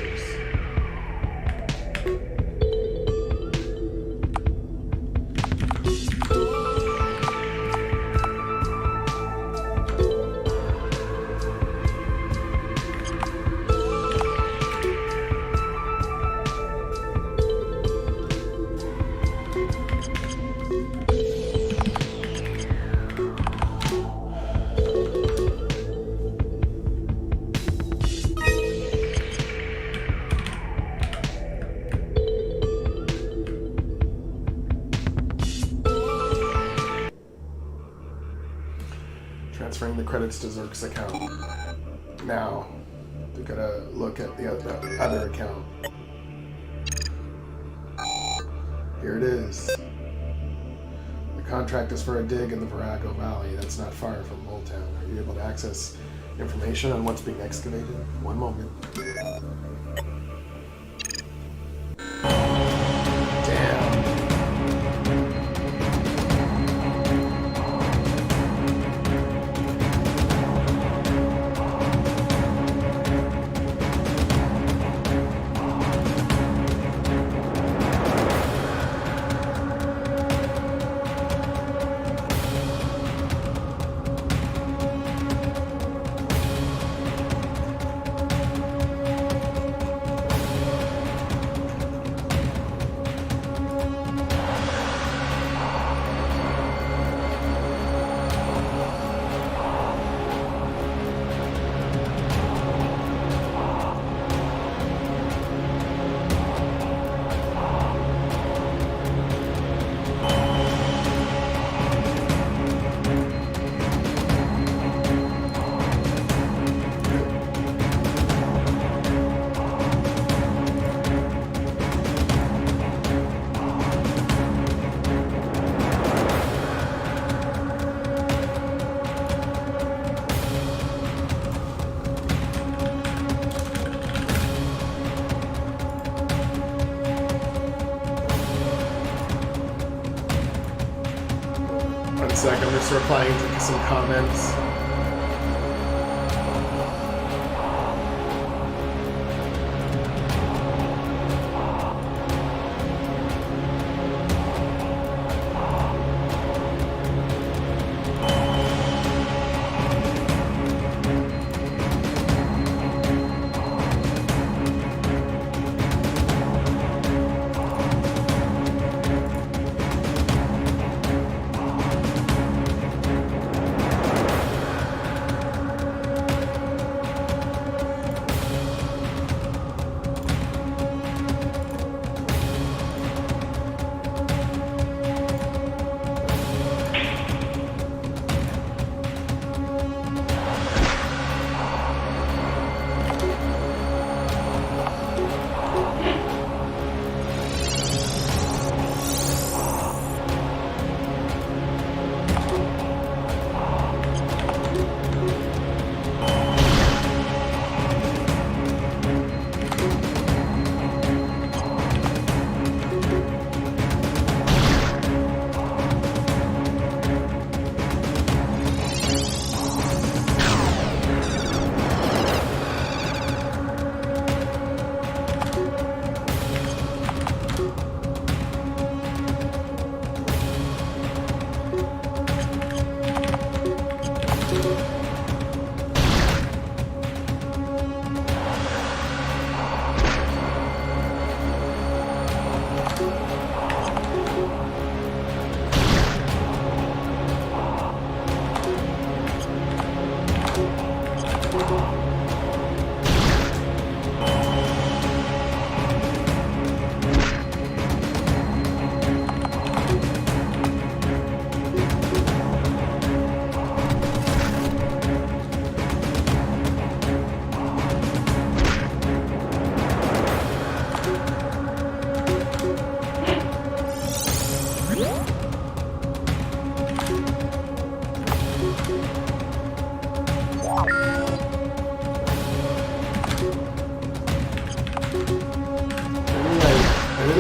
Transferring the credits to Zerk's account. Now, we gotta look at the other account. Here it is. The contract is for a dig in the Virago Valley. That's not far from Moldtown. Are you able to access information on what's being excavated? One moment. sec. I'm just replying to some comments.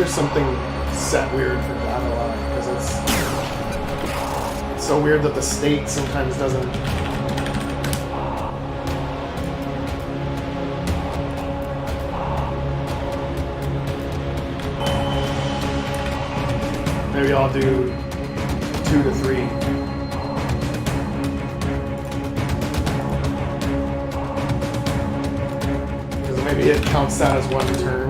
Something set weird for dialogue because it's so weird that the state sometimes doesn't. Maybe I'll do 2 to 3. Because maybe it counts that as one turn.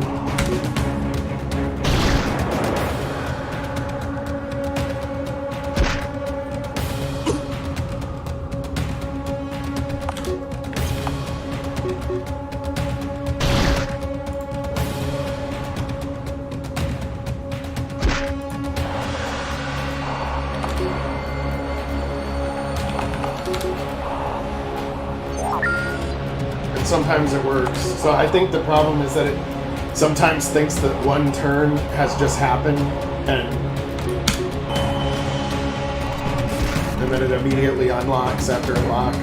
Sometimes it works. So I think the problem is that it sometimes thinks that one turn has just happened and then it immediately unlocks after it locked.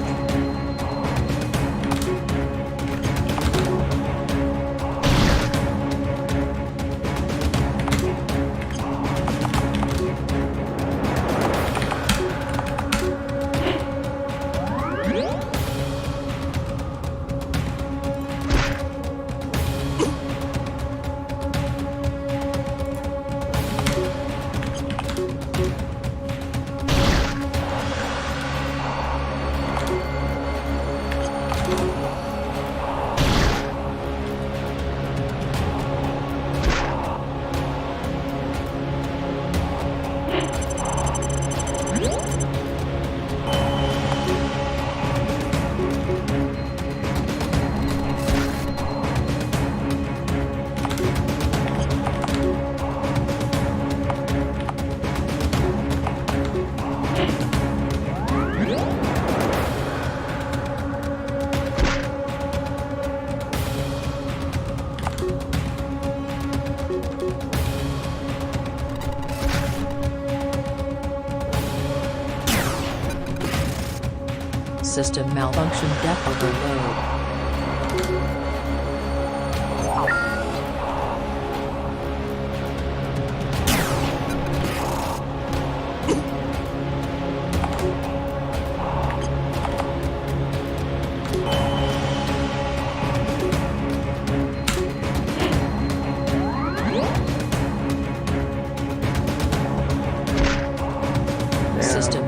System malfunction, depth overload.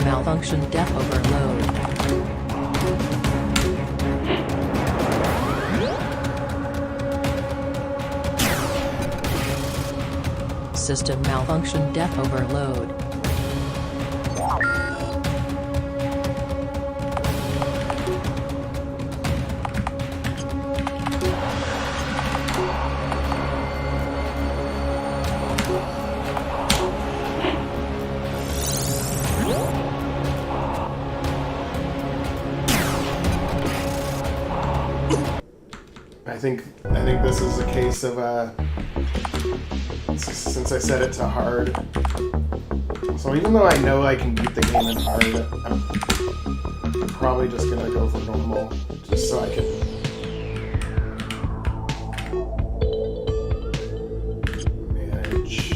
malfunction depth overload. System malfunction depth overload. I think this is a case of since I set it to hard. So even though I know I can beat the game in hard, I'm probably just gonna go for normal, just so I can manage.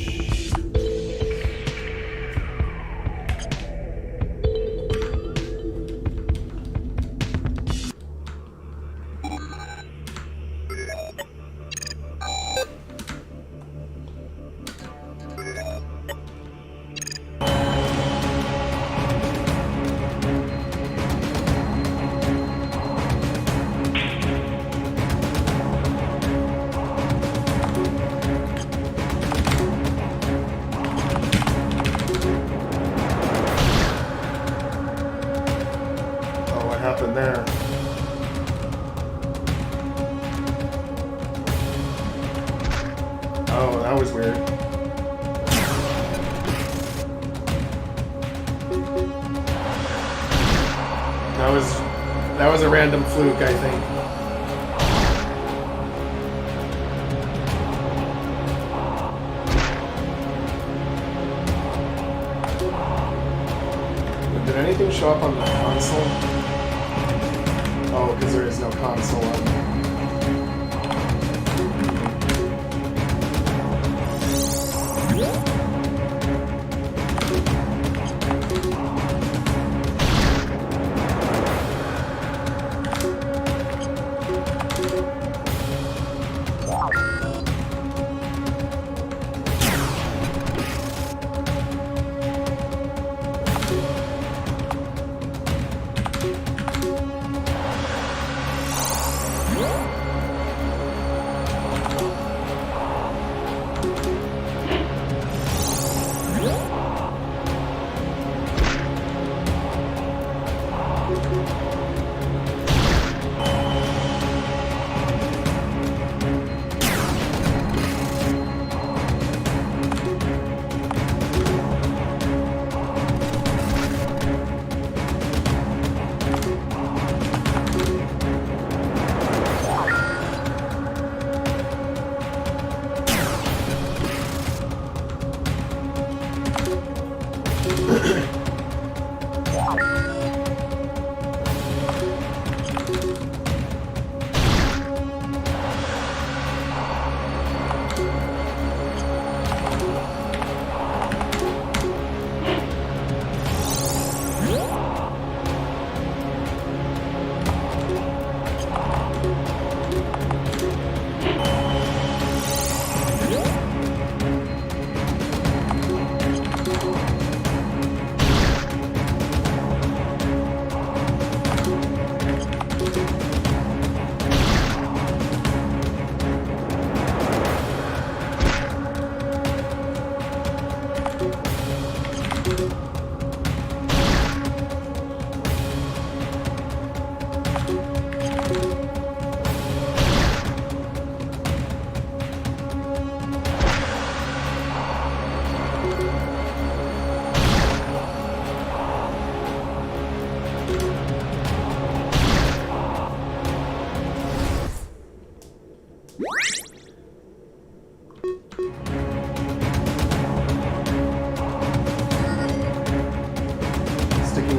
There. Oh, that was weird. That was a random fluke, I think. Did anything show up on the console? Oh, because there is no console on.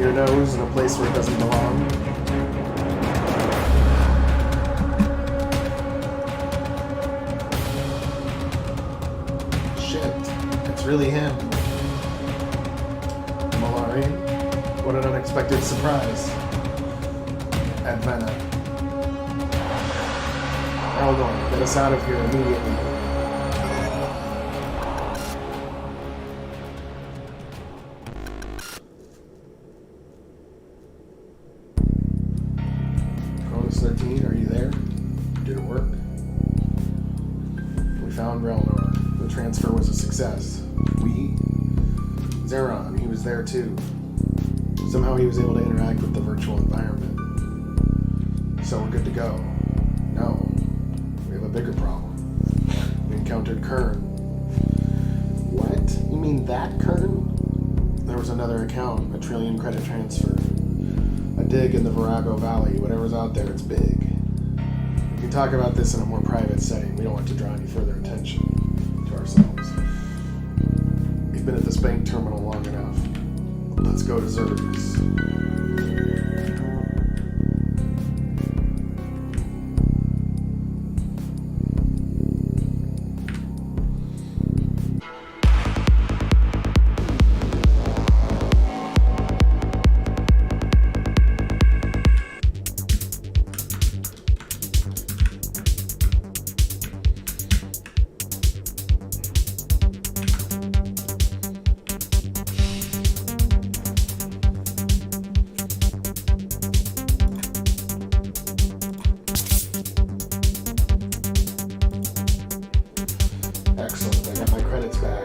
Your nose in a place where it doesn't belong. Shit, it's really him. Malari, what an unexpected surprise. Advena. Eldor, get us out of here immediately. success. We? Zeron, he was there too. Somehow he was able to interact with the virtual environment. So we're good to go. No. We have a bigger problem. We encountered Kern. What? You mean that Kern? There was another account, a trillion credit transfer. A dig in the Virago Valley. Whatever's out there, it's big. We can talk about this in a more private setting. We don't want to draw any further attention to ourselves. We've been at this bank terminal long enough. Let's go to Zerber's. Excellent, I got my credits back.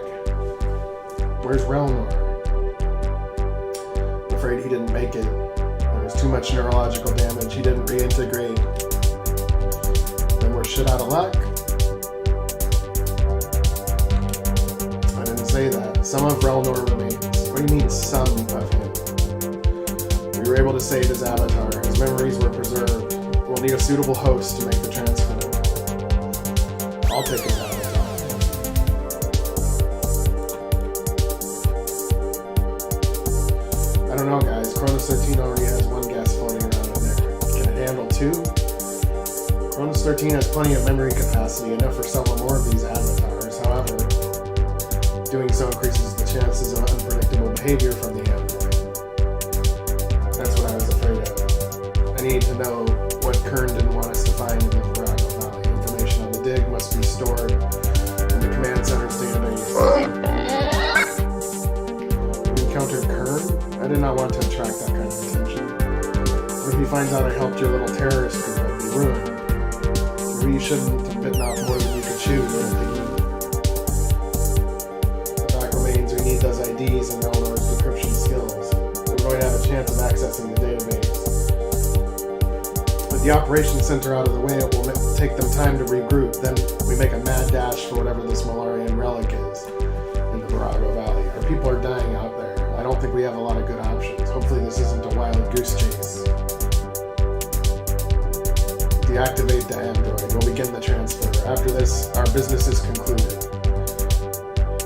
Where's Relnor? I'm afraid he didn't make it. There was too much neurological damage. He didn't reintegrate. Then we're shit out of luck? I didn't say that. Some of Relnor remains. What do you mean, some of him? We were able to save his avatar. His memories were preserved. We'll need a suitable host to make the transfer. I'll take his avatar. I don't know, guys. Cronus 13 already has one guest floating around in there. Can it handle two? Cronus 13 has plenty of memory capacity, enough for several more of these avatars. However, doing so increases the chances of unpredictable behavior from the android. That's what I was afraid of. I need to know what Kern didn't want us to find in the Virago Valley. Information on the dig must be stored in the command center standings. You encountered Kern? I did not want to attract that kind of attention. What if he finds out I helped your little terrorist group? I'd be ruined. Maybe you shouldn't have bitten off more than you could chew, little piggy. The fact remains we need those IDs and Relnor's decryption skills. We're going to have a chance of accessing the database. With the operations center out of the way, it will take them time to regroup. Then we make a mad dash for whatever this Malarian relic is in the Virago Valley. Our people are dying out there. I don't think we have a lot of good options. Hopefully this isn't a wild goose chase. Deactivate the android. We'll begin the transfer. After this, our business is concluded.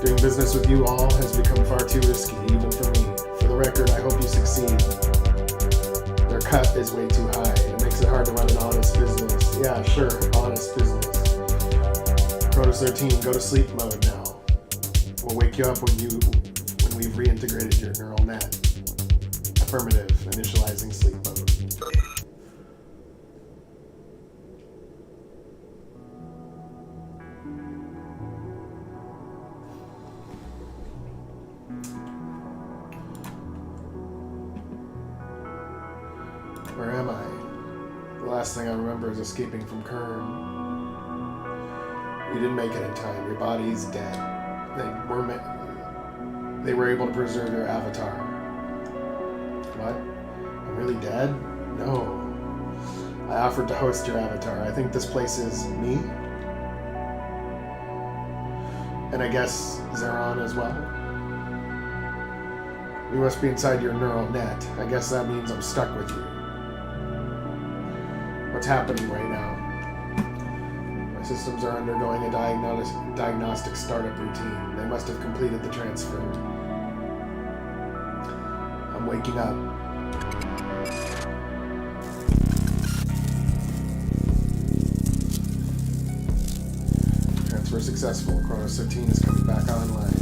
Doing business with you all has become far too risky, even for me. For the record, I hope you succeed. Their cut is way too high. It makes it hard to run an honest business. Yeah, sure, honest business. Cronus 13, go to sleep mode now. We'll wake you up when we've reintegrated your neural net. Affirmative, initializing sleep mode. Where am I? The last thing I remember is escaping from Kern. You didn't make it in time. Your body's dead. They were able to preserve your avatar. What? I'm really dead? No. I offered to host your avatar. I think this place is me. And I guess Zeron as well. We must be inside your neural net. I guess that means I'm stuck with you. What's happening right now? My systems are undergoing a diagnostic startup routine. They must have completed the transfer. I'm waking up. Transfer successful. Cronus 13 is coming back online.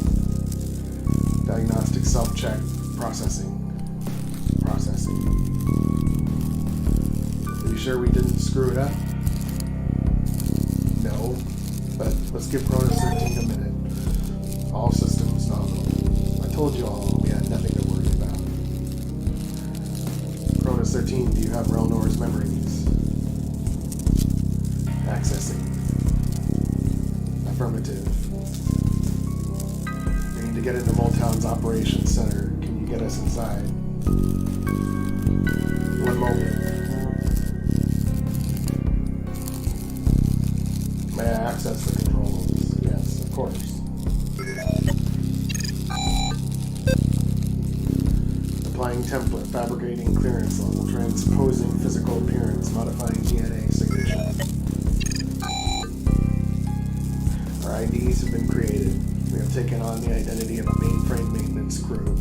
Diagnostic self-check. Processing. Are you sure we didn't screw it up? No. But let's give Cronus 13 a minute. All systems nominal. I told you all we had nothing to worry about. Cronus 13, do you have Relnor's memories? Accessing. Affirmative. to get into Motown's operations center. Can you get us inside? One moment. May I access the controls? Yes, of course. Applying template, fabricating clearance level, transposing physical appearance, modifying DNA signature. Our IDs have been created. We have taken on the identity of a mainframe maintenance crew.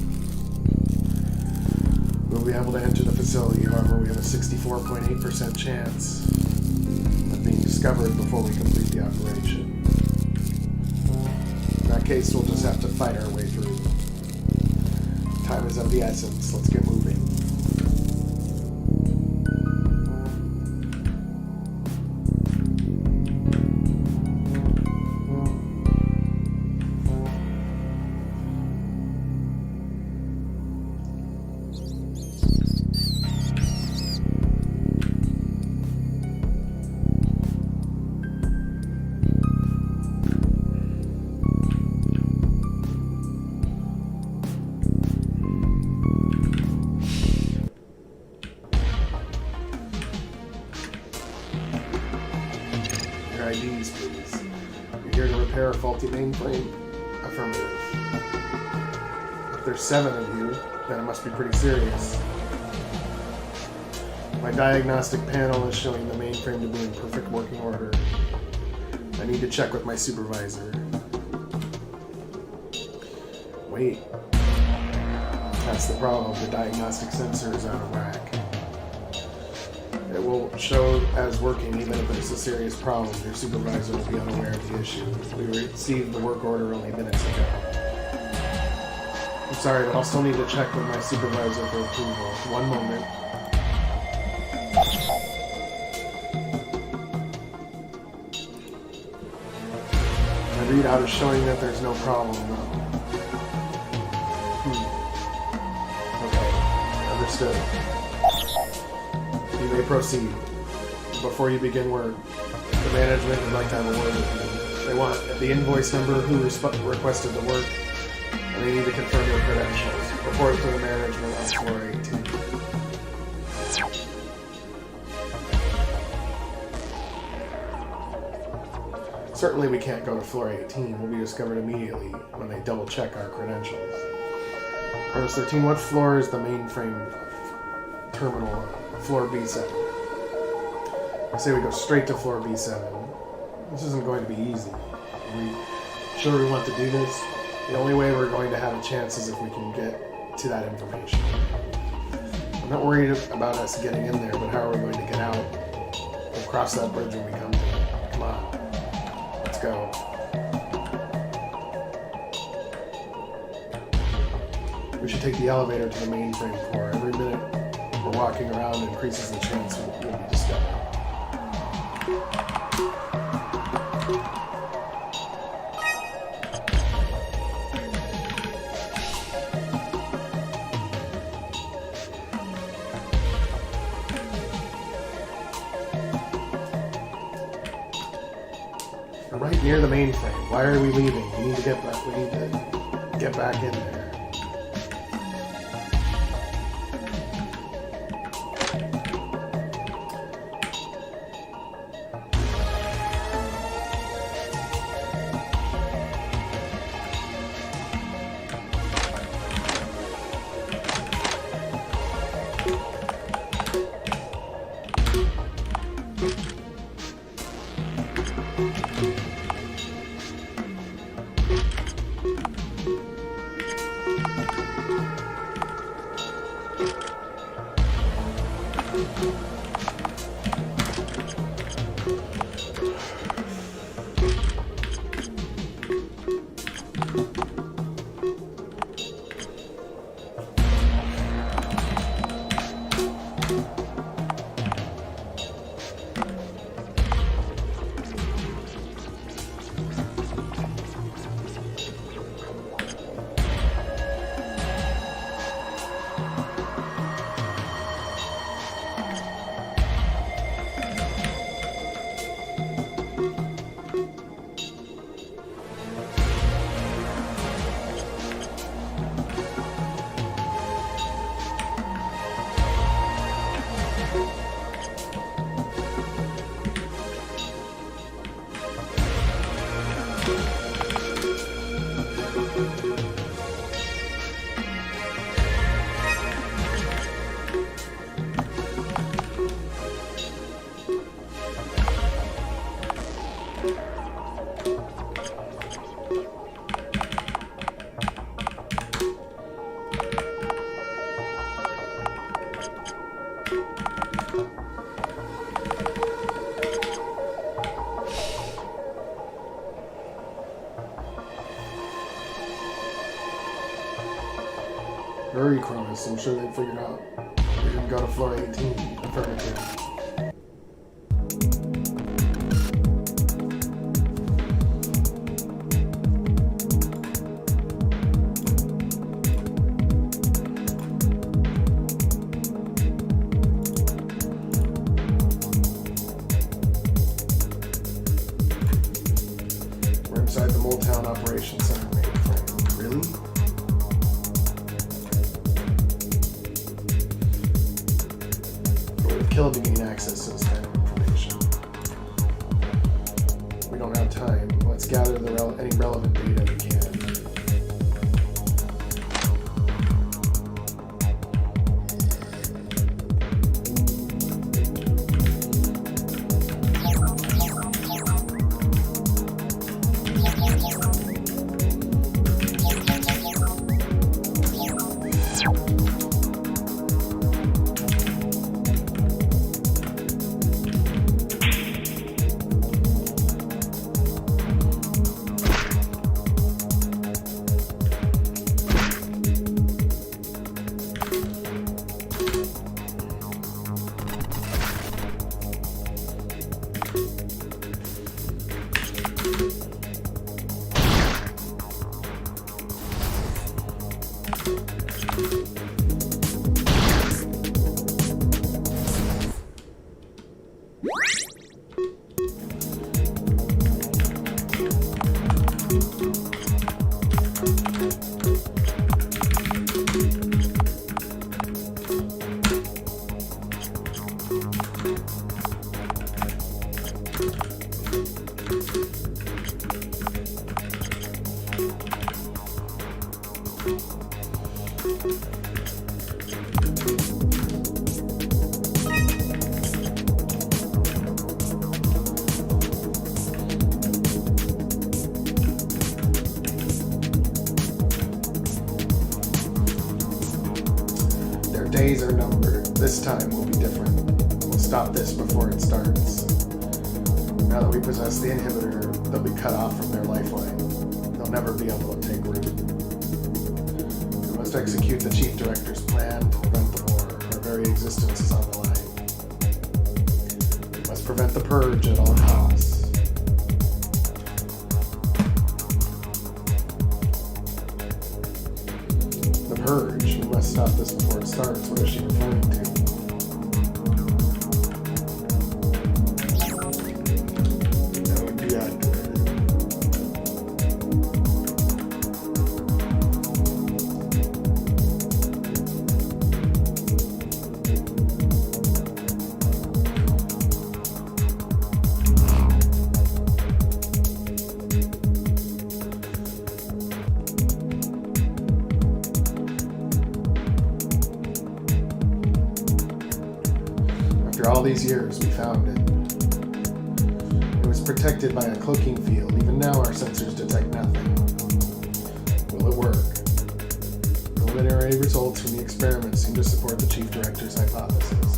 We'll be able to enter the facility, however, we have a 64.8% chance of being discovered before we complete the operation. In that case, we'll just have to fight our way through. Time is of the essence. Let's get moving. IDs, please. You're here to repair a faulty mainframe? Affirmative. If there's 7 of you, then it must be pretty serious. My diagnostic panel is showing the mainframe to be in perfect working order. I need to check with my supervisor. Wait. That's the problem. The diagnostic sensor is out of whack. It will show as working even if there's a serious problem. Your supervisor will be unaware of the issue. We received the work order only minutes ago. I'm sorry, but I'll still need to check with my supervisor for approval. One moment. My readout is showing that there's no problem, though. Okay, understood. You may proceed. Before you begin work, the management would like to have a word with you. They want the invoice number who requested the work, and they need to confirm your credentials. Report to the management on floor 18. Certainly we can't go to floor 18. We'll be discovered immediately when they double check our credentials. Corpus 13, what floor is the mainframe terminal on? Floor B7. I say we go straight to floor B7. This isn't going to be easy. Are we sure we want to do this? The only way we're going to have a chance is if we can get to that information. I'm not worried about us getting in there, but how are we going to get out? We'll cross that bridge when we come to it. Come on. Let's go. We should take the elevator to the mainframe floor. Every minute we're walking around increases the chance we'll be discovered. We're right near the mainframe. Why are we leaving? We need to get back. We need to get back in there. Very Cronus, I'm sure they figured out. They didn't go to floor 18. Affirmative. We're inside the Motown Operations Center mainframe. Really? Kill to gain access to this kind of information. We don't have time. Let's gather any relevant data we can. Days are numbered. This time will be different. We'll stop this before it starts. Now that we possess the inhibitor, they'll be cut off from their lifeline. They'll never be able to take root. We must execute the Chief Director's plan to prevent the war. Our very existence is on the line. We must prevent the purge at all costs. The purge. We must stop this before it starts. What is she referring to? That would be accurate. After all these years, we found it. It was protected by a cloaking field. Even now, our sensors detect nothing. Will it work? Preliminary results from the experiment seem to support the Chief Director's hypothesis.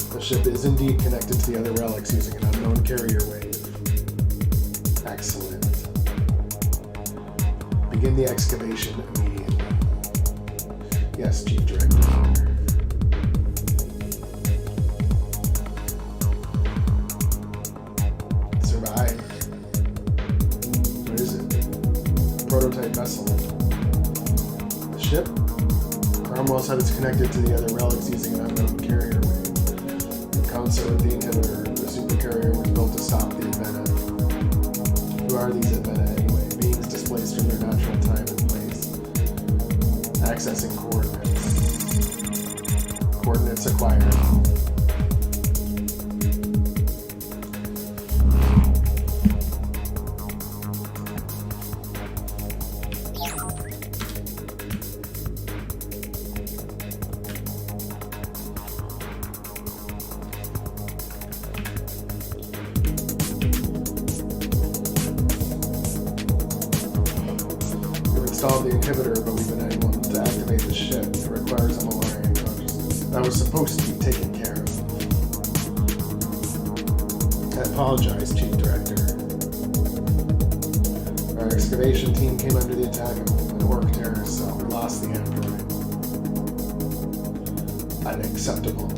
The ship is indeed connected to the other relics using an unknown carrier wave. Excellent. Begin the excavation immediately. Yes, Chief Director. What is it? A prototype vessel. The ship? Cromwell said it's connected to the other relics using an unknown carrier wave. In concert with the inhibitor, the supercarrier was built to stop the Advena. Who are these Advena anyway? Beings displaced from their natural time and place. Accessing coordinates. Coordinates acquired. Installed the inhibitor, but we've been unable to activate the ship. It requires a Malarian consciousness. That was supposed to be taken care of. I apologize, Chief Director. Our excavation team came under the attack of an orc terrorist cell. We lost the android. unacceptable.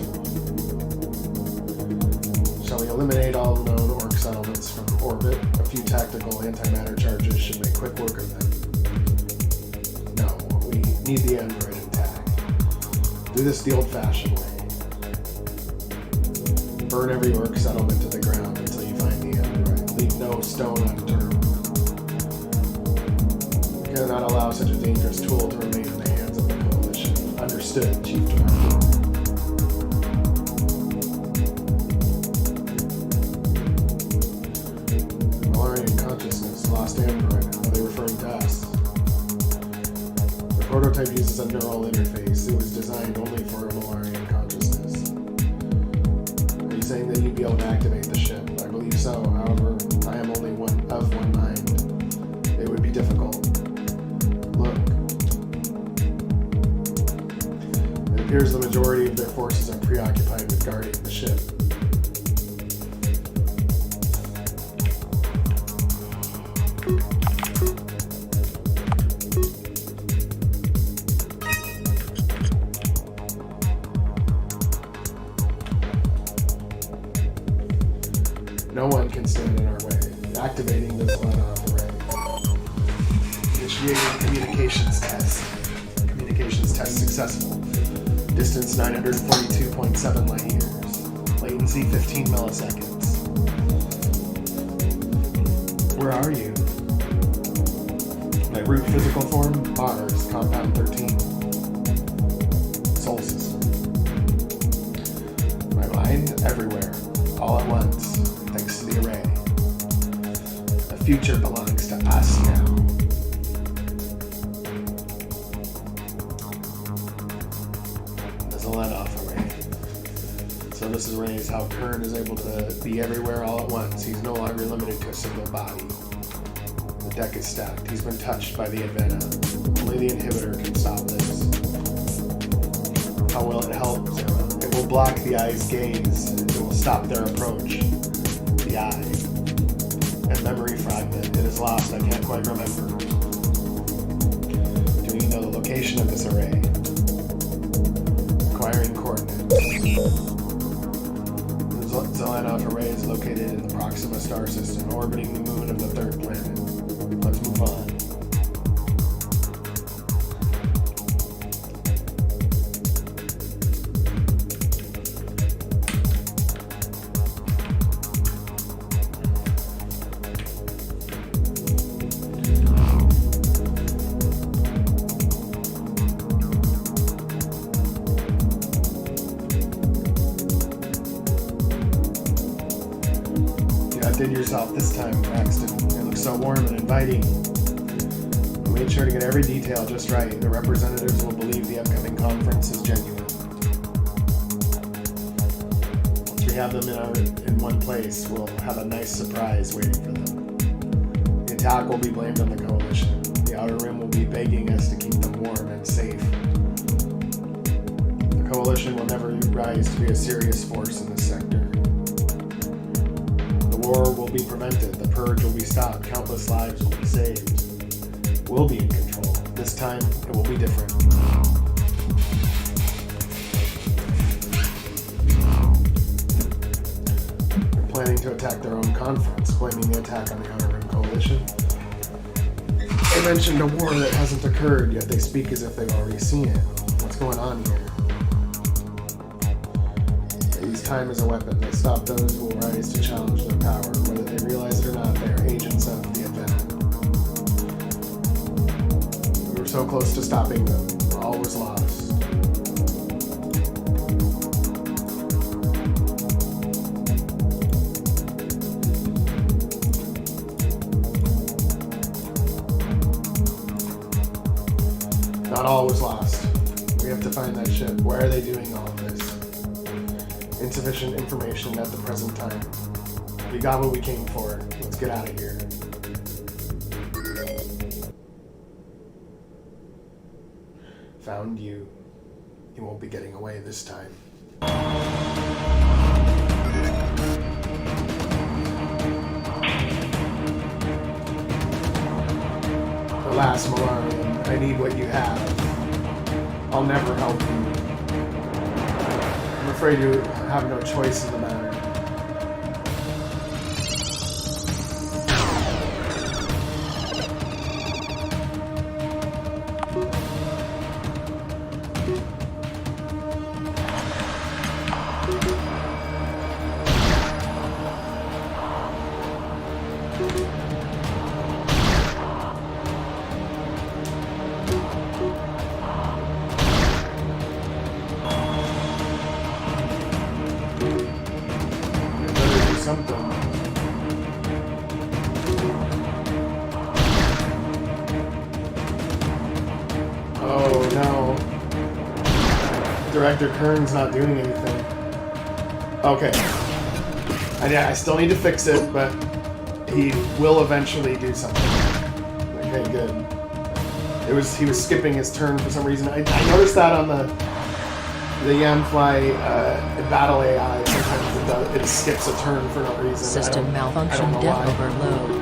Shall we eliminate all known orc settlements from orbit? A few tactical antimatter charges should make quick work of them. No, we need the android intact. Do this the old-fashioned way. Burn every orc settlement to the ground until you find the android. Leave no stone unturned. We cannot allow such a dangerous tool to remain in the hands of the Coalition. Understood, Chief Director. Malarian consciousness, lost android. Are they referring to us? The prototype uses a neural interface. It was designed only for a Malarian consciousness. Are you saying that you'd be able to activate the ship? I believe so. However, I am only one mind. It would be difficult. Look. It appears the majority of their forces are preoccupied with guarding the ship. No one can stand in our way. Activating this let-off array. Initiating communications test. Communications test successful. Distance 942.7 light years. Latency 15 milliseconds. Where are you? My root physical form? Mars, compound 13. Soul system. My mind? Everywhere. All at once. Thanks to the array. The future belongs to us now. There's a let-off array. So this array is how Kern is able to be everywhere all at once. He's no longer limited to a single body. The deck is stacked. He's been touched by the Advena. Only the inhibitor can stop this. How will it help, Zara? It will block the eye's gaze. It will stop their approach. The eye. And memory fragment. It is lost. I can't quite remember. Do you know the location of this array? Acquiring coordinates. The Zelenov array is located in the Proxima star system, orbiting the moon of the third planet. Let's move on. Did yourself this time, Braxton. It looks so warm and inviting. We made sure to get every detail just right. The representatives will believe the upcoming conference is genuine. Once we have them in one place, we'll have a nice surprise waiting for them. The attack will be blamed on the Coalition. The Outer Rim will be begging us to keep them warm and safe. The Coalition will never rise to be a serious force in this sector. The war will be prevented, the purge will be stopped, countless lives will be saved. We'll be in control. This time, it will be different. They're planning to attack their own conference, blaming the attack on the Outer Rim Coalition. They mentioned a war that hasn't occurred, yet they speak as if they've already seen it. What's going on here? They use time as a weapon. They stop those who will rise to challenge their power. Whether they realize it or not, they are agents of the Advena. We were so close to stopping them. All was lost. Not all was lost. We have to find that ship. Why are they doing all of this? Insufficient information at the present time. We got what we came for. Let's get out of here. Found you. You won't be getting away this time. Alas, Malarian, I need what you have. I'll never help you. afraid you have no choice in the matter. Director Kern's not doing anything. Okay. I still need to fix it, but he will eventually do something. Okay, good. He was skipping his turn for some reason. I noticed that on the Yamfly battle AI. Sometimes it skips a turn for no reason. System malfunction, dev overload.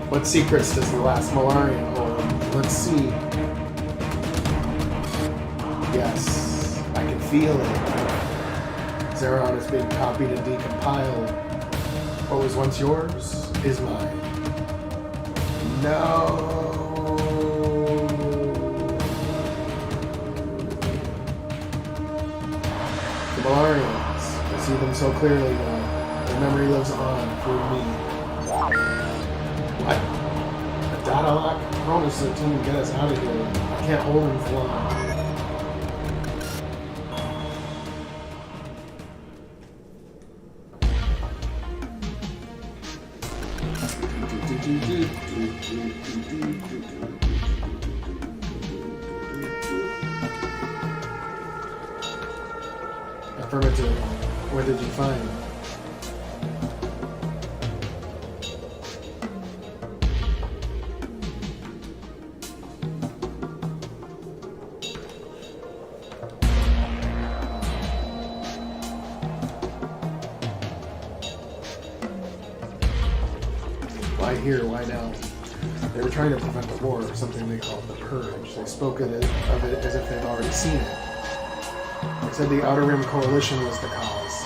What secrets does the last Malarian hold? Let's see. Yes, I can feel it. Zeron is being copied and decompiled. What was once yours is mine. No. The Malarians, I see them so clearly now. Their memory lives on through me. What? A data lock? Cronus 13, get us out of here. I can't hold him for long. Affirmative. What did you find? Why here? Why now? They were trying to prevent a war, or something they called the Purge. They spoke of it as if they'd already seen it. They said the Outer Rim Coalition was the cause.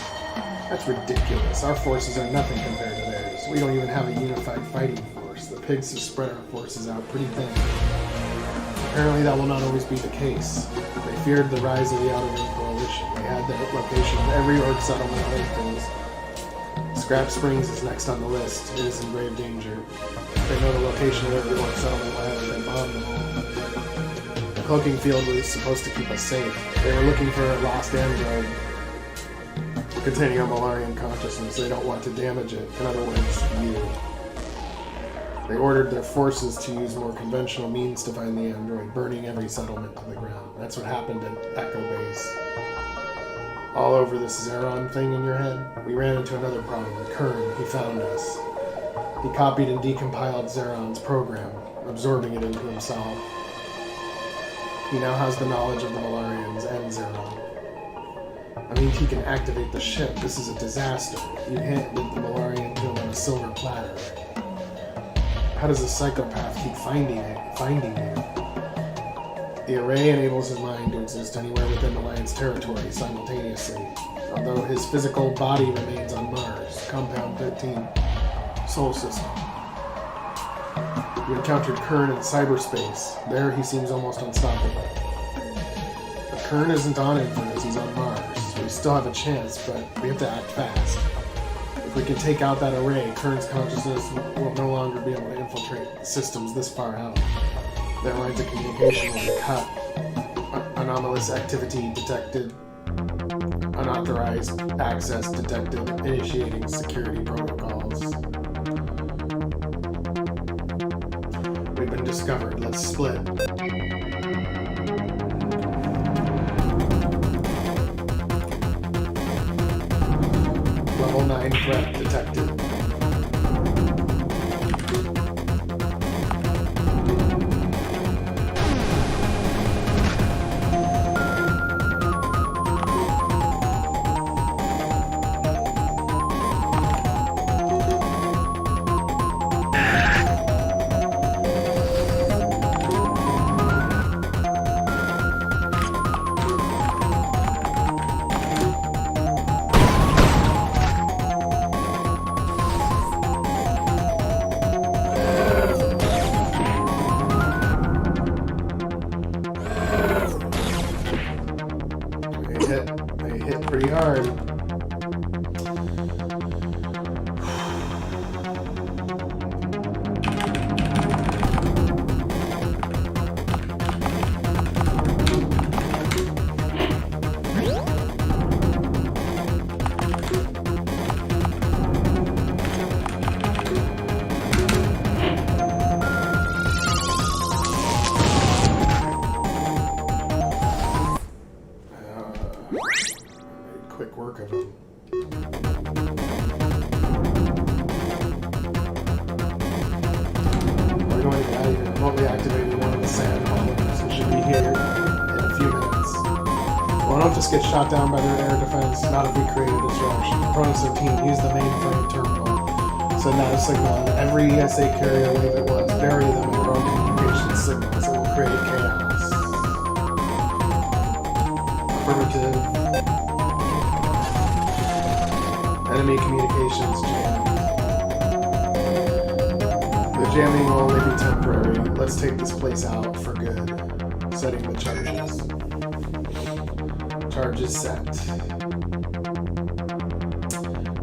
That's ridiculous. Our forces are nothing compared to theirs. We don't even have a unified fighting force. The pigs have spread our forces out pretty thin. Apparently that will not always be the case. They feared the rise of the Outer Rim Coalition. They had the location of every orc settlement linked. Scrap Springs is next on the list. It is in grave danger. They know the location of every orc settlement will have been bombed them all. The cloaking field was supposed to keep us safe. They were looking for a lost android containing a Malarian consciousness. They don't want to damage it. In other words, you. They ordered their forces to use more conventional means to find the android, burning every settlement to the ground. That's what happened at Echo Base. All over this Zeron thing in your head, we ran into another problem. Kern, he found us. He copied and decompiled Zeron's program, absorbing it into himself. He now has the knowledge of the Malarians and Zeron. I mean, he can activate the ship. This is a disaster. You handed the Malarian to him on a silver platter. How does a psychopath keep finding you? The array enables his mind to exist anywhere within Alliance territory simultaneously, although his physical body remains on Mars, Compound 13, Sol System. You encountered Kern in cyberspace. There he seems almost unstoppable. But Kern isn't on Infinite, he's on Mars. We still have a chance, but we have to act fast. If we can take out that array, Kern's consciousness will no longer be able to infiltrate systems this far out. Their lines of communication will be cut. Anomalous activity detected. Unauthorized access detected. Initiating security protocols. We've been discovered. Let's split. Level 9 threat detected. hit. They hit pretty hard. Quick work of him. We're going to get out of here. Remotely activating one of the sand holders. It should be here in a few minutes. Well, don't just get shot down by their air defense. Not if we create a distraction. Prototype team, use the mainframe terminal. Send out a signal on every ESA carrier wave at once. Bury them in their own communication signals. It will create chaos. Affirmative. Enemy communications jammed. The jamming will only be temporary. Let's take this place out for good. Setting the charges. Charges set.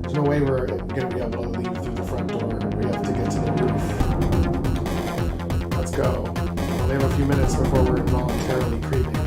There's no way we're going to be able to leave through the front door. We have to get to the roof. Let's go. We only have a few minutes before we're involuntarily cremated.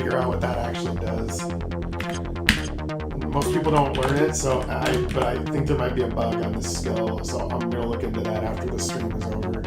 figure out what that actually does. Most people don't learn it, but I think there might be a bug on this skill, so I'm gonna look into that after the stream is over.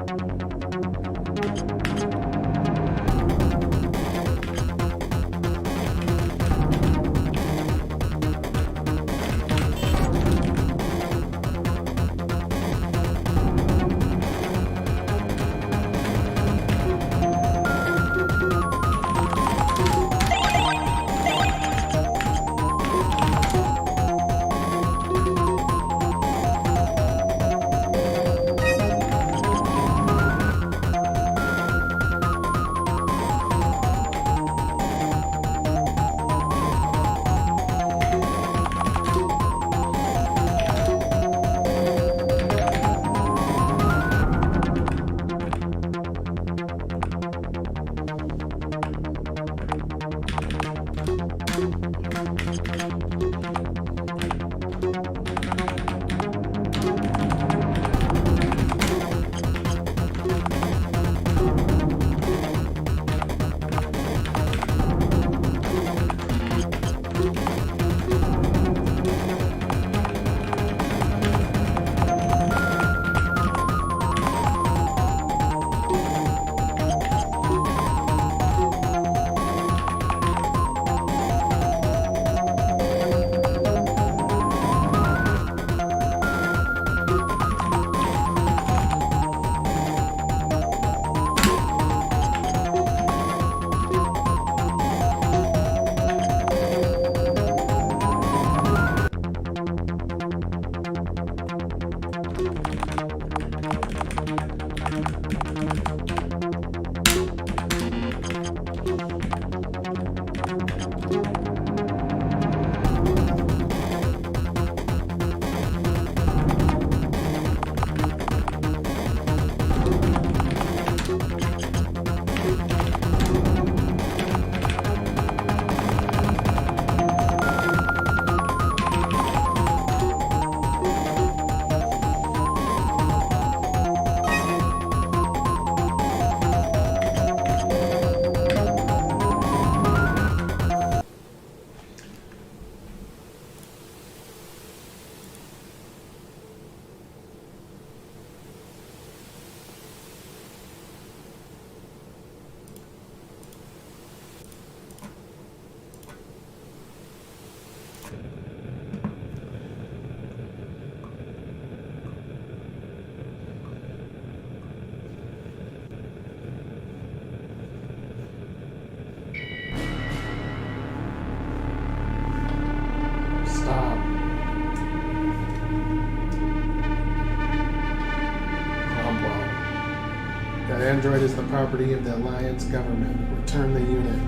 Android is the property of the Alliance government. Return the unit.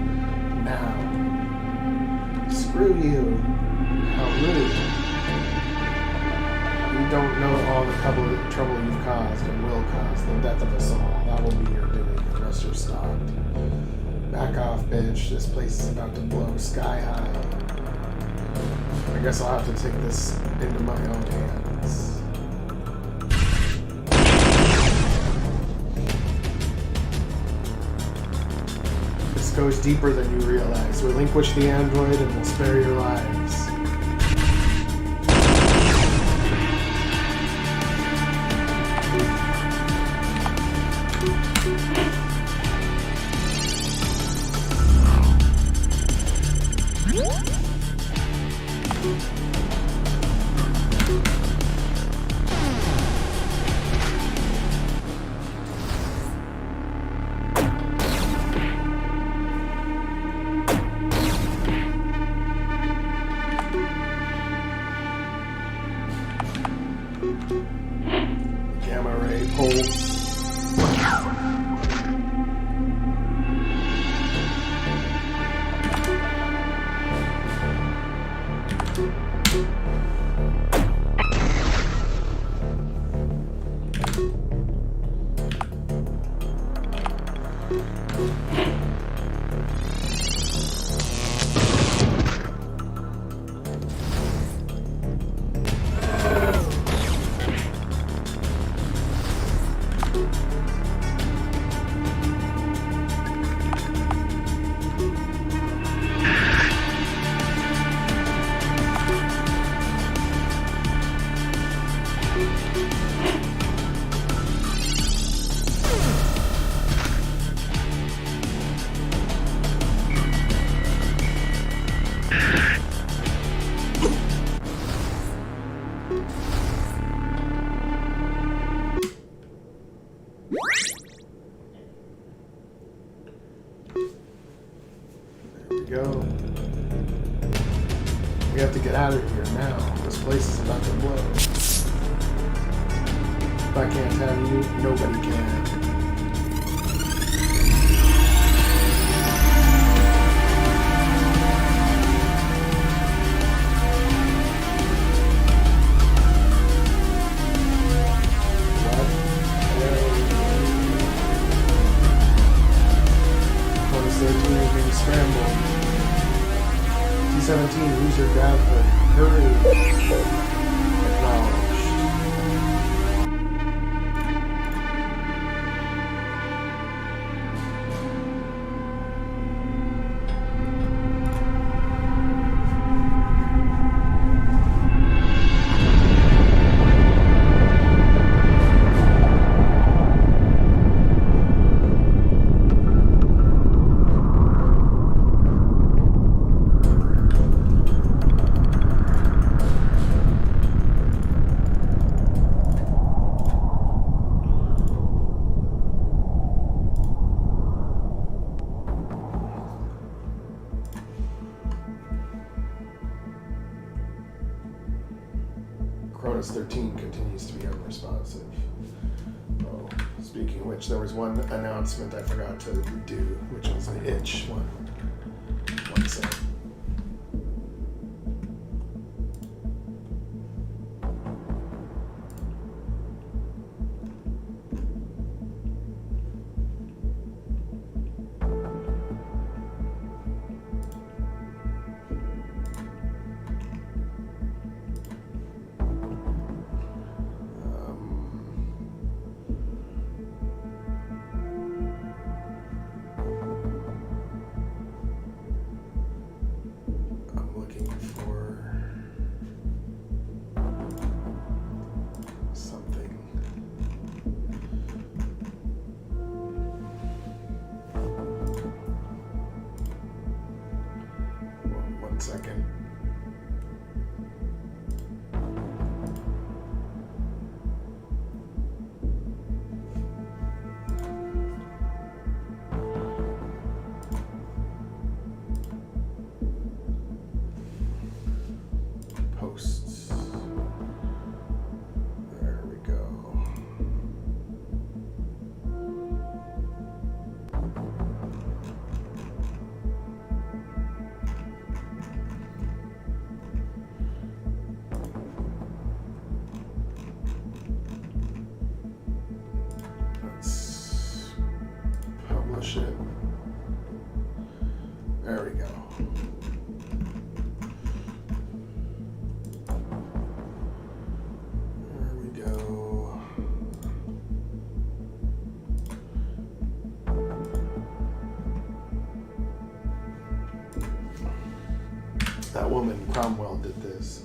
Now. Screw you. How rude. You don't know all the trouble you've caused and will cause the death of us all. That will be your doing unless you're stopped. Back off, bitch. This place is about to blow sky high. I guess I'll have to take this into my own hands. Goes deeper than you realize. Relinquish the android and we'll spare your lives. We have to get out of here now. This place is about to blow. If I can't have you, nobody can. T-17, who's your grab hook? Hurry. Acknowledged. Cronus 13 continues to be unresponsive. Oh, speaking of which, there was one announcement I forgot to do, which was the itch one. One sec. Second. Posts. There we go. It. There we go. There we go. That woman, Cromwell, did this.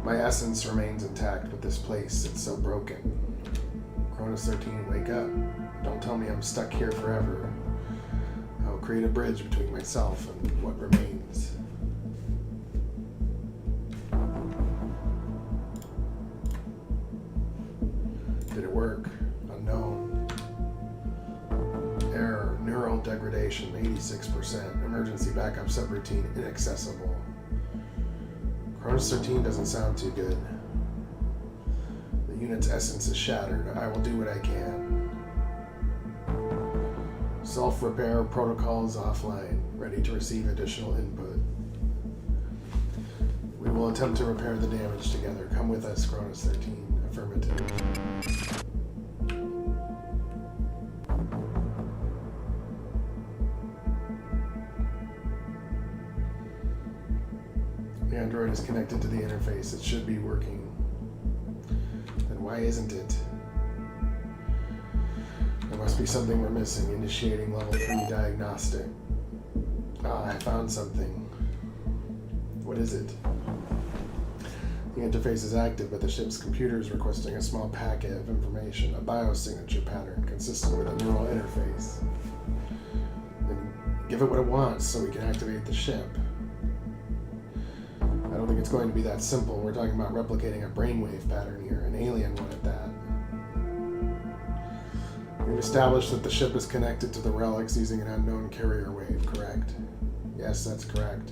My essence remains intact, but this place, it's so broken. Cronus 13, wake up. Don't tell me I'm stuck here forever. I'll create a bridge between myself and what remains. Did it work? Unknown. Error. Neural degradation, 86%. Emergency backup subroutine, inaccessible. Cronus 13 doesn't sound too good. The unit's essence is shattered. I will do what I can. Self-repair protocols offline, ready to receive additional input. We will attempt to repair the damage together. Come with us, Cronus 13. Affirmative. The android is connected to the interface. It should be working. Then why isn't it? There must be something we're missing. Initiating level 3 diagnostic. Ah, I found something. What is it? The interface is active, but the ship's computer is requesting a small packet of information, a biosignature pattern consistent with a neural interface. Then give it what it wants so we can activate the ship. I don't think it's going to be that simple. We're talking about replicating a brainwave pattern here, an alien one at that. We've established that the ship is connected to the relics using an unknown carrier wave, correct? Yes, that's correct.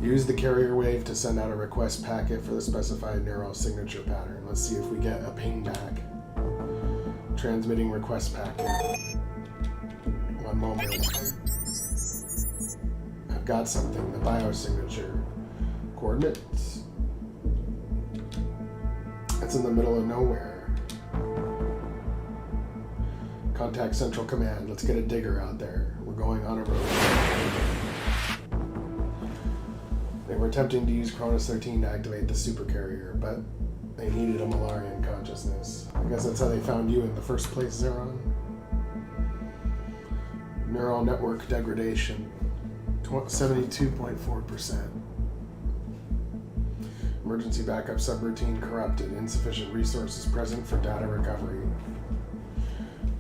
Use the carrier wave to send out a request packet for the specified neural signature pattern. Let's see if we get a ping back. Transmitting request packet. One moment. I've got something. The biosignature. Coordinates. It's in the middle of nowhere. Contact Central Command. Let's get a digger out there. We're going on a road. They were attempting to use Cronus 13 to activate the supercarrier, but they needed a Malarian consciousness. I guess that's how they found you in the first place, Zeron. Neural network degradation, 72.4%. Emergency backup subroutine corrupted. Insufficient resources present for data recovery.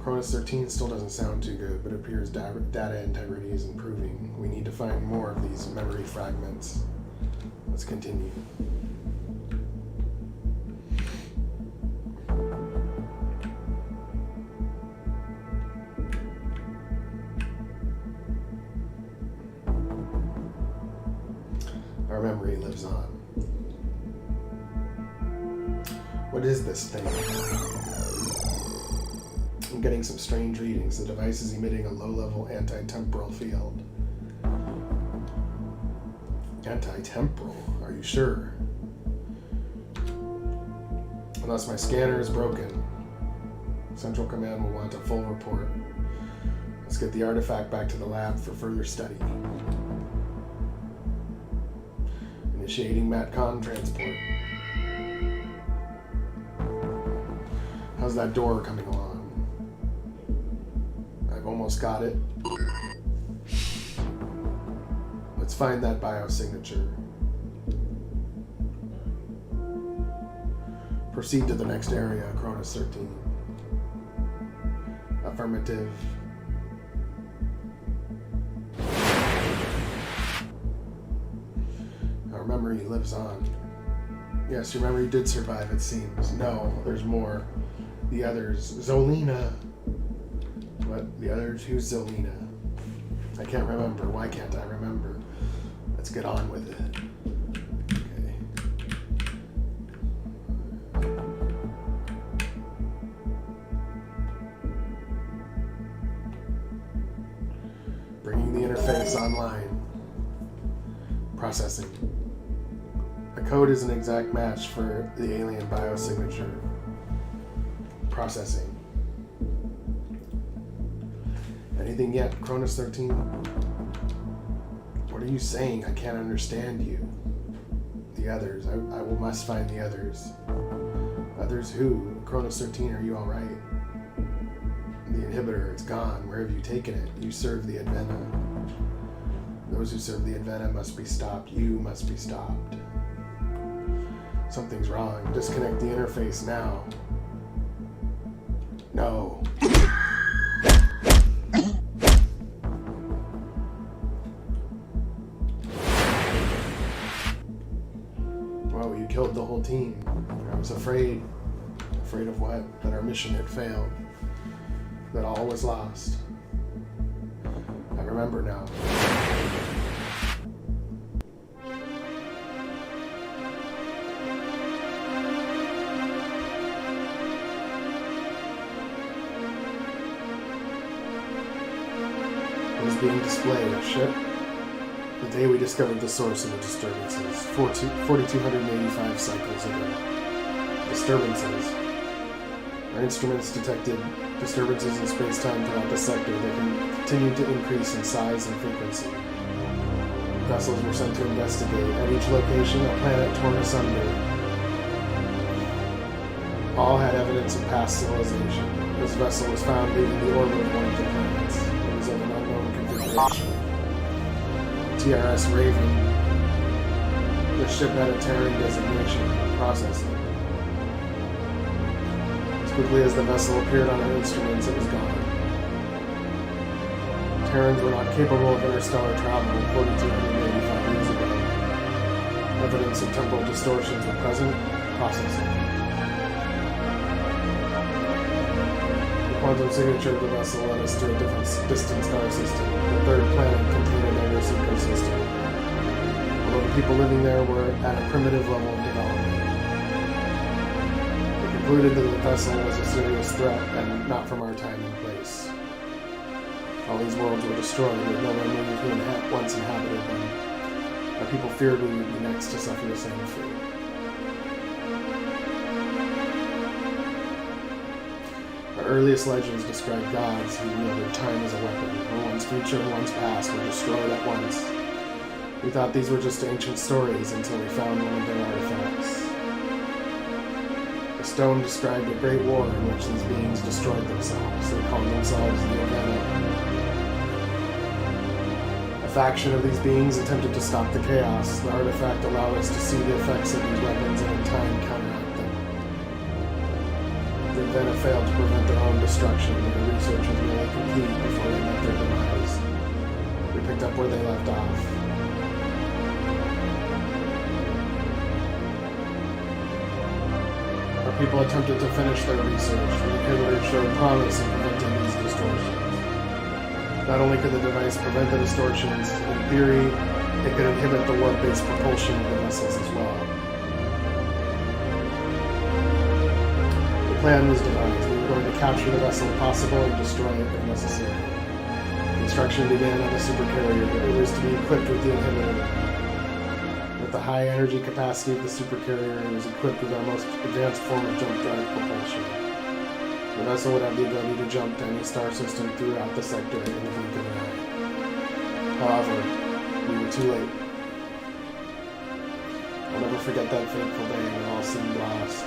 Cronus 13 still doesn't sound too good, but it appears data integrity is improving. We need to find more of these memory fragments. Let's continue. Our memory lives on. What is this thing? I'm getting some strange readings. The device is emitting a low-level anti-temporal field. Anti-temporal? Are you sure? Unless my scanner is broken. Central Command will want a full report. Let's get the artifact back to the lab for further study. Initiating MatCon transport. How's that door coming along? I've almost got it. Let's find that biosignature. Proceed to the next area, Cronus 13. Affirmative. Our memory lives on. Yes, your memory did survive, it seems. No, there's more. The others. Zolina. What? The others? Who's Zolina? I can't remember. Why can't I remember? Let's get on with it. Okay. Bringing the interface online. Processing. The code is an exact match for the alien biosignature. Processing. Anything yet, Cronus 13? What are you saying? I can't understand you. The others. I must find the others. Others who? Cronus 13, are you alright? The inhibitor, it's gone. Where have you taken it? You serve the Advena. Those who serve the Advena must be stopped. You must be stopped. Something's wrong. Disconnect the interface now. No. Well, you killed the whole team. I was afraid. Afraid of what? That our mission had failed. That all was lost. I remember now. Being displayed a ship. The day we discovered the source of the disturbances, 4,285 cycles ago. Disturbances. Our instruments detected disturbances in space-time throughout the sector that continued to increase in size and frequency. Vessels were sent to investigate. At each location, a planet torn asunder. All had evidence of past civilization. This vessel was found leaving the orbit of one of the planets. It was of an unknown configuration. TRS Raven. The ship had a Terran designation. Processing. As quickly as the vessel appeared on our instruments, it was gone. Terrans were not capable of interstellar travel 4,285 years ago. Evidence of temporal distortions were present. Processing. Quantum signature of the vessel led us to a distant star system. The third planet contained a diverse ecosystem. Although the people living there were at a primitive level of development. They concluded that the vessel was a serious threat and not from our time and place. All these worlds were destroyed with no one living who once inhabited them. Our people feared we would be next to suffer the same fate. Our earliest legends describe gods who wielded time as a weapon, where one's future and one's past were destroyed at once. We thought these were just ancient stories until we found one of their artifacts. The stone described a great war in which these beings destroyed themselves. They called themselves the Avena. A faction of these beings attempted to stop the chaos. The artifact allowed us to see the effects of these weapons and in time counteract them. The Avena failed to prevent their own destruction, and their research was nearly complete before they met their demise. We picked up where they left off. Our people attempted to finish their research. The inhibitor showed promise in preventing these distortions. Not only could the device prevent the distortions, in theory, it could inhibit the warp-based propulsion of the vessels as well. The plan was devised. We were going to capture the vessel if possible and destroy it if necessary. Construction began on the supercarrier, but it was to be equipped with the inhibitor. With the high energy capacity of the supercarrier, it was equipped with our most advanced form of jump drive propulsion. The vessel would have the ability to jump to any star system throughout the sector in the blink of an eye. However, we were too late. I'll never forget that fateful day when all seemed lost.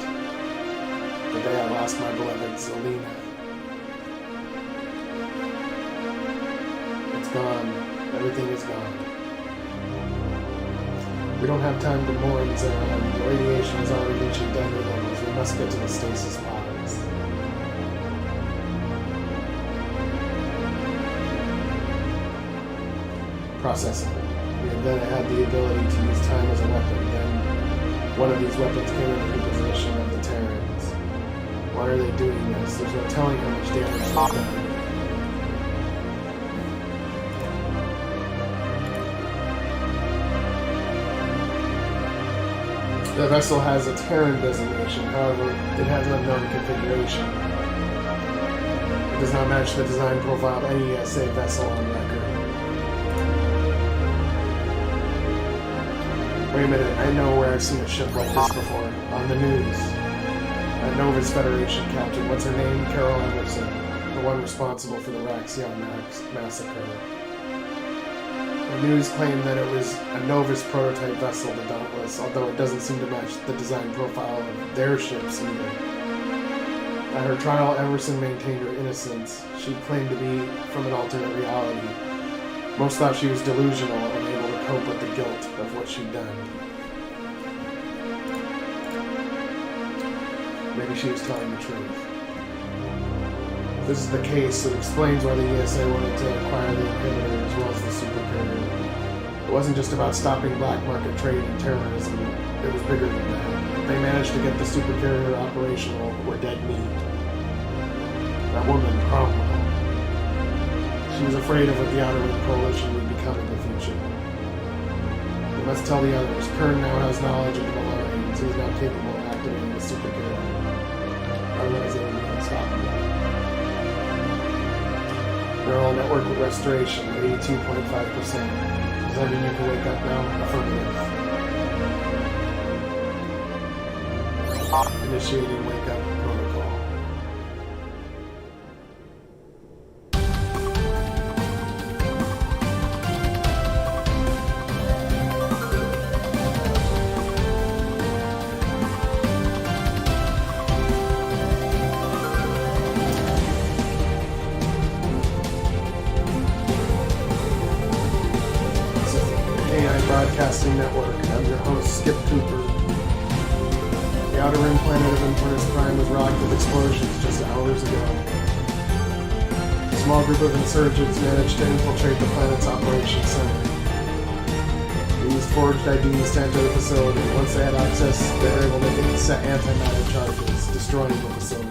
The day I lost my beloved Zelina. It's gone. Everything is gone. We don't have time to mourn, Zara. The radiation is already reaching deadly levels. We must get to the stasis pods. Processing. We had then had the ability to use time as a weapon. Then one of these weapons came into the possession of the Terrans. Why are they doing this? There's no telling how much damage they've done. The vessel has a Terran designation, however, it has an unknown configuration. It does not match the design profile of any ESA vessel on record. Wait a minute, I know where I've seen a ship like this before. On the news. A Novus Federation captain, what's her name? Carol Emerson, the one responsible for the Raxion massacre. The news claimed that it was a Novus prototype vessel, the Dauntless, although it doesn't seem to match the design profile of their ships either. At her trial, Emerson maintained her innocence. She claimed to be from an alternate reality. Most thought she was delusional and able to cope with the guilt of what she'd done. Maybe she was telling the truth. If this is the case, it explains why the ESA wanted to acquire the inhibitor as well as the supercarrier. It wasn't just about stopping black market trade and terrorism. It was bigger than that. If they managed to get the supercarrier operational, we're dead meat. That woman, Cromwell. She was afraid of what the Outer Ring Coalition would become in the future. We must tell the others. Kern now has knowledge of the Malarians. He is now capable of activating the supercarrier. Otherwise, they will be unstoppable. Neural network restoration, 82.5%. Does that mean you can wake up now? Affirmative. Initiating wake up protocol. Broadcasting Network. I'm your host, Skip Cooper. The outer rim planet of Infernus Prime was rocked with explosions just hours ago. A small group of insurgents managed to infiltrate the planet's operations center. They used forged IDs to enter the facility. Once they had access, they were able to set antimatter charges, destroying the facility.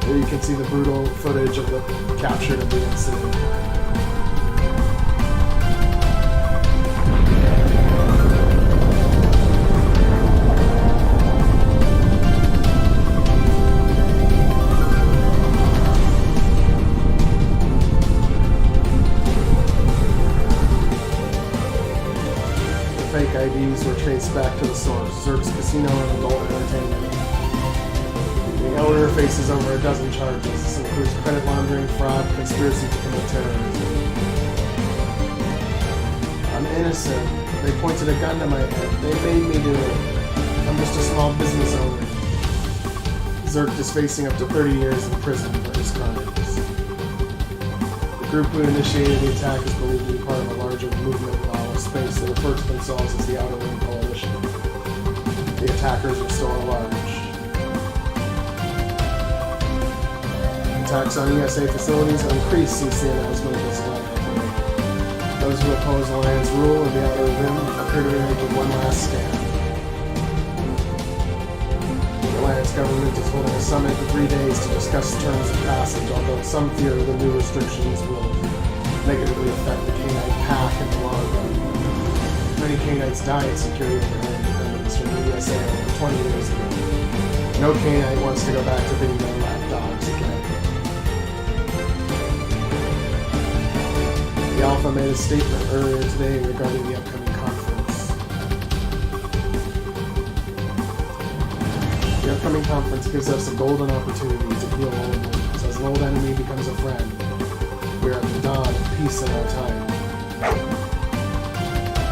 There you can see the brutal footage of the captured of the incident. Fake IDs were traced back to the source, Zerk's Casino and Adult Entertainment. The owner faces over a dozen charges. This includes credit laundering, fraud, conspiracy to commit terrorism. I'm innocent. They pointed a gun to my head. They made me do it. I'm just a small business owner. Zerk is facing up to 30 years in prison for his crimes. The group who initiated the attack is believed to be part of a larger movement in Lawless space that refer to themselves as the Outer Ring Coalition. The attackers are still at large. Attacks on ESA facilities have increased since the announcement of this alliance. Those who oppose Alliance rule in the Outer Rim appear to be making one last stand. The Alliance government is holding a summit in 3 days to discuss terms of passage, although some fear the new restrictions will negatively affect the Canite pack in the long run. Many Canites died securing their independence from the ESA over 20 years ago. No Canite wants to go back to being their lapdogs again. The Alpha made a statement earlier today regarding the upcoming conference. The upcoming conference gives us a golden opportunity to heal old wounds. As an old enemy becomes a friend, we are at the dawn of peace in our time.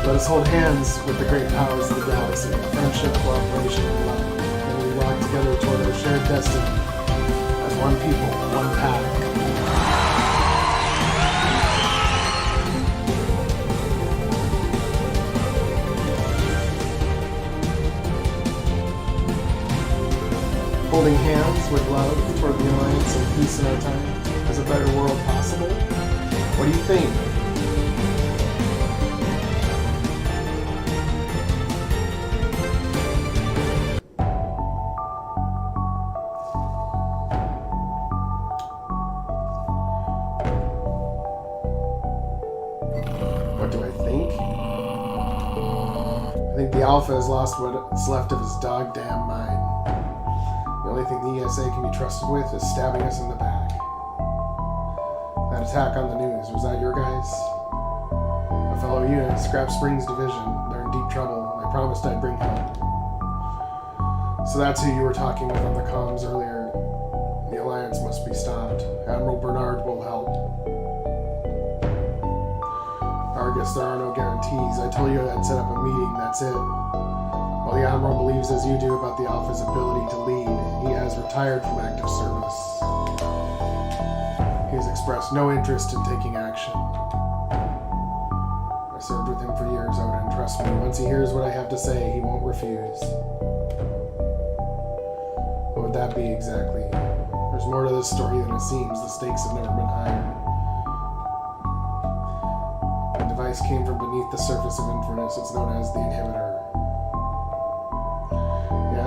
Let us hold hands with the great powers of the galaxy, friendship, cooperation, and love. Then we walk together toward our shared destiny as one people, one path. Holding hands with love toward the Alliance and peace in our time. Is a better world possible? What do you think? What do I think? I think the Alpha has lost what's left of his dog-damn mind. The only thing the ESA can be trusted with is stabbing us in the back. That attack on the news, was that your guys? A fellow unit, Scrap Springs Division. They're in deep trouble. I promised I'd bring help. So that's who you were talking with on the comms earlier. The Alliance must be stopped. Admiral Bernard will help. Argus, there are no guarantees. I told you I'd set up a meeting, that's it. While the Admiral believes as you do about the Alpha's ability to lead, he has retired from active service. He has expressed no interest in taking action. I served with him for years, Odin. Trust me, once he hears what I have to say, he won't refuse. What would that be exactly? There's more to this story than it seems. The stakes have never been higher. The device came from beneath the surface of Infernus. It's known as the Inhibitor.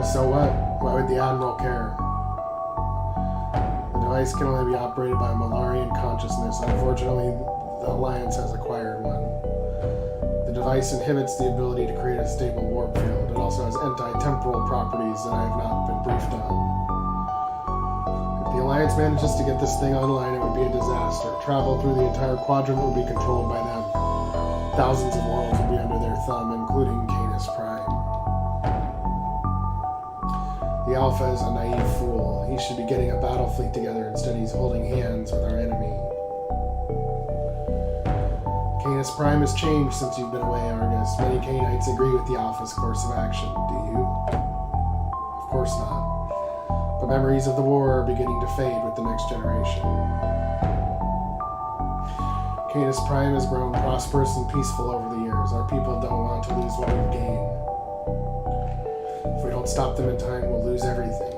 So what? Why would the Admiral care? The device can only be operated by a Malarian consciousness. Unfortunately, the Alliance has acquired one. The device inhibits the ability to create a stable warp field. It also has anti-temporal properties that I have not been briefed on. If the Alliance manages to get this thing online, it would be a disaster. Travel through the entire quadrant would be controlled by them. Thousands of worlds would be under their thumb, including Canis Prime. The Alpha is a naive fool. He should be getting a battle fleet together. Instead, he's holding hands with our enemy. Canis Prime has changed since you've been away, Argus. Many Canites agree with the Alpha's course of action. Do you? Of course not. The memories of the war are beginning to fade with the next generation. Canis Prime has grown prosperous and peaceful over the years. Our people don't want to lose what we've gained. If we don't stop them in time, we'll lose everything.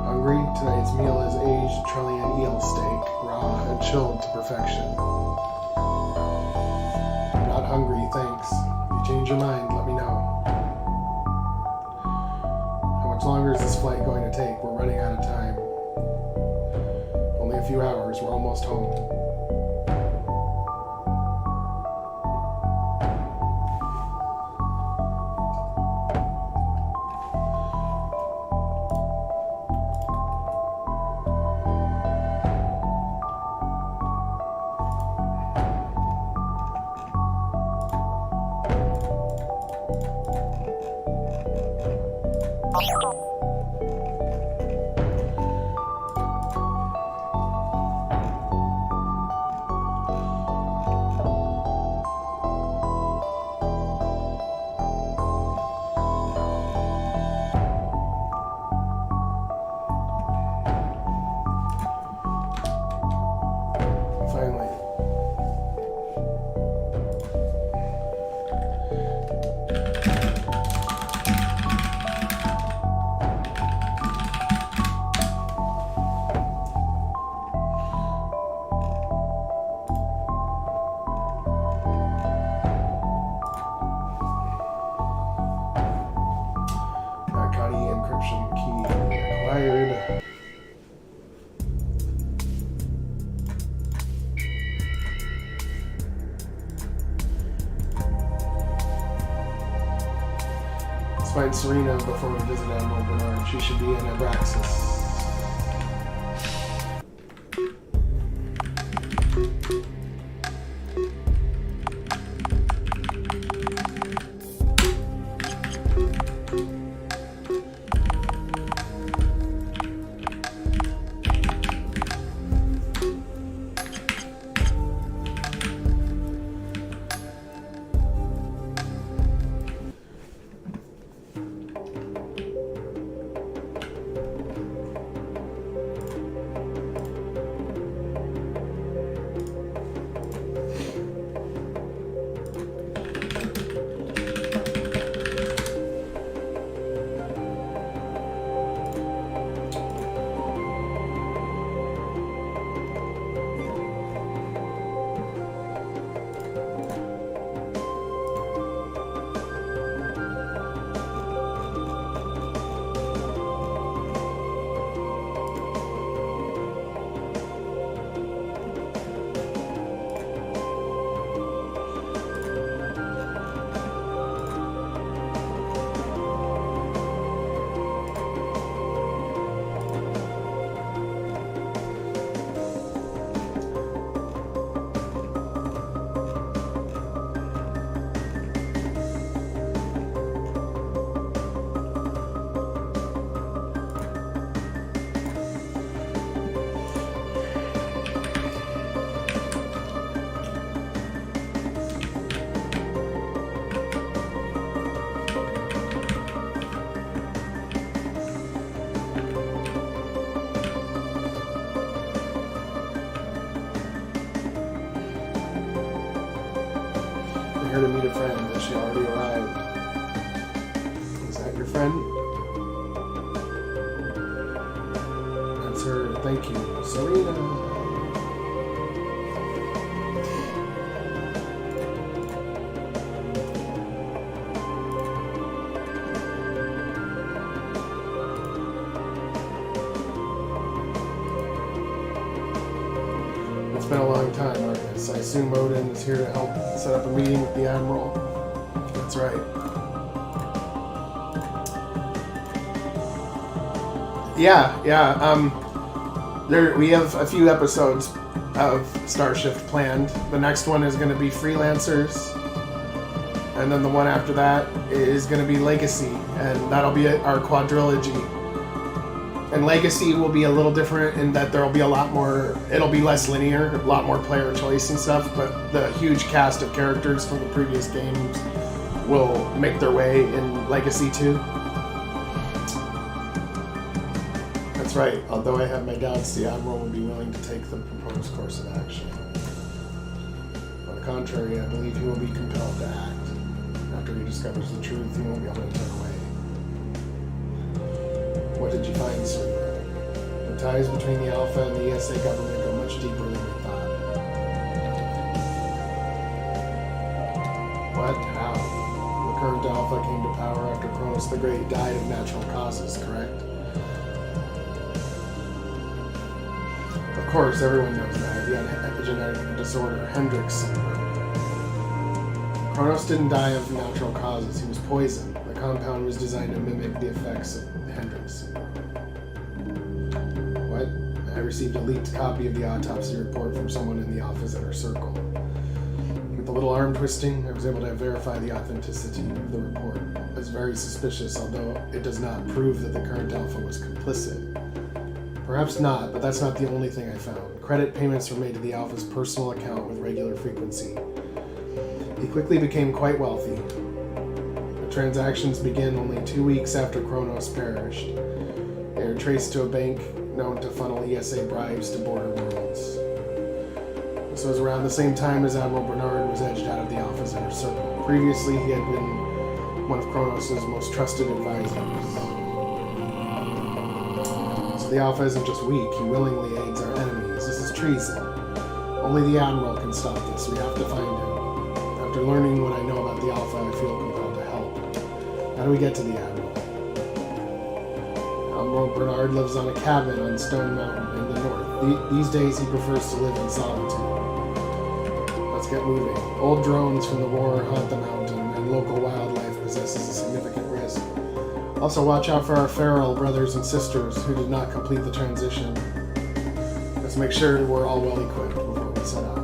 Hungry? Tonight's meal is aged Trellian eel steak, raw and chilled to perfection. I'm not hungry, thanks. If you change your mind, let me know. flight going to take? We're running out of time. Only a few hours. We're almost home. Find Serena before we visit Admiral Bernard. She should be in Abraxas. Here to meet a friend. Has she already arrived? Is that your friend? That's her. Thank you, Serena. It's been a long time, Marcus. I assume Odin is here to help set up a meeting with the Admiral. That's right. Yeah. We have a few episodes of Star Shift planned. The next one is going to be Freelancers, and then the one after that is going to be Legacy, and that'll be our quadrilogy. And Legacy will be a little different in that there'll be a lot more, it'll be less linear, a lot more player choice and stuff, but the huge cast of characters from the previous games will make their way in Legacy 2. That's right, although I have my doubts, the Admiral will be willing to take the proposed course of action. On the contrary, I believe he will be compelled to act. After he discovers the truth, he won't be able to turn away. What did you find, sir? The ties between the Alpha and the ESA government go much deeper than we thought. What? How? The current Alpha came to power after Kronos the Great died of natural causes, correct? course, everyone knows that. He had epigenetic disorder, Hendrix syndrome. Kronos didn't die of natural causes. He was poisoned. The compound was designed to mimic the effects of Hendrix syndrome. What? I received a leaked copy of the autopsy report from someone in the office inner circle. With a little arm twisting, I was able to verify the authenticity of the report. It's very suspicious, although it does not prove that the current alpha was complicit. Perhaps not, but that's not the only thing I found. Credit payments were made to the alpha's personal account with regular frequency. He quickly became quite wealthy. The transactions begin only 2 weeks after Kronos perished. They are traced to a bank known to funnel ESA bribes to border worlds. This was around the same time as Admiral Bernard was edged out of the Alpha's inner circle. Previously, he had been one of Kronos' most trusted advisors. So the Alpha isn't just weak, he willingly aids our enemies. This is treason. Only the Admiral can stop this. We have to find him. After learning what I know about the Alpha, I feel compelled to help. How do we get to the Admiral? Admiral Bernard lives on a cabin on Stone Mountain in the north. These days, he prefers to live in solitude. Let's get moving. Old drones from the war haunt the mountain, and local wildlife possesses a significant risk. Also, watch out for our feral brothers and sisters who did not complete the transition. Let's make sure we're all well equipped before we set out.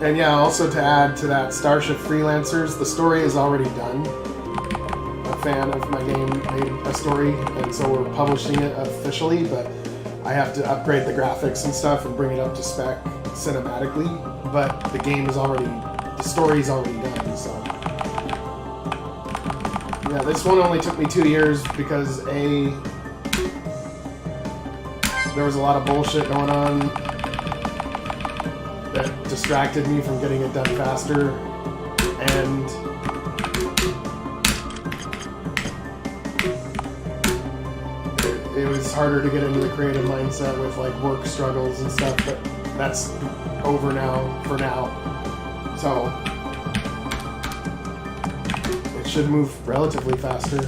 And yeah, also to add to that, Star Shift Freelancers, the story is already done. A fan of my game made a story, and so we're publishing it officially, but I have to upgrade the graphics and stuff and bring it up to spec cinematically, but the game is already, the story's already done, so. Yeah, this one only took me 2 years because there was a lot of bullshit going on that distracted me from getting it done faster, and it was harder to get into the creative mindset with like work struggles and stuff, but that's over now, for now. So it should move relatively faster.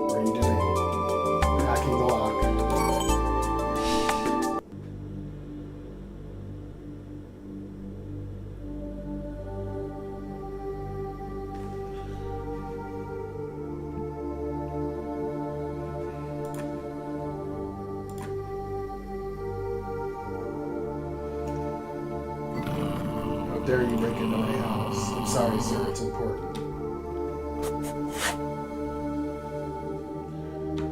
What are you doing? Hacking the lock. How dare you break into my house? I'm sorry, sir, it's important.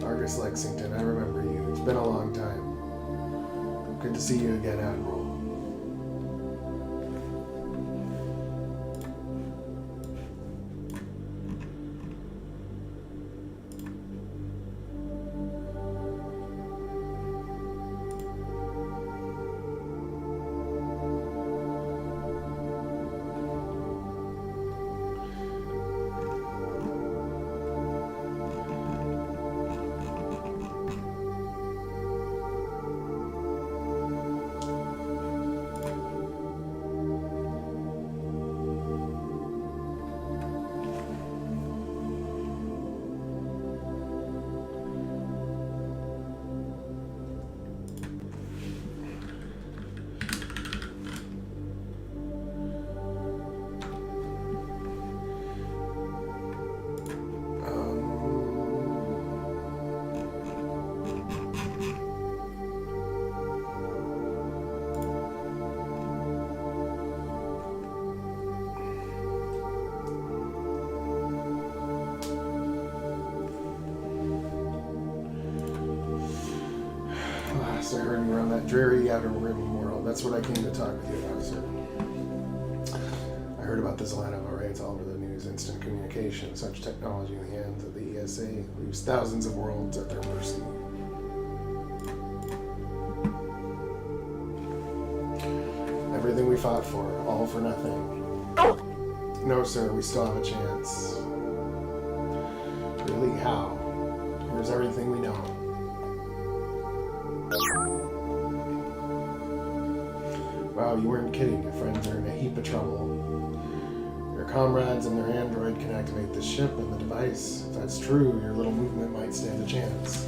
Argus Lexington, I remember you. It's been a long time. Good to see you again, Admiral. I heard you were on that dreary outer rim world. That's what I came to talk with you about, sir. I heard about this line of raids all over the news. Instant communication. Such technology in the hands of the ESA leaves thousands of worlds at their mercy. Everything we fought for, all for nothing. No, sir, we still have a chance. Really, how? Here's everything we know. Wow, you weren't kidding. Your friends are in a heap of trouble. Your comrades and their android can activate the ship and the device. If that's true, your little movement might stand a chance.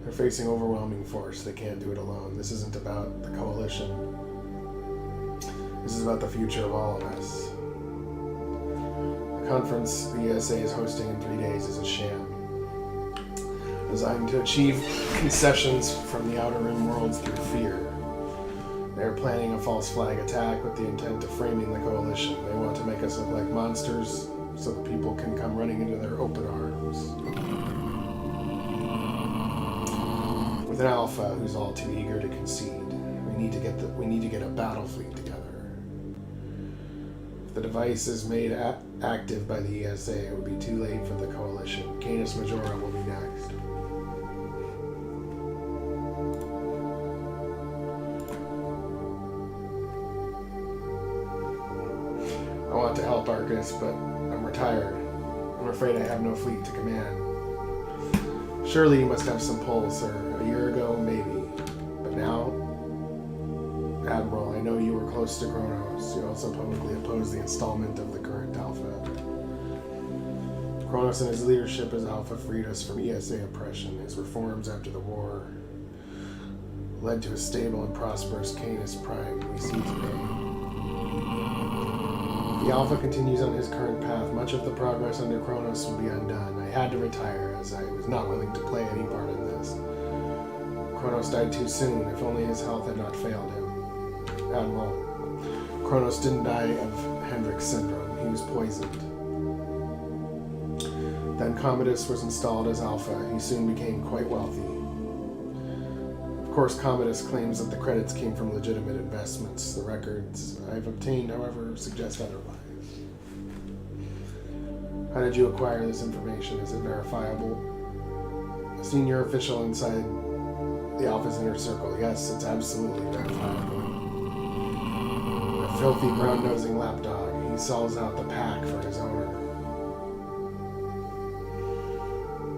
They're facing overwhelming force. They can't do it alone. This isn't about the Coalition. This is about the future of all of us. The conference the ESA is hosting in 3 days is a sham, designed to achieve concessions from the Outer Rim worlds through fear. They are planning a false flag attack with the intent of framing the Coalition. They want to make us look like monsters so that people can come running into their open arms. With an Alpha who's all too eager to concede. We need to get a battle fleet together. If the device is made active by the ESA, it would be too late for the Coalition. Canis Majora will be next. I want to help Argus, but I'm retired. I'm afraid I have no fleet to command. Surely you must have some pull, sir. A year ago, maybe. But now, Admiral, I know you were close to Kronos. You also publicly opposed the installment of the current Alpha. Kronos and his leadership as Alpha freed us from ESA oppression. His reforms after the war led to a stable and prosperous Canis Prime we see today. The Alpha continues on his current path. Much of the progress under Kronos will be undone. I had to retire, as I was not willing to play any part in this. Kronos died too soon, if only his health had not failed him. Admiral, Kronos didn't die of Hendrix syndrome. He was poisoned. Then Commodus was installed as Alpha. He soon became quite wealthy. Of course, Commodus claims that the credits came from legitimate investments. The records I've obtained, however, suggest otherwise. How did you acquire this information? Is it verifiable? A senior official inside the Alpha's inner circle. Yes, it's absolutely verifiable. A filthy, brown-nosing lapdog. He sells out the pack for his owner.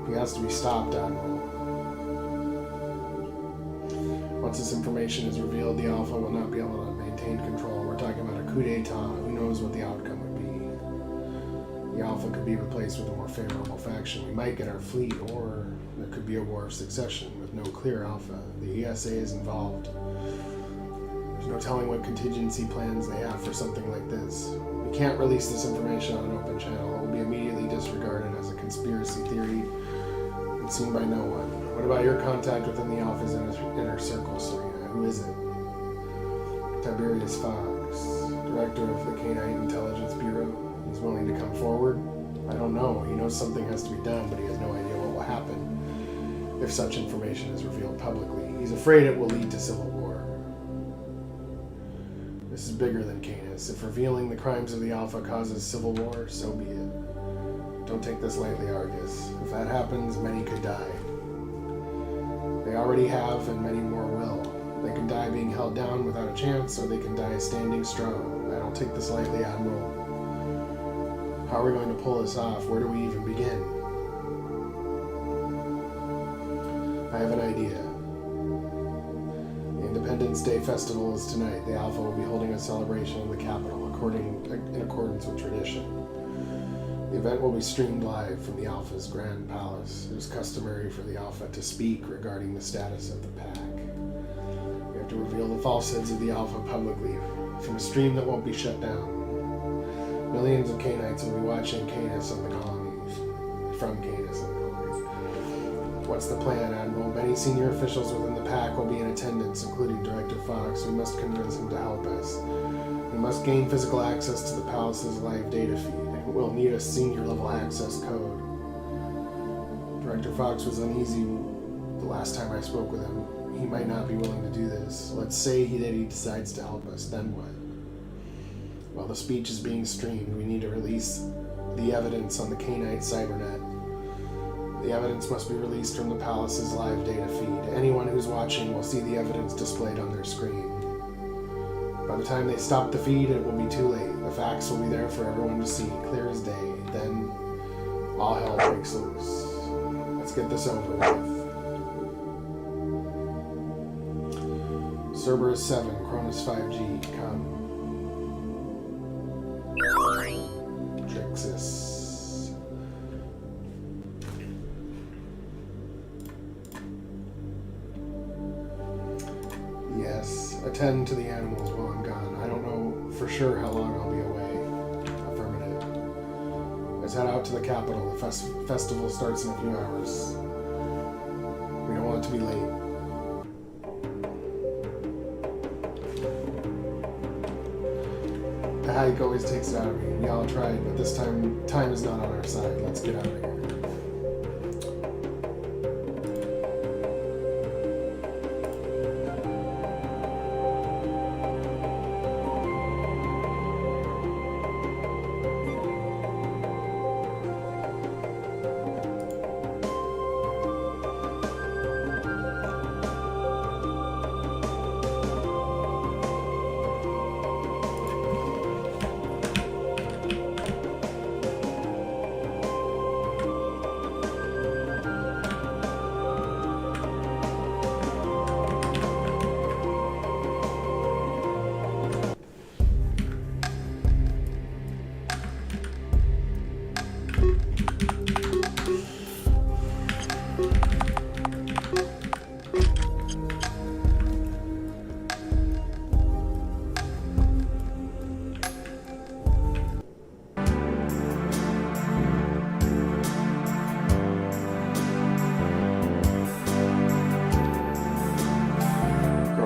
He has to be stopped, Admiral. Once this information is revealed, the Alpha will not be able to maintain control. We're talking about a coup d'etat. Who knows what the outcome would be? Alpha could be replaced with a more favorable faction. We might get our fleet, or there could be a war of succession with no clear Alpha. The ESA is involved. There's no telling what contingency plans they have for something like this. We can't release this information on an open channel. It will be immediately disregarded as a conspiracy theory and seen by no one. What about your contact within the Alpha's inner circle, Serena? Who is it? Tiberius Fox, director of the Canine Intelligence Bureau. He's willing to come forward? I don't know. He knows something has to be done, but he has no idea what will happen if such information is revealed publicly. He's afraid it will lead to civil war. This is bigger than Canis. If revealing the crimes of the Alpha causes civil war, so be it. Don't take this lightly, Argus. If that happens, many could die. They already have, and many more will. They can die being held down without a chance, or they can die standing strong. I don't take this lightly, Admiral. How are we going to pull this off? Where do we even begin? I have an idea. The Independence Day Festival is tonight. The Alpha will be holding a celebration in the capital, in accordance with tradition. The event will be streamed live from the Alpha's Grand Palace. It is customary for the Alpha to speak regarding the status of the pack. We have to reveal the falsehoods of the Alpha publicly from a stream that won't be shut down. Millions of Canites will be watching Canis and the colonies. From Canis and the colonies. What's the plan, Admiral? Many senior officials within the pack will be in attendance, including Director Fox. We must convince him to help us. We must gain physical access to the Palace's live data feed. We'll need a senior-level access code. Director Fox was uneasy the last time I spoke with him. He might not be willing to do this. Let's say that he decides to help us. Then what? While the speech is being streamed, we need to release the evidence on the Canite Cybernet. The evidence must be released from the Palace's live data feed. Anyone who's watching will see the evidence displayed on their screen. By the time they stop the feed, it will be too late. The facts will be there for everyone to see, clear as day. Then, all hell breaks loose. Let's get this over with. Cerberus 7, Cronus 5G, come. Trixis. Yes, attend to the animals while I'm gone. I don't know for sure how long I'll be away. Affirmative. Let's head out to the capital. The festival starts in a few hours. We don't want it to be late. The hike always takes it out of me. We all tried, but this time is not on our side. Let's get out of here.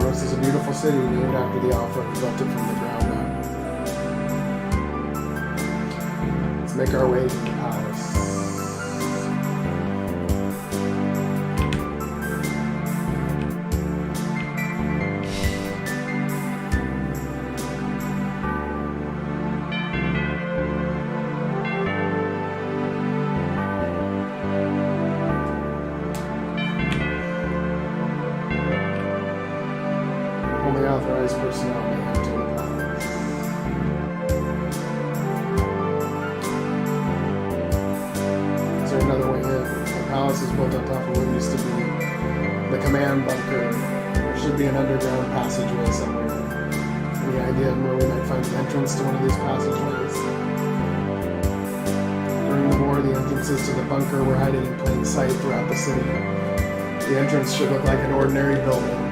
This is a beautiful city named after the Alpha who built it from the ground up. Let's make our way to the palace. Only authorized personnel may enter the palace. Is there another way in? The palace is built on top of what used to be the command bunker. There should be an underground passageway somewhere. Any idea of where we might find the entrance to one of these passageways? war, the entrances to the bunker were hiding in plain sight throughout the city. The entrance should look like an ordinary building.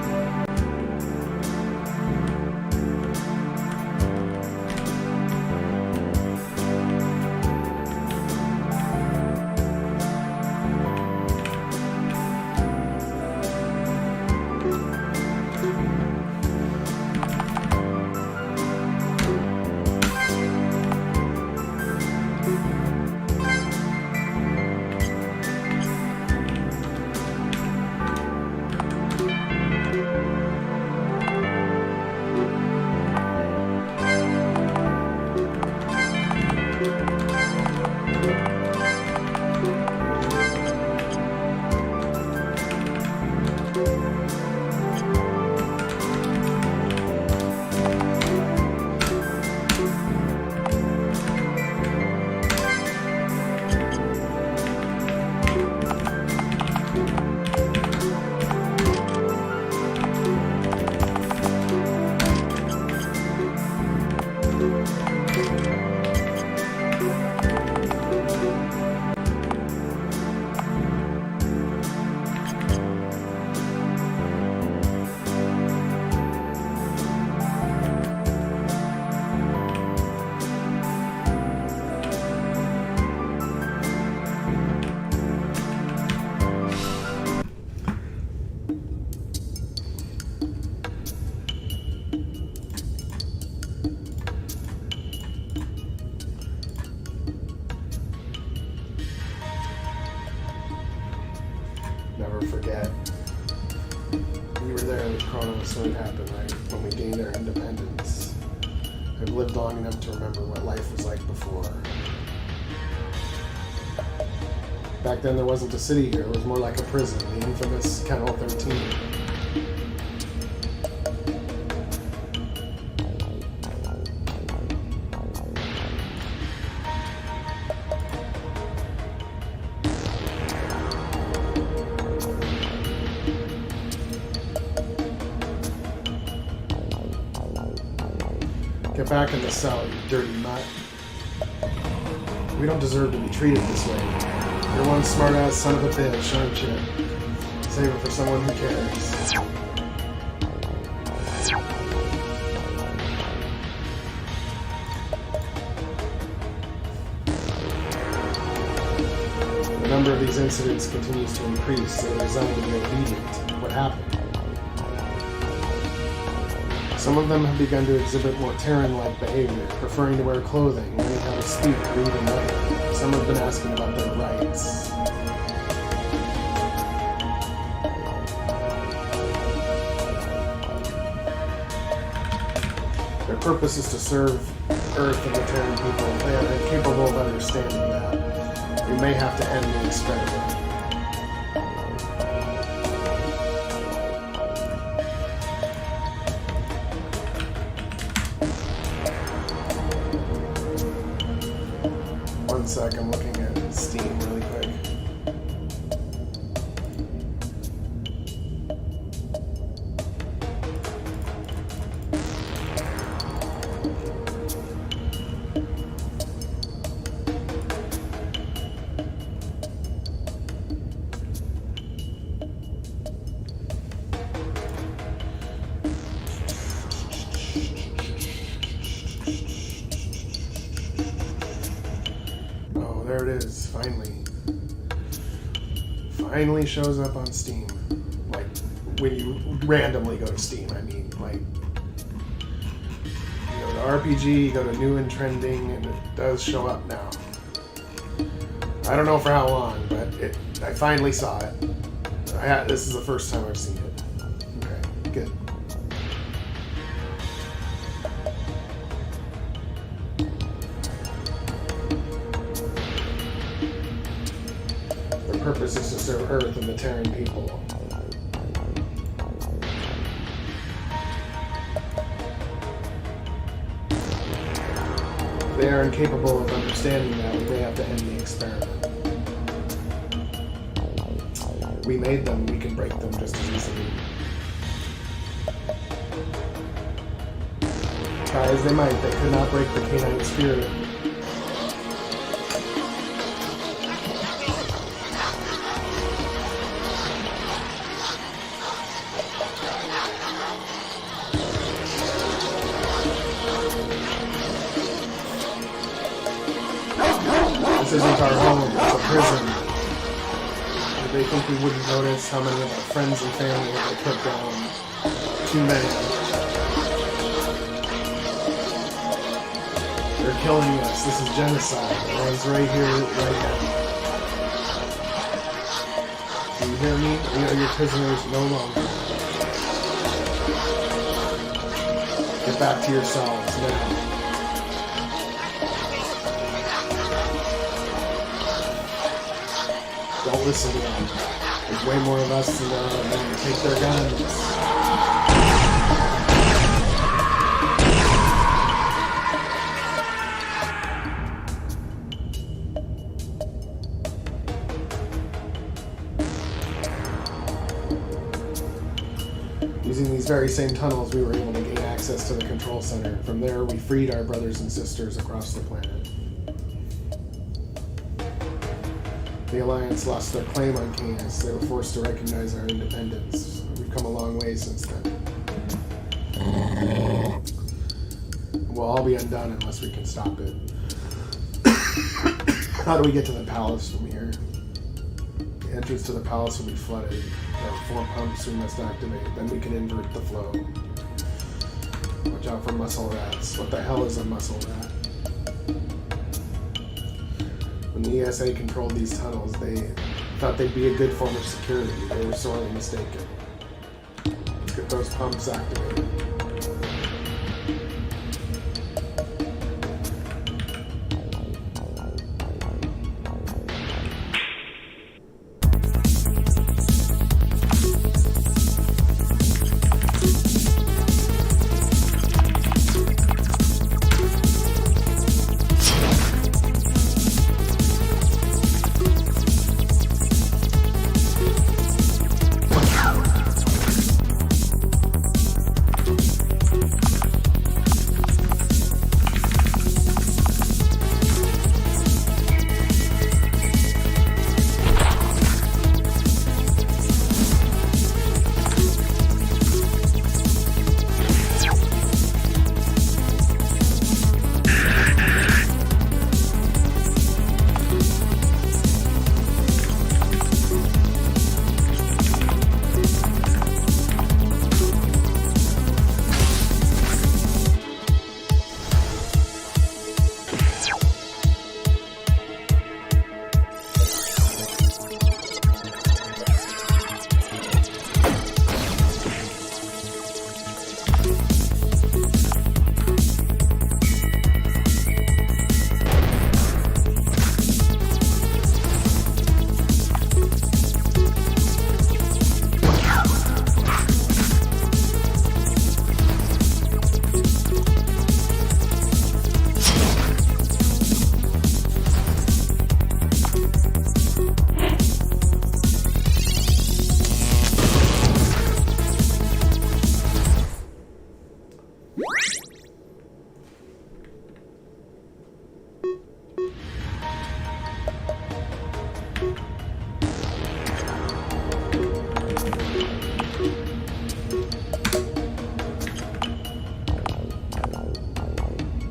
Never forget. We were there with Kronos when it happened, right? When we gained our independence. I've lived long enough to remember what life was like before. Back then there wasn't a city here, it was more like a prison, the infamous Kennel 13. Get back in the cell, you dirty mutt. We don't deserve to be treated this way. You're one smart-ass son of a bitch, aren't you? Save it for someone who cares. The number of these incidents continues to increase, so they're designed to be obedient. What happened? Some of them have begun to exhibit more Terran-like behavior, preferring to wear clothing, learning how to speak, read, and write. Some have been asking about their rights. Their purpose is to serve Earth and the Terran people. They are incapable of understanding that. We may have to end the experiment. One sec, I'm looking at Steam really quick. There it is, finally. Finally shows up on Steam. Like, when you randomly go to Steam, I mean, like, you go to RPG, you go to new and trending, and it does show up now. I don't know for how long, but I finally saw it. This is the first time I've seen it. Okay, good. Their purpose is to serve Earth and the Terran people. They are incapable of understanding that. We may have to end the experiment. We made them, we can break them just as easily. Try as they might, they could not break the canine spirit. isn't our home, it's a prison. Did they think we wouldn't notice how many of our friends and family have they put down? Too many. They're killing us. This is genocide. It runs right here, right now. Do you hear me? We are your prisoners no longer. Get back to yourselves now. Don't listen to them. There's way more of us than them. Take their guns. Using these very same tunnels, we were able to gain access to the control center. From there, we freed our brothers and sisters across the planet. The Alliance lost their claim on Canis. They were forced to recognize our independence. We've come a long way since then. We'll all be undone unless we can stop it. How do we get to the palace from here? The entrance to the palace will be flooded. There are 4 pumps we must activate. Then we can invert the flow. Watch out for muscle rats. What the hell is a muscle rat? When the ESA controlled these tunnels, they thought they'd be a good form of security. They were sorely mistaken. Let's get those pumps activated.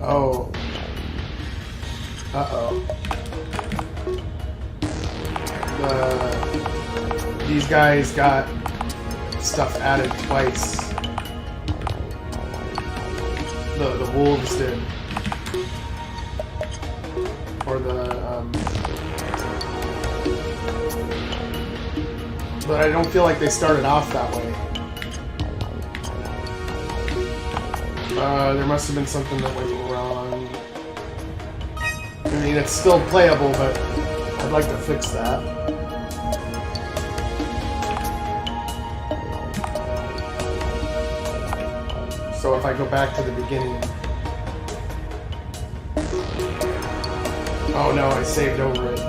Oh. Uh-oh. These guys got stuff added twice. The wolves did. Or but I don't feel like they started off that way. There must have been something that went wrong. I mean, it's still playable, but I'd like to fix that. So if I go back to the beginning... Oh no, I saved over it.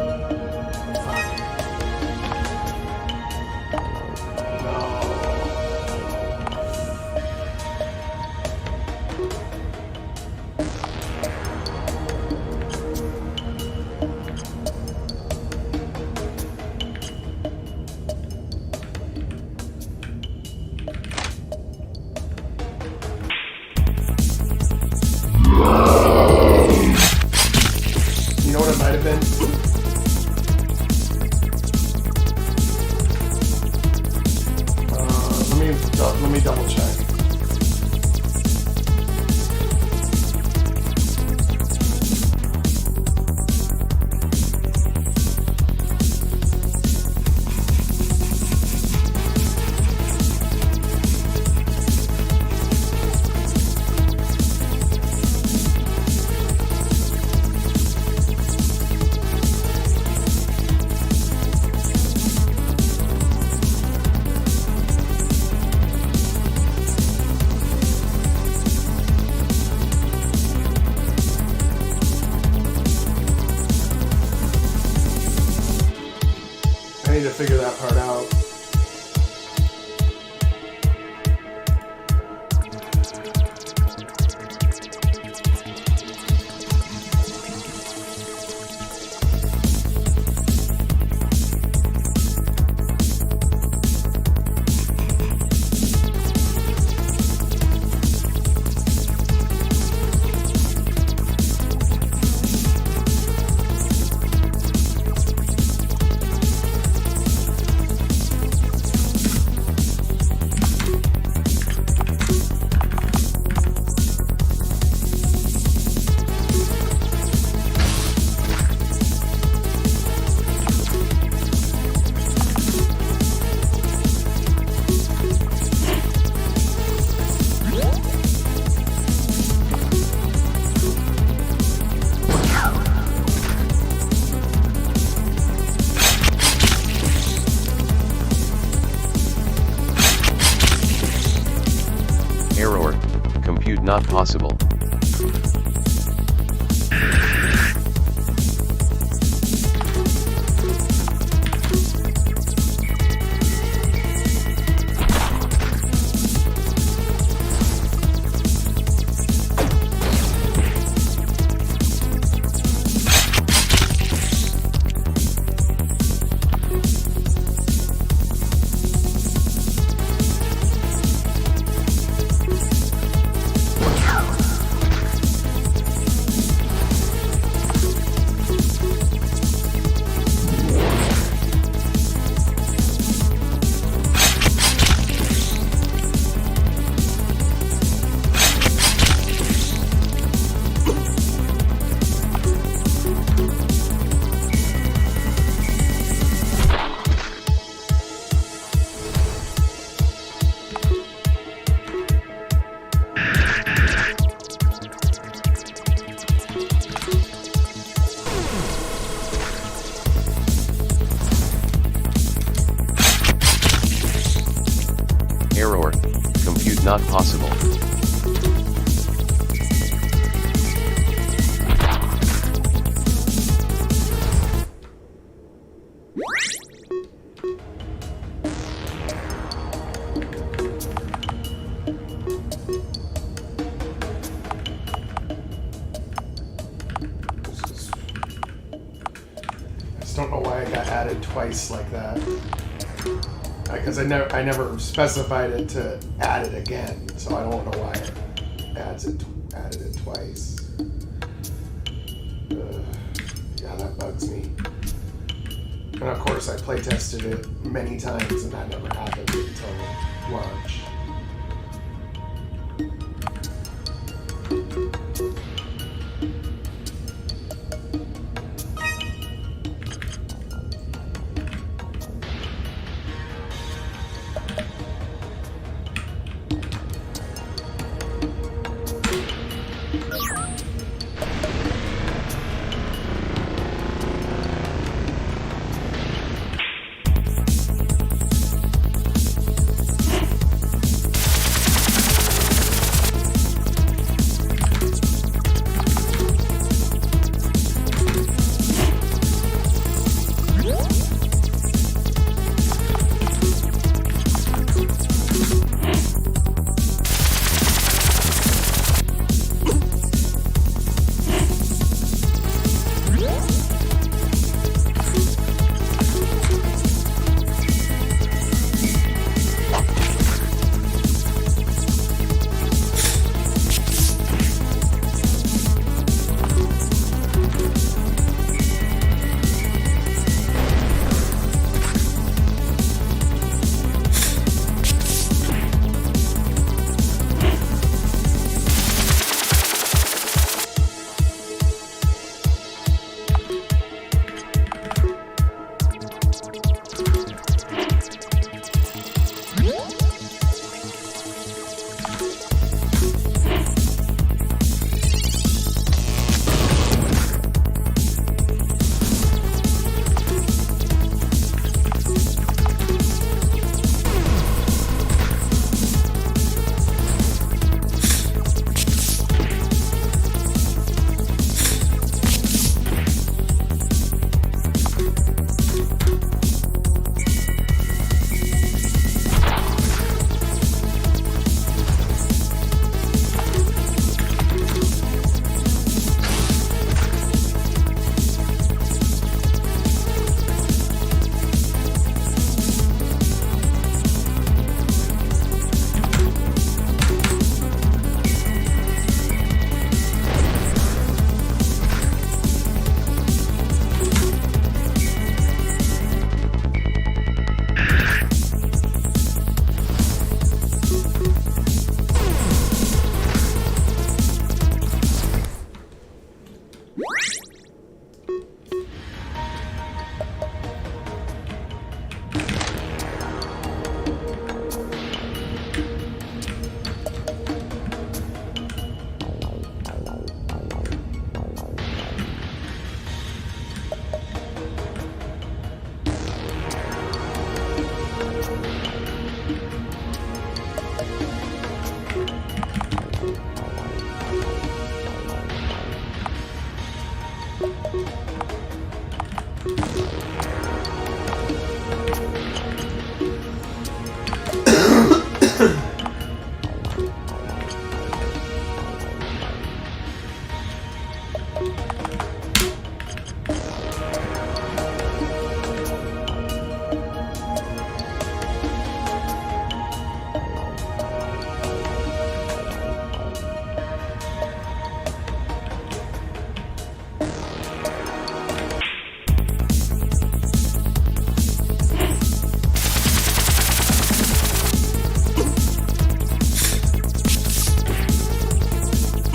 You know what it might have been? to figure that part out. Error. Compute not possible. Error. Compute not possible. I just don't know why it got added twice like that. Because I never specified it to add it again, so I don't know why it added it twice. Yeah, that bugs me. And of course, I play tested it many times, and that never happened until launch.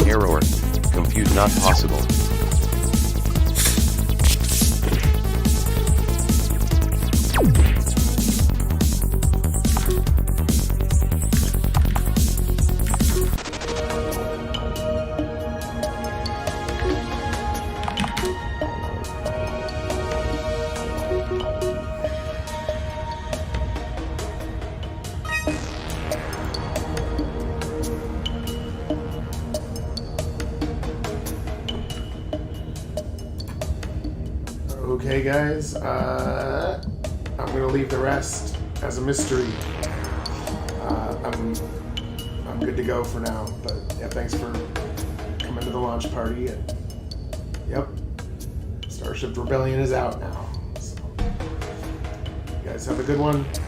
Error. Compute not possible. Okay, guys, I'm gonna leave the rest as a mystery. I'm good to go for now, but yeah, thanks for coming to the launch party, and yep, Star Shift Rebellion is out now. So, you guys have a good one.